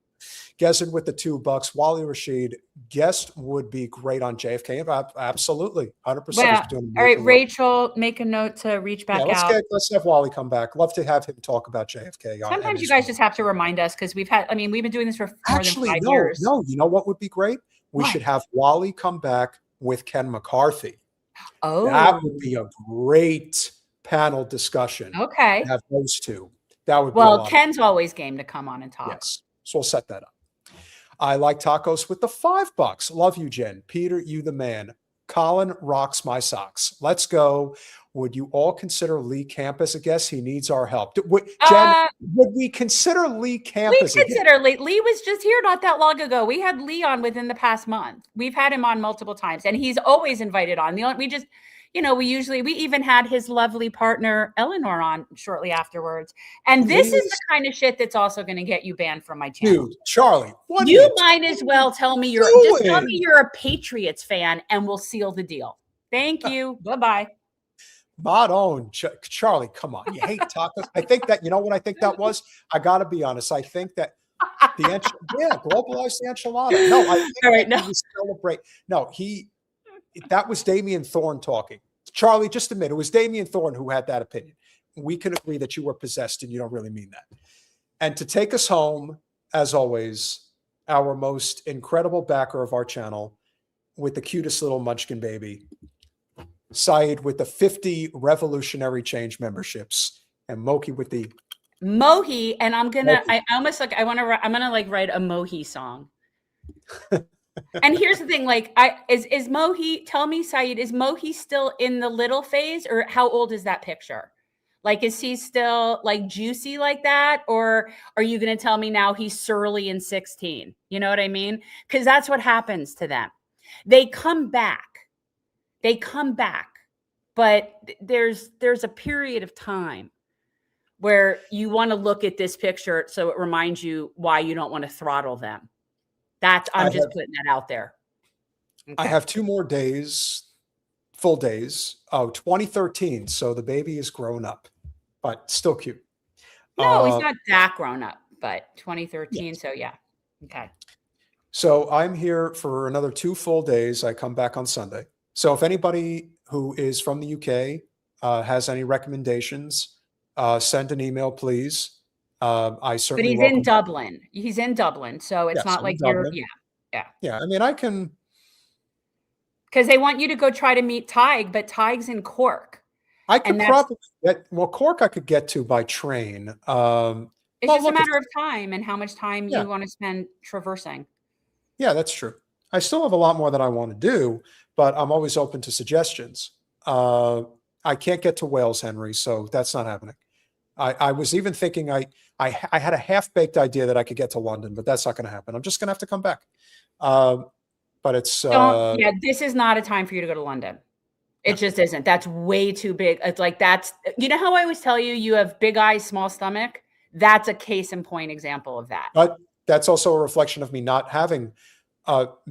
Guessing with the $2, Wally Rashid, guest would be great on JFK. Absolutely. 100%. Yeah. All right, Rachel, make a note to reach back out. Let's have Wally come back. Love to have him talk about JFK. Sometimes you guys just have to remind us because we've been doing this for more than 5 years. No, you know what would be great? We should have Wally come back with Ken McCarthy. Oh, that would be a great panel discussion. Okay. Have those two. That would be Ken's always game to come on and talk. Yes. So we'll set that up. I Like Tacos with the $5. Love you, Jen. Peter, you the man. Colin rocks my socks. Let's go. Would you all consider Lee Camp as a guest? He needs our help. Jen, would we consider Lee Camp as a guest? We consider Lee. Lee was just here not that long ago. We had Lee on within the past month. We've had him on multiple times, and he's always invited on. We even had his lovely partner Eleanor on shortly afterwards. And this is the kind of shit that's also going to get you banned from my channel. Dude, Charlie, what you might as well tell me you're a Patriots fan, and we'll seal the deal. Thank you. Bye-bye. Mod own, Charlie, come on. You hate tacos? I think that, you know what I think that was? I got to be honest. I think that globalize the enchilada. No, I think he celebrate. No, that was Damian Thorne talking. Charlie, just admit it was Damian Thorne who had that opinion. We can agree that you were possessed and you don't really mean that. And to take us home, as always, our most incredible backer of our channel with the cutest little munchkin baby, Saeed with the 50 Revolutionary Change memberships, and Mohi with the Mohi. And I'm gonna write a Mohi song. And here's the thing, is Mohi, tell me, Saeed, is Mohi still in the little phase, or how old is that picture? Like, is he still juicy like that? Or are you going to tell me now he's surly and 16? You know what I mean? Because that's what happens to them. They come back, but there's a period of time where you want to look at this picture so it reminds you why you don't want to throttle them. I'm just putting that out there. Okay. I have 2 more days, full days. 2013. So the baby is grown up, but still cute. No, he's not that grown up, but 2013. Yes. So yeah. Okay. So I'm here for another 2 full days. I come back on Sunday. So if anybody who is from the UK has any recommendations, send an email, please. I But certainly he's in Dublin. He's in Dublin, so it's Yes, not I'm like in you're, Dublin. Yeah, I mean, I can. because they want you to go try to meet Tig, but Tig's in Cork. I could probably get, well, Cork I could get to by train. It's well, just a look, matter of time and how much time Yeah. you want to spend traversing. Yeah, that's true. I still have a lot more that I want to do, but I'm always open to suggestions. I can't get to Wales, Henry, so that's not happening. I was even thinking I had a half-baked idea that I could get to London, but that's not going to happen. I'm just going to have to come back. But it's Yeah, this is not a time for you to go to London. It just isn't. That's way too big. It's like you know how I always tell you, you have big eyes, small stomach? That's a case in point example of that. But that's also a reflection of me not having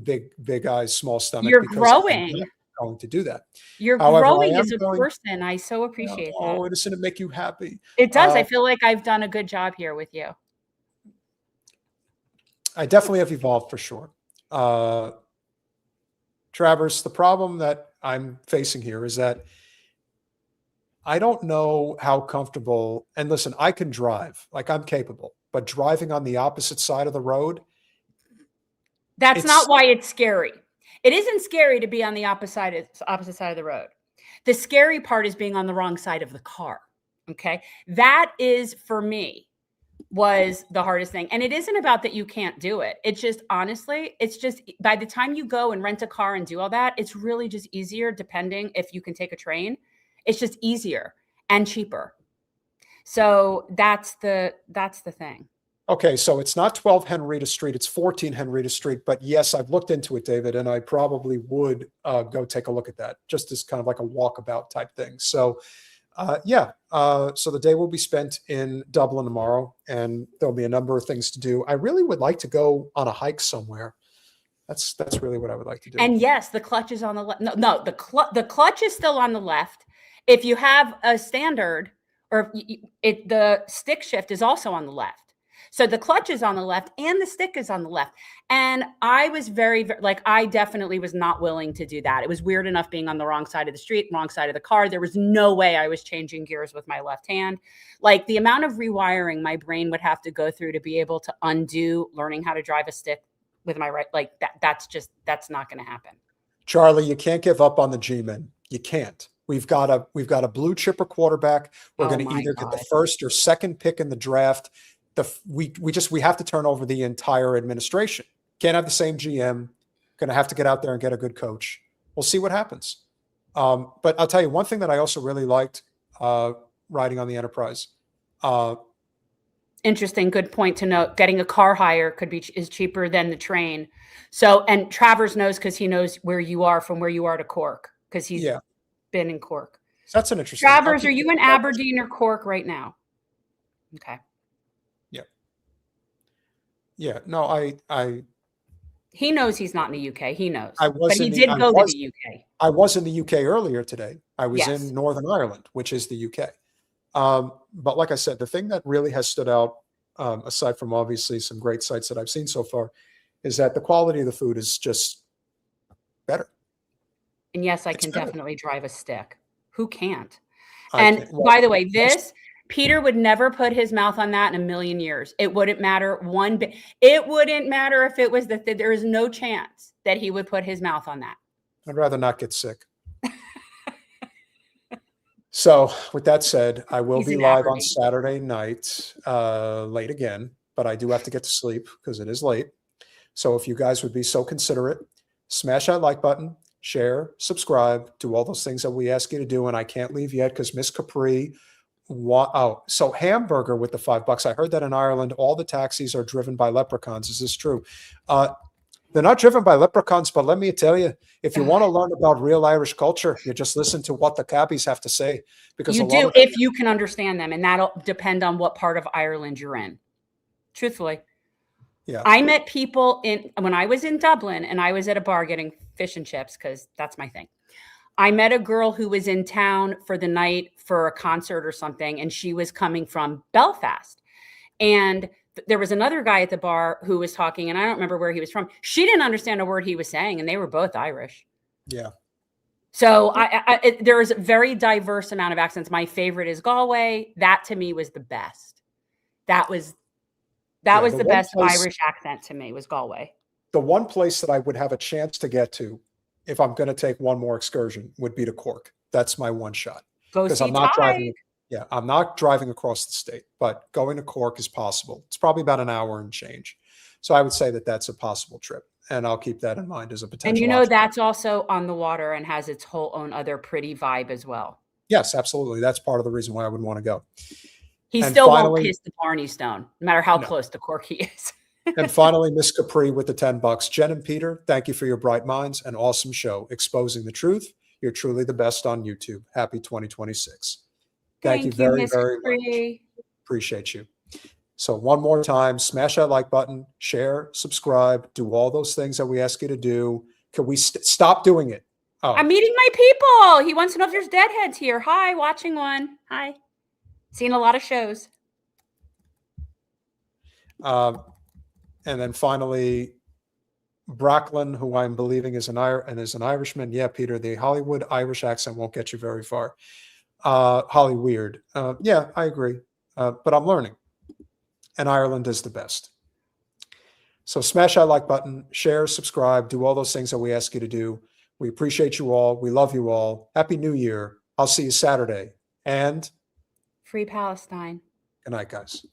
big eyes, small stomach. You're because growing. I'm going to do that. You're However, growing I am as a going- person. I so appreciate that. Oh, doesn't it make you happy? It does. I feel like I've done a good job here with you. I definitely have evolved for sure. Travers, the problem that I'm facing here is that I don't know how comfortable, and listen, I can drive, like I'm capable, but driving on the opposite side of the road. That's not why it's scary. It isn't scary to be on the opposite side of the road. The scary part is being on the wrong side of the car. Okay. That is, for me, was the hardest thing. And it isn't about that you can't do it. It's just, honestly, it's just by the time you go and rent a car and do all that, it's really just easier, depending if you can take a train. It's just easier and cheaper. So that's the thing. Okay, so it's not 12 Henrietta Street, it's 14 Henrietta Street. But yes, I've looked into it, David, and I probably would go take a look at that, just as kind of like a walkabout type thing. So so the day will be spent in Dublin tomorrow, and there'll be a number of things to do. I really would like to go on a hike somewhere. That's really what I would like to do. And yes, the clutch is on the left. No, the clutch is still on the left. If you have a standard, or the stick shift is also on the left. So the clutch is on the left and the stick is on the left. And I was I definitely was not willing to do that. It was weird enough being on the wrong side of the street, wrong side of the car. There was no way I was changing gears with my left hand. Like, the amount of rewiring my brain would have to go through to be able to undo learning how to drive a stick with my right, like that's not going to happen. Charlie, you can't give up on the G-men. You can't. We've got a blue chipper quarterback. We're going to either get the first or second pick in the draft. We have to turn over the entire administration. Can't have the same GM. Going to have to get out there and get a good coach. We'll see what happens. But I'll tell you one thing that I also really liked riding on the Enterprise. Interesting. Good point to note. Getting a car hire is cheaper than the train. So, and Travers knows, because he knows where you are from where you are to Cork, because he's been in Cork. So that's an interesting. Travers, are you in Aberdeen or Cork right now? Okay. Yeah, no, he knows he's not in the UK. He knows. But he did go to the UK. I was in the UK earlier today. I was Yes. in Northern Ireland, which is the UK. But like I said, the thing that really has stood out, aside from obviously some great sites that I've seen so far, is that the quality of the food is just better. And yes, I It's can better. definitely drive a stick. Who can't? I And can't- well, by the way, Peter would never put his mouth on that in a million years. It wouldn't matter one bit. It wouldn't matter if it was there is no chance that he would put his mouth on that. I'd rather not get sick. So with that said, I will He's be in live on Aberdeen. Saturday night, late again, but I do have to get to sleep because it is late. So if you guys would be so considerate, smash that like button, share, subscribe, do all those things that we ask you to do. And I can't leave yet because Miss Capri, so hamburger with the $5. I heard that in Ireland, all the taxis are driven by leprechauns. Is this true? They're not driven by leprechauns, but let me tell you, if you want to learn about real Irish culture, you just listen to what the cabbies have to say. Because You do if you can understand them, and that'll depend on what part of Ireland you're in. Truthfully. Yeah. I met people when I was in Dublin and I was at a bar getting fish and chips, because that's my thing. I met a girl who was in town for the night for a concert or something, and she was coming from Belfast. And there was another guy at the bar who was talking, and I don't remember where he was from. She didn't understand a word he was saying, and they were both Irish. Yeah. So there's a very diverse amount of accents. My favorite is Galway. That to me was the best. That was the best Irish accent to me, was Galway. The one place that I would have a chance to get to, if I'm going to take one more excursion, would be to Cork. That's my one shot. Go see I'm not Ty. driving. Yeah, I'm not driving across the state, but going to Cork is possible. It's probably about an hour and change. So I would say that that's a possible trip, and I'll keep that in mind as a potential. And you know, option. that's also on the water and has its whole own other pretty vibe as well. Yes, absolutely. That's part of the reason why I would want to go. He And still finally- won't kiss the Barney Stone, no matter how close to Cork he is. And finally, Miss Capri with the $10. Jen and Peter, thank you for your bright minds. An awesome show, exposing the truth. You're truly the best on YouTube. Happy 2026. Thank you very, Miss very Capri. much. Appreciate you. So one more time, smash that like button, share, subscribe, do all those things that we ask you to do. Can we stop doing it? Oh. I'm meeting my people. He wants to know if there's deadheads here. Hi, watching one. Hi. Seen a lot of shows. And then finally, Bracklin, who I'm believing is an Irishman. Yeah, Peter, the Hollywood Irish accent won't get you very far. Holly Weird. Yeah, I agree. But I'm learning. And Ireland is the best. So smash that like button, share, subscribe, do all those things that we ask you to do. We appreciate you all. We love you all. Happy New Year. I'll see you Saturday. And Free Palestine. good night, guys.